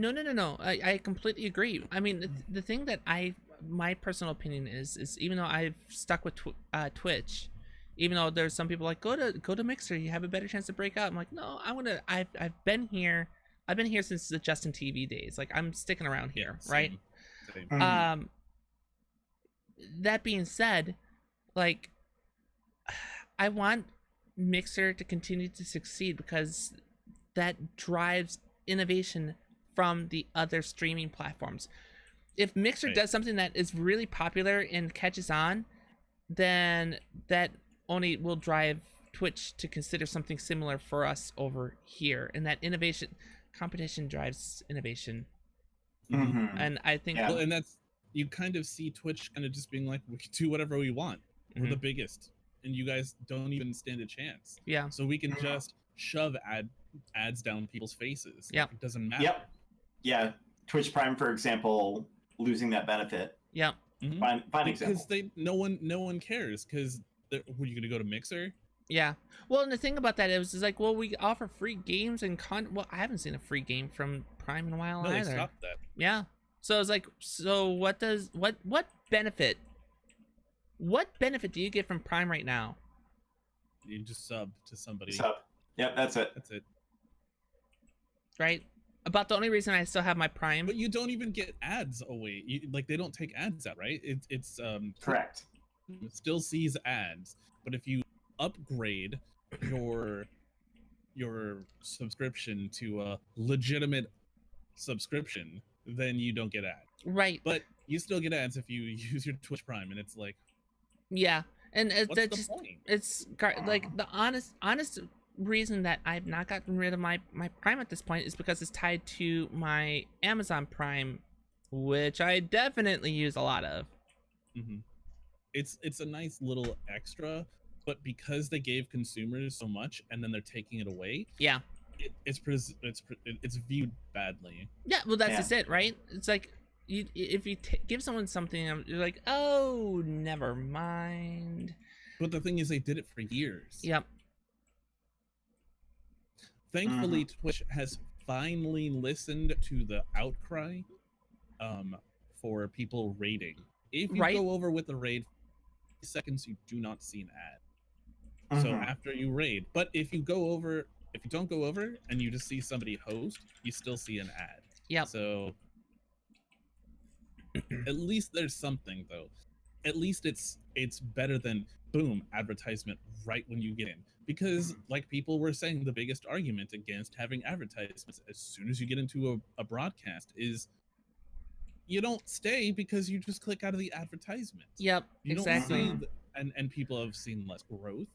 I completely agree. I mean, the thing that my personal opinion is even though I've stuck with Twitch, even though there's some people like go to Mixer, you have a better chance to break out. I'm like, no, I've been here. I've been here since the Justin TV days. Like, I'm sticking around here, right? Same. That being said, like, I want Mixer to continue to succeed because that drives innovation from the other streaming platforms. If Mixer does something that is really popular and catches on, then that only will drive Twitch to consider something similar for us over here. And that competition drives innovation. And I think well, and that's, you kind of see Twitch kind of just being like, we can do whatever we want. We're the biggest, and you guys don't even stand a chance. Yeah. So we can just shove ads down people's faces. Yeah. Like, it doesn't matter. Yep. Yeah. Twitch Prime, for example, losing that benefit. Yeah. Fine example. Because no one cares. Because were you gonna go to Mixer? Yeah. Well, and the thing about that is like, well, we offer free games and well, I haven't seen a free game from Prime in a while either. They stopped that. Yeah. So it's like, so what benefit? What benefit do you get from Prime right now? You just sub to somebody. Sub. Yep, that's it. That's it. Right? About the only reason I still have my Prime. But you don't even get ads away. Like, they don't take ads out, right? It's correct. It still sees ads, but if you upgrade your subscription to a legitimate subscription, then you don't get ads. Right. But you still get ads if you use your Twitch Prime, and it's like, yeah, and what's the point? It's like the honest reason that I've not gotten rid of my Prime at this point is because it's tied to my Amazon Prime which I definitely use a lot of. Hmm. It's a nice little extra, but because they gave consumers so much and then they're taking it away, Yeah. it's viewed badly. Yeah, well, that's Yeah. just it, right? It's like, if you give someone something, you're like, oh, never mind. But the thing is, they did it for years. Yep. Thankfully, Twitch has finally listened to the outcry for people raiding. If you Right. go over with a raid, 50 seconds, you do not see an ad. So after you raid, but if you don't go over and you just see somebody host, you still see an ad. Yep. So at least there's something, though. At least it's better than boom, advertisement right when you get in. Because like people were saying, the biggest argument against having advertisements as soon as you get into a broadcast is you don't stay because you just click out of the advertisement. Yep. You Exactly. don't see and people have seen less growth.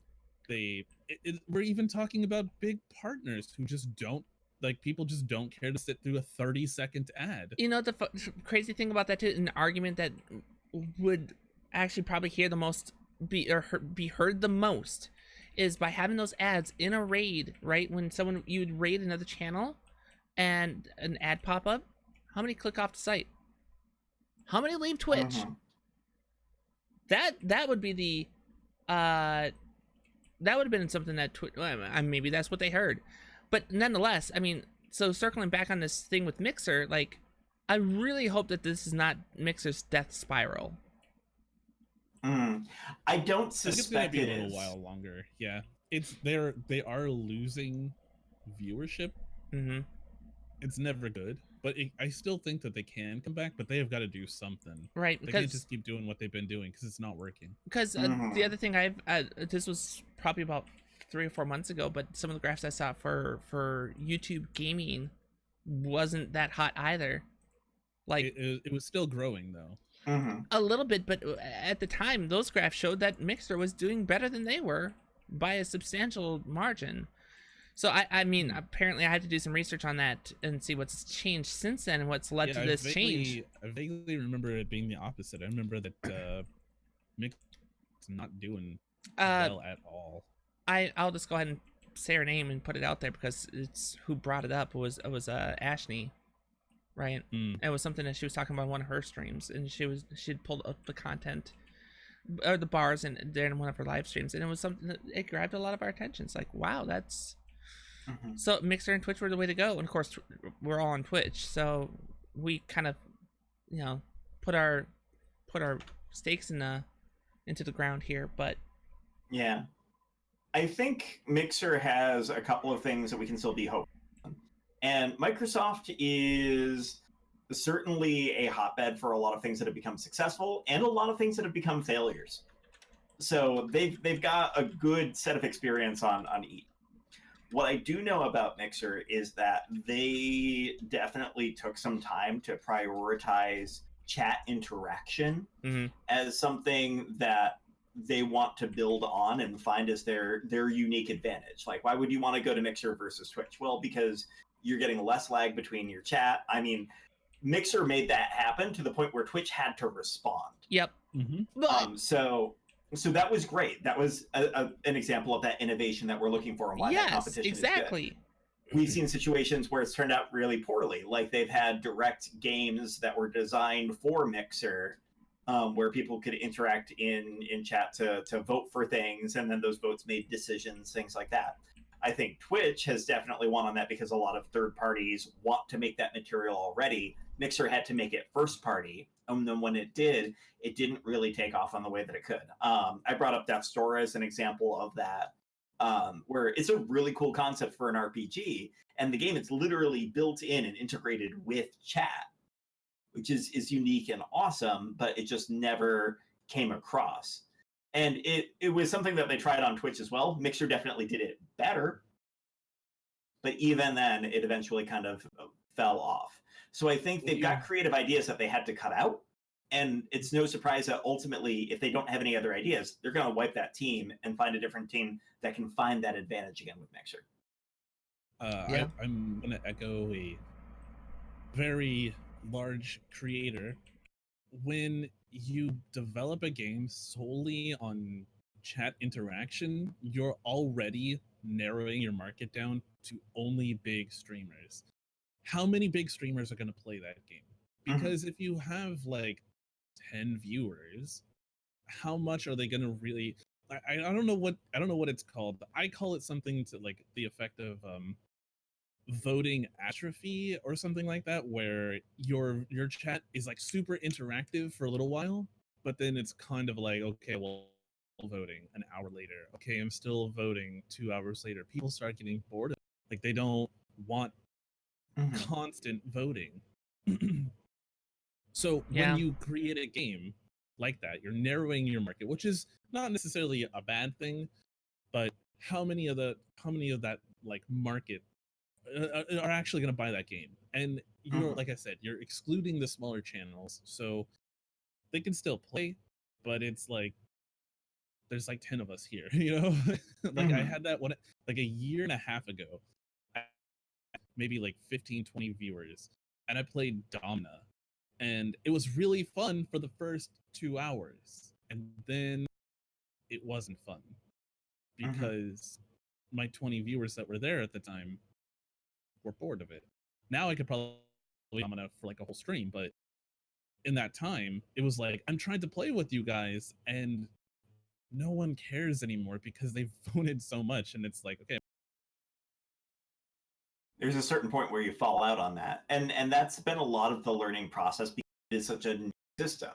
We're even talking about big partners who just don't, like, people just don't care to sit through a 30-second ad. You know, the crazy thing about that too, an argument that would actually probably hear the most, be heard the most, is by having those ads in a raid, right? When you would raid another channel and an ad pop up, how many click off the site? How many leave Twitch? That would be the that would have been something that maybe that's what they heard. But nonetheless, I mean, so circling back on this thing with Mixer, like, I really hope that this is not Mixer's death spiral. I don't suspect it's gonna be it a little is. while longer. Yeah, they are losing viewership. It's never good, but I still think that they can come back, but they have got to do something. Right, They because can't just keep doing what they've been doing because it's not working. Because the other thing this was probably about 3 or 4 months ago, but some of the graphs I saw for YouTube gaming wasn't that hot either. Like, it was still growing though. a little bit, but at the time those graphs showed that Mixer was doing better than they were by a substantial margin. So I mean, apparently I had to do some research on that and see what's changed since then and what's led to this change. I vaguely remember it being the opposite. I remember that Mixer's not doing well at all. I'll just go ahead and say her name and put it out there because it's who brought it up. It was Ashney, right? It was something that she was talking about on one of her streams, and she'd pulled up the content or the bars and there in one of her live streams, and it was something that it grabbed a lot of our attention. It's like, wow, that's so Mixer and Twitch were the way to go, and of course we're all on Twitch, so we kind of, you know, put our stakes into the ground here. But yeah, I think Mixer has a couple of things that we can still be hopeful on. And Microsoft is certainly a hotbed for a lot of things that have become successful and a lot of things that have become failures. So they've got a good set of experience on each. What I do know about Mixer is that they definitely took some time to prioritize chat interaction as something that they want to build on and find as their unique advantage. Like, why would you want to go to Mixer versus Twitch? Well, because you're getting less lag between your chat. I mean, Mixer made that happen to the point where Twitch had to respond. Yep. So that was great. That was an example of that innovation that we're looking for and why that competition exactly. is good. We've seen situations where it's turned out really poorly. Like, they've had direct games that were designed for Mixer, where people could interact in chat to vote for things, and then those votes made decisions, things like that. I think Twitch has definitely won on that because a lot of third parties want to make that material already. Mixer had to make it first party, and then when it did, it didn't really take off on the way that it could. I brought up Death's Door as an example of that, where it's a really cool concept for an RPG, and the game is literally built in and integrated with chat, which is unique and awesome, but it just never came across. And it was something that they tried on Twitch as well. Mixer definitely did it better, but even then, it eventually kind of fell off. So I think they've got creative ideas that they had to cut out, and it's no surprise that ultimately, if they don't have any other ideas, they're going to wipe that team and find a different team that can find that advantage again with Mixer. I'm going to echo a very large creator, when you develop a game solely on chat interaction, you're already narrowing your market down to only big streamers. How many big streamers are going to play that game? Because if you have like 10 viewers, how much are they going to really I don't know what it's called. I call it something to like the effect of voting atrophy or something like that, where your chat is like super interactive for a little while, but then it's kind of like, okay, well, voting an hour later, okay, I'm still voting 2 hours later. People start getting bored of it. Like they don't want constant voting. So when Yeah. you create a game like that, you're narrowing your market, which is not necessarily a bad thing, but how many of that like market are actually going to buy that game? And you're like I said, you're excluding the smaller channels, so they can still play, but it's like there's like 10 of us here, you know. Like I had that one like a year and a half ago, maybe like 15-20 viewers, and I played Domina, and it was really fun for the first 2 hours, and then it wasn't fun because my 20 viewers that were there at the time were bored of it. Now I could probably play Domina for like a whole stream, but in that time, it was like I'm trying to play with you guys, and no one cares anymore because they've voted so much, and it's like, okay. There's a certain point where you fall out on that, and that's been a lot of the learning process because it is such a new system.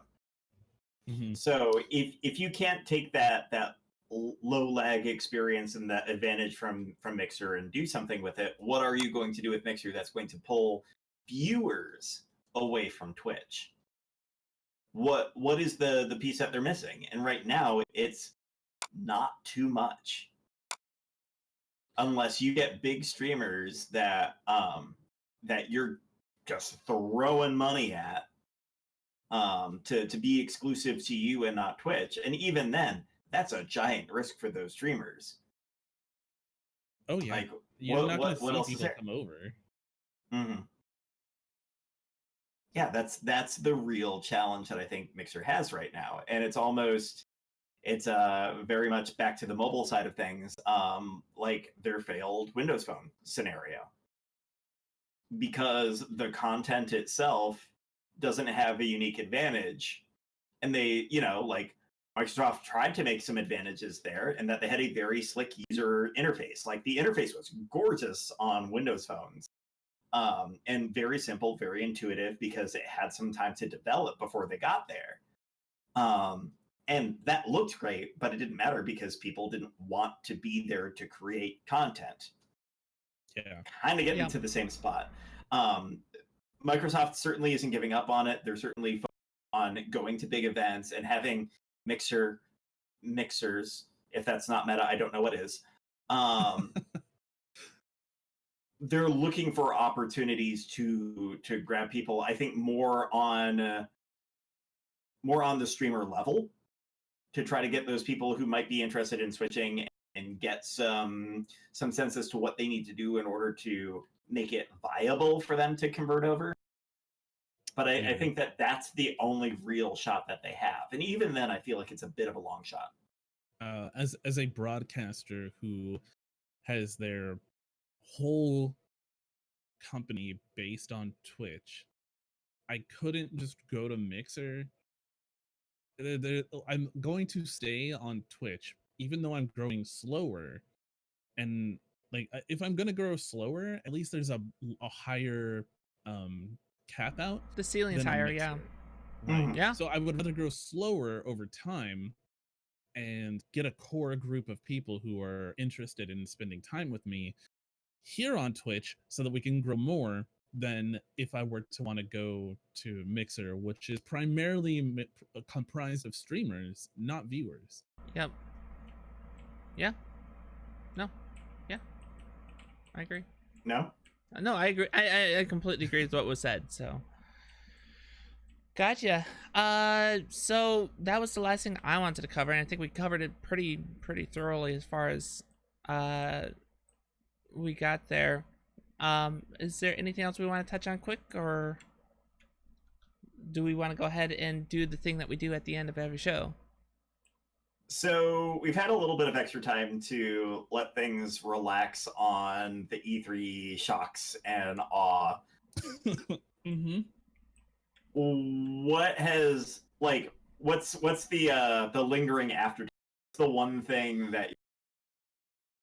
So if you can't take that low lag experience and that advantage from Mixer and do something with it, what are you going to do with Mixer that's going to pull viewers away from Twitch? What is the piece that they're missing? And right now it's not too much, unless you get big streamers that that you're just throwing money at to be exclusive to you and not Twitch. And even then, that's a giant risk for those streamers. Oh yeah, like you're not going to what see else is people there? come over. Yeah, that's the real challenge that I think Mixer has right now, and it's very much back to the mobile side of things, like their failed Windows Phone scenario, because the content itself doesn't have a unique advantage, and they, like Microsoft tried to make some advantages there, and that they had a very slick user interface. Like the interface was gorgeous on Windows phones, and very simple, very intuitive, because it had some time to develop before they got there. And that looked great, but it didn't matter because people didn't want to be there to create content. Yeah, kind of getting to the same spot. Microsoft certainly isn't giving up on it. They're certainly focused on going to big events and having mixers. If that's not meta, I don't know what is. They're looking for opportunities to grab people, I think, more on the streamer level, to try to get those people who might be interested in switching and get some sense as to what they need to do in order to make it viable for them to convert over. But I think that's the only real shot that they have, and even then, I feel like it's a bit of a long shot. As a broadcaster who has their whole company based on Twitch, I couldn't just go to Mixer. I'm going to stay on Twitch, even though I'm growing slower. And like, if I'm gonna grow slower, at least there's a higher cap out. The ceiling's higher, yeah. Right. Yeah. So I would rather grow slower over time and get a core group of people who are interested in spending time with me here on Twitch, so that we can grow more than if I were to want to go to Mixer, which is primarily comprised of streamers, not viewers. Yep. Yeah. No. Yeah. I agree. No? No, I agree. I completely agree with what was said. So, gotcha. So that was the last thing I wanted to cover, and I think we covered it pretty thoroughly as far as we got there. Is there anything else we want to touch on quick, or? do we want to go ahead and do the thing that we do at the end of every show? So we've had a little bit of extra time to let things relax on the E3 shocks and awe. Mm-hmm. What has what's the lingering after? The one thing that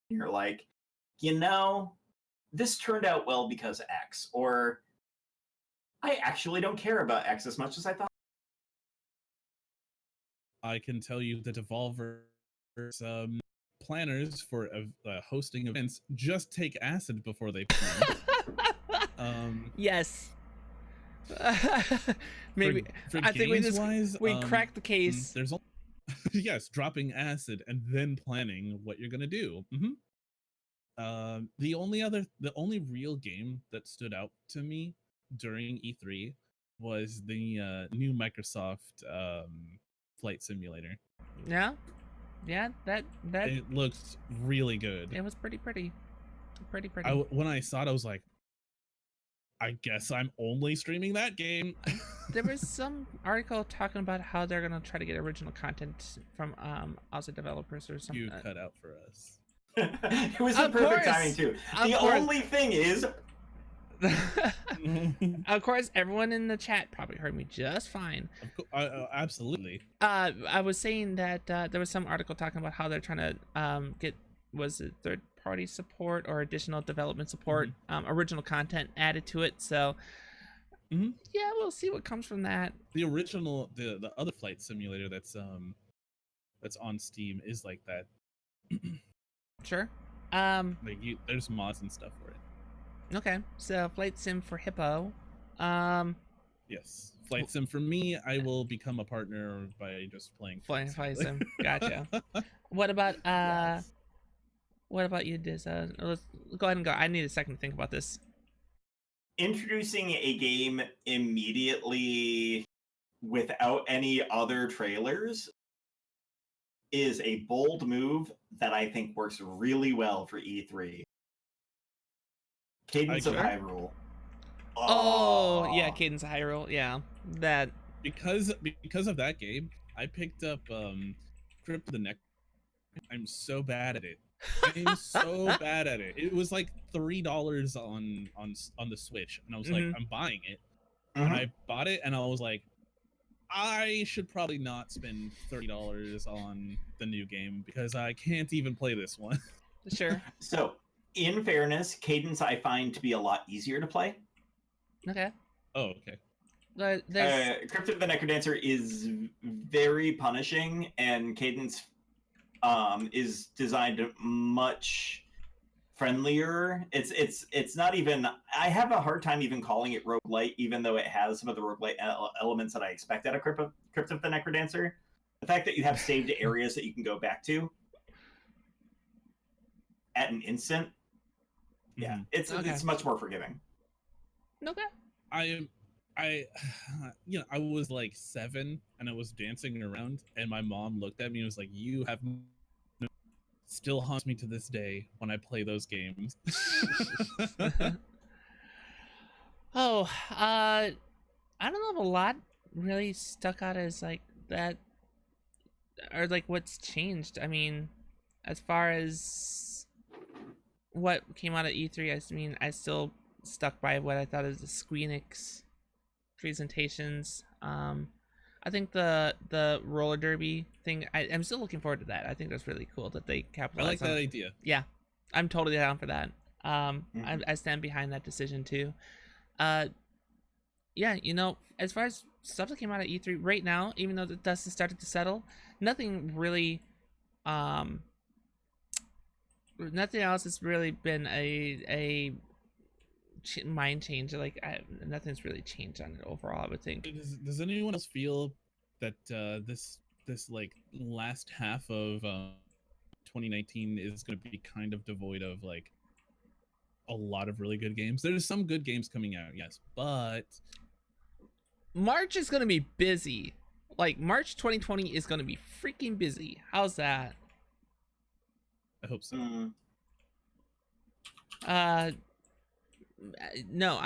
you're like, this turned out well because X, or I actually don't care about X as much as I thought. I can tell you that Devolver's planners for hosting events just take acid before they plan. Yes. Maybe for I think we wise, cracked the case. There's yes, dropping acid and then planning what you're gonna do. The only real game that stood out to me during E3 was the new Microsoft flight simulator. Yeah, that It looks really good. it was pretty. When I saw it, I was like, I guess I'm only streaming that game. There was some article talking about how they're gonna try to get original content from outside developers or something. You cut out for us. It was the perfect timing too. The only thing is, of course, everyone in the chat probably heard me just fine. Absolutely. I was saying that there was some article talking about how they're trying to get, was it third-party support or additional development support, original content added to it. So yeah, we'll see what comes from that. The original, the other flight simulator that's on Steam is like that. Sure. There's mods and stuff for it. Okay, so Flight Sim for Hippo. Yes, Flight Sim for me. I will become a partner by just playing Flight Sim. Gotcha. What about yes. What about you, Diz? Let's go ahead and go. I need a second to think about this. Introducing a game immediately without any other trailers is a bold move that I think works really well for E3. Cadence of Hyrule. Oh yeah, Cadence of Hyrule. Yeah, that because of that game, I picked up Crypt of the Neck. I'm so bad at it. I'm so bad at it. It was like $3 on the Switch, and I was like, I'm buying it. And I bought it, and I was like, I should probably not spend $30 on the new game because I can't even play this one. Sure. So, in fairness, Cadence I find to be a lot easier to play. Okay. Oh, okay. Crypt of the Necrodancer is very punishing, and Cadence is designed much friendlier. It's not even. I have a hard time even calling it roguelite, even though it has some of the roguelite elements that I expect out of Crypt of the Necrodancer. The fact that you have saved areas that you can go back to at an instant, yeah, it's much more forgiving. Okay. I was like 7 and I was dancing around, and my mom looked at me and was like, "You have." Still haunts me to this day when I play those games. Oh, I don't know if a lot really stuck out as like that, or like what's changed. I mean, as far as what came out of E3, I mean, I still stuck by what I thought of the Squeenix presentations. I think the roller derby thing, I'm still looking forward to that. I think that's really cool that they capitalized on. I like that idea. Yeah, I'm totally down for that. I stand behind that decision too. Yeah, as far as stuff that came out of E3 right now, even though the dust has started to settle, nothing really, nothing else has really been a mind change. Like nothing's really changed on it overall, I would think. Does anyone else feel that this like last half of 2019 is going to be kind of devoid of like a lot of really good games? There's some good games coming out, yes, but March is going to be busy. Like March 2020 is going to be freaking busy. How's that? I hope so. No,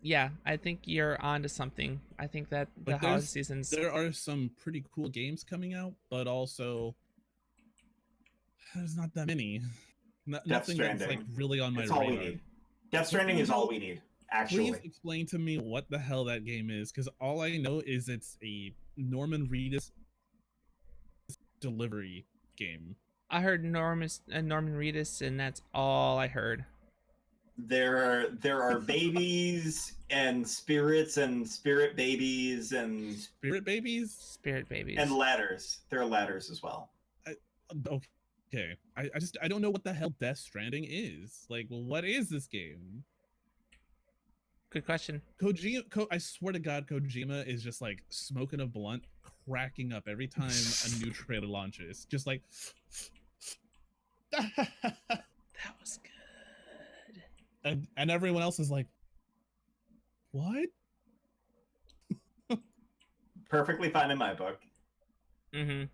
yeah, I think you're onto something. I think that the Like, holiday seasons. there are some pretty cool games coming out, but also there's not that many. Death Nothing that's like Stranding. really on my It's radar. all we need. Death Stranding is all we need, actually. Please explain to me what the hell that game is, because all I know is it's a Norman Reedus delivery game. I heard Norman Reedus, and that's all I heard. There are babies and spirits and spirit babies and Spirit babies? Spirit babies. and ladders. There are ladders as well. Okay. I don't know what the hell Death Stranding is. Like, what is this game? Good question. I swear to God, Kojima is just like smoking a blunt, cracking up every time a new trailer launches. Just like That was good. and everyone else is like, what? Perfectly fine in my book. Mm-hmm.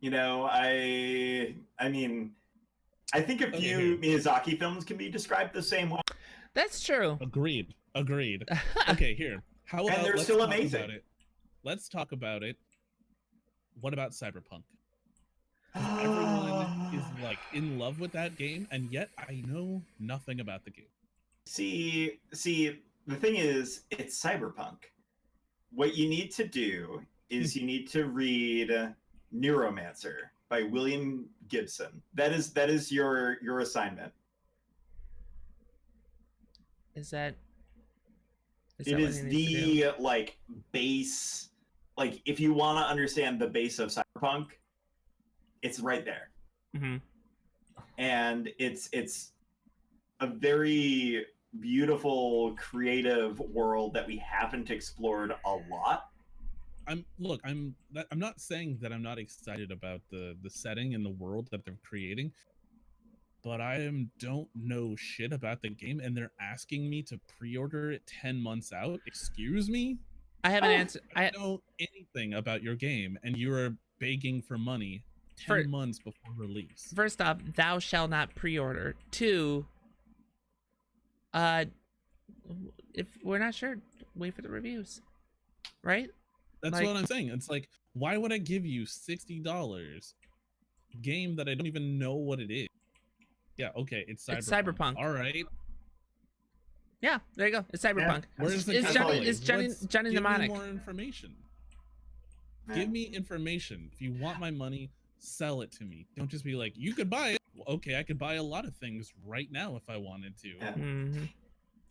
You know, I mean, I think a few Miyazaki films can be described the same way. That's true. Agreed. Okay, here. How about And they're let's still talk amazing. about it. Let's talk about it. What about Cyberpunk? Everyone is like in love with that game, and yet I know nothing about the game. See, the thing is, it's Cyberpunk. What you need to do is you need to read Neuromancer by William Gibson. That is your assignment. Is that It what is he needs to do? the like base, like if you want to understand the base of Cyberpunk, it's right there. Mm-hmm. And it's a very beautiful, creative world that we haven't explored a lot. I'm not saying that I'm not excited about the setting and the world that they're creating, but don't know shit about the game, and they're asking me to pre-order it 10 months out. Excuse me? I have an answer. I don't know anything about your game, and you are begging for money 10 months before release. First off, thou shalt not pre-order. 2, if we're not sure, wait for the reviews. Right? That's what I'm saying. It's like, why would I give you $60 game that I don't even know what it is? Yeah, okay, it's Cyberpunk. It's Cyberpunk. All right. Yeah, there you go. It's Cyberpunk. Where's the It's Johnny Give Mnemonic. me more information. Yeah. Give me information. If you want my money, sell it to me. Don't just be like, you could buy it. Okay, I could buy a lot of things right now if I wanted to. Yeah. Mm-hmm.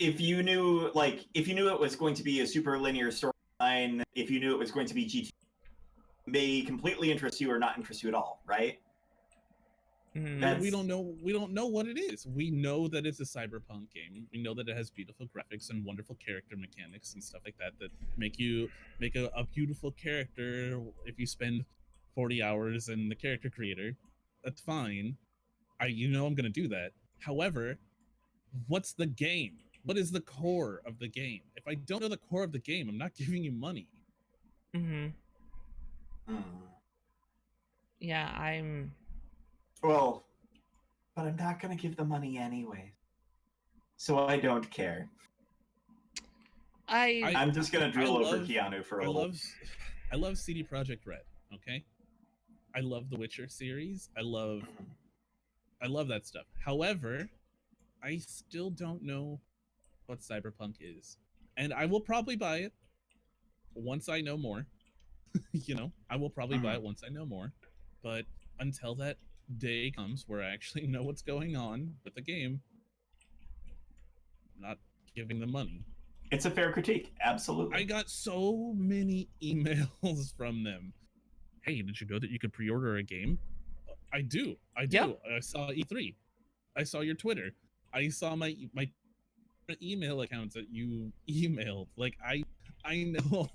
If you knew it was going to be a super linear storyline, if you knew it was going to be GT, may completely interest you or not interest you at all, right? Mm-hmm. We don't know what it is. We know that it's a cyberpunk game. We know that it has beautiful graphics and wonderful character mechanics and stuff like that make a beautiful character if you spend 40 hours in the character creator. That's fine. I'm gonna do that. However, what's the game? What is the core of the game? If I don't know the core of the game, I'm not giving you money. Mm-hmm. Hmm. Yeah, Well, but I'm not going to give the money anyway. So I don't care. I'm just going to drill over Keanu for a little. I love CD Projekt Red, okay? I love the Witcher series. I love that stuff. However, I still don't know what Cyberpunk is. And I will probably buy it once I know more. I will probably buy it once I know more. But until that day comes where I actually know what's going on with the game, I'm not giving them money. It's a fair critique, absolutely. I got so many emails from them. Hey, did you know that you could pre-order a game? I do. Yep. I saw E3. I saw your Twitter. I saw my email accounts that you emailed. Like, I know.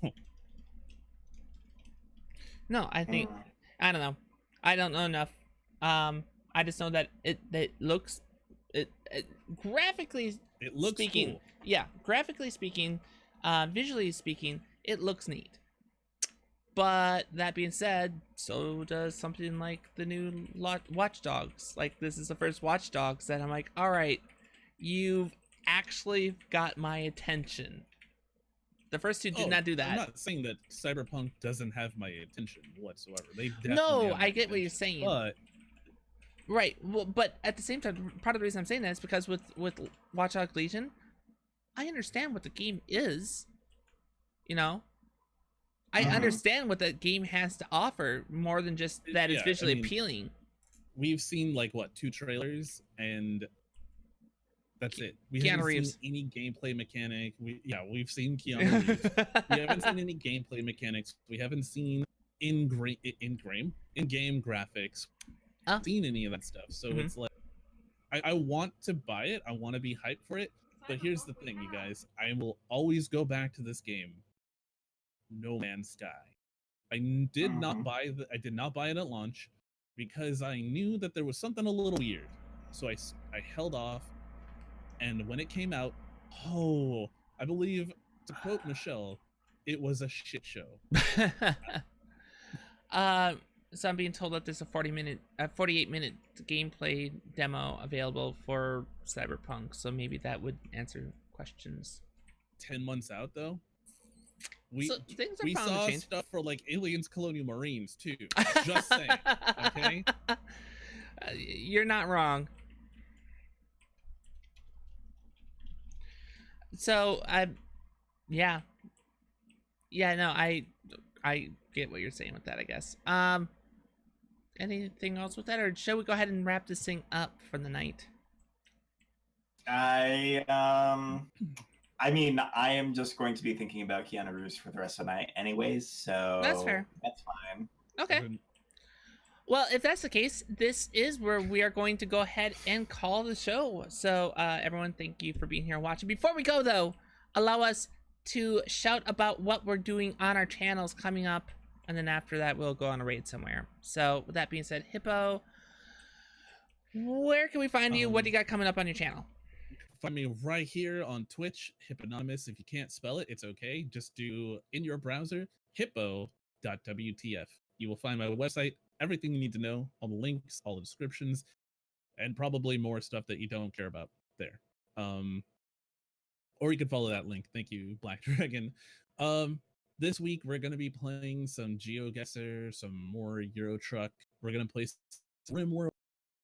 No, I think I don't know. I don't know enough. I just know that it looks graphically It looks speaking. cool. Yeah, graphically speaking, visually speaking, it looks neat. But that being said, so does something like the new Watch Dogs. Like, this is the first Watch Dogs that I'm like, all right, you've actually got my attention. The first two did not do that. I'm not saying that Cyberpunk doesn't have my attention whatsoever. They definitely No, have my I get what you're attention, saying. But Right. Well, but at the same time, part of the reason I'm saying that is because with Watch Dogs Legion, I understand what the game is. You know, I understand what the game has to offer more than just that it's visually appealing. We've seen like what 2 trailers and that's it. We Keanu haven't Reeves. seen any gameplay mechanic. We've seen Keanu Reeves. We haven't seen any gameplay mechanics. We haven't seen in-game graphics. Seen any of that stuff. So it's like I want to buy it. I want to be hyped for it. But here's the thing, you guys. I will always go back to this game. No Man's Sky. I did not buy it at launch because I knew that there was something a little weird. So I held off. And when it came out, I believe, to quote Michelle, it was a shit show. So I'm being told that there's a 48-minute gameplay demo available for Cyberpunk. So maybe that would answer questions. 10 months out, though. We saw stuff for like Aliens Colonial Marines, too. Just saying, okay? You're not wrong. So I get what you're saying with that, I guess. Anything else with that, or shall we go ahead and wrap this thing up for the night? I mean, I am just going to be thinking about Keanu Reeves for the rest of the night anyways, so that's fair. That's fine. Okay. Well, if that's the case, this is where we are going to go ahead and call the show. So, everyone, thank you for being here and watching. Before we go, though, allow us to shout about what we're doing on our channels coming up, and then after that, we'll go on a raid somewhere. So, with that being said, Hippo, where can we find you? What do you got coming up on your channel? Find me right here on Twitch, Hipponymous. If you can't spell it, it's okay. Just do in your browser, hippo.wtf. You will find my website, everything you need to know, all the links, all the descriptions, and probably more stuff that you don't care about there. Or you can follow that link. Thank you, Black Dragon. This week we're gonna be playing some GeoGuessr, some more Euro Truck. We're gonna play some RimWorld,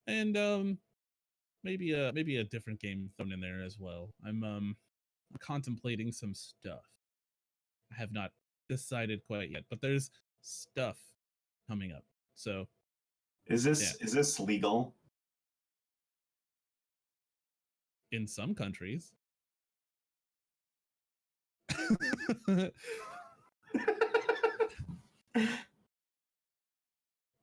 and maybe a different game thrown in there as well. I'm contemplating some stuff. I have not decided quite yet, but there's stuff coming up. So is this legal? In some countries. But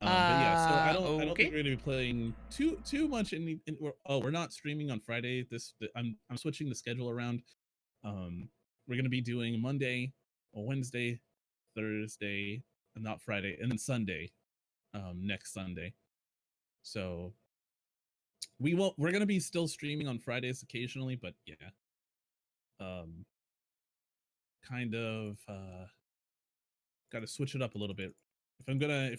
yeah, so I don't think we're gonna be playing too much. We're not streaming on Friday. I'm switching the schedule around. We're gonna be doing Monday, Wednesday, Thursday, and not Friday, and then Sunday, next Sunday. So we're gonna be still streaming on Fridays occasionally, but yeah, kind of got to switch it up a little bit. If I'm gonna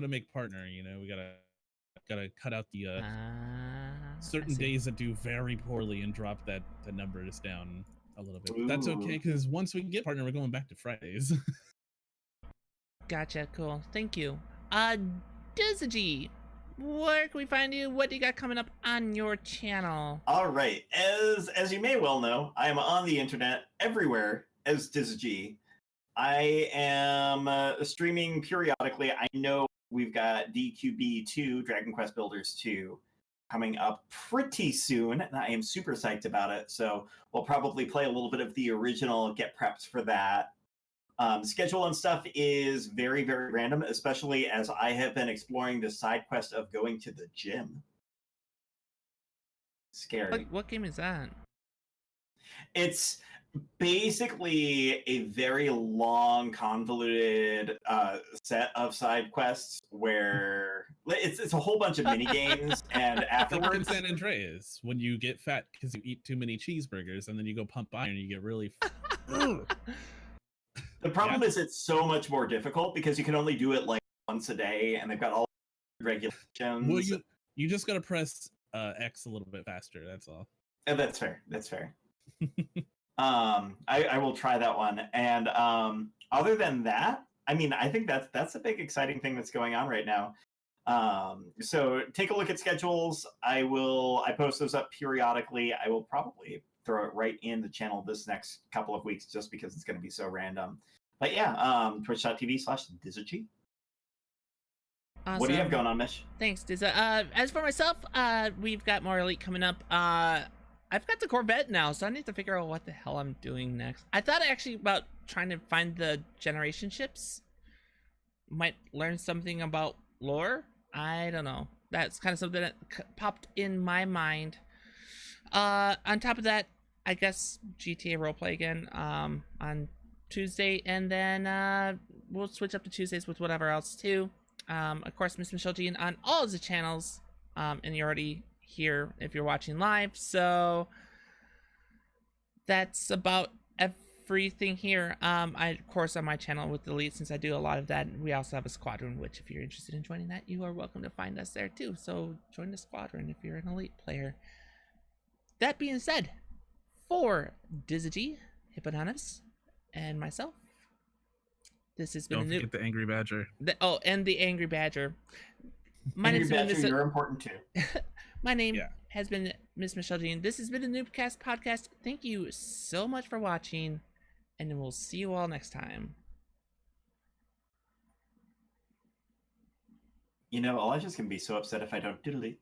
make partner, we gotta cut out the certain days that do very poorly and drop the numbers down a little bit. But that's okay, because once we get partner, we're going back to Fridays. Gotcha. Cool. Thank you. Dizzy, where can we find you? What do you got coming up on your channel? All right. As you may well know, I am on the internet everywhere as Dizzy. I am streaming periodically. I know we've got DQB2, Dragon Quest Builders 2, coming up pretty soon, and I am super psyched about it. So we'll probably play a little bit of the original, get prepped for that. Schedule and stuff is very, very random, especially as I have been exploring the side quest of going to the gym. Scary. What game is that? It's basically a very long, convoluted set of side quests where it's a whole bunch of mini games, and afterwards, like in San Andreas, when you get fat because you eat too many cheeseburgers, and then you go pump iron, and you get really. The problem is it's so much more difficult because you can only do it like once a day, and they've got all the regulations. Well, you just gotta press X a little bit faster. That's all. That's fair. That's fair. I will try that one. And other than that, I mean, I think that's a big exciting thing that's going on right now. So take a look at schedules. I post those up periodically. I will probably throw it right in the channel this next couple of weeks just because it's going to be so random. But yeah, twitch.tv/Dizzy. Awesome. What do you have going on, Mish? Thanks, Dizza. As for myself, we've got more Elite coming up. I've got the Corvette now, so I need to figure out what the hell I'm doing next. I thought actually about trying to find the generation ships. Might learn something about lore. I don't know. That's kind of something that popped in my mind. On top of that, I guess GTA Roleplay again on Tuesday, and then we'll switch up to Tuesdays with whatever else too. Of course, Miss Michelle Jean on all of the channels, and you're already here if you're watching live. So that's about everything here. I of course on my channel with the Elite, since I do a lot of that, we also have a squadron, which if you're interested in joining that, you are welcome to find us there too. So join the squadron if you're an Elite player. That being said, for Dizzy, Hippopotamus, and myself, this has been Don't forget the Angry Badger. And the Angry Badger. My Angry name's been Badger, you're important too. My name has been Miss Michelle Jean. This has been the Newbcast podcast. Thank you so much for watching, and we'll see you all next time. You know, Elijah's gonna be so upset if I don't doodly.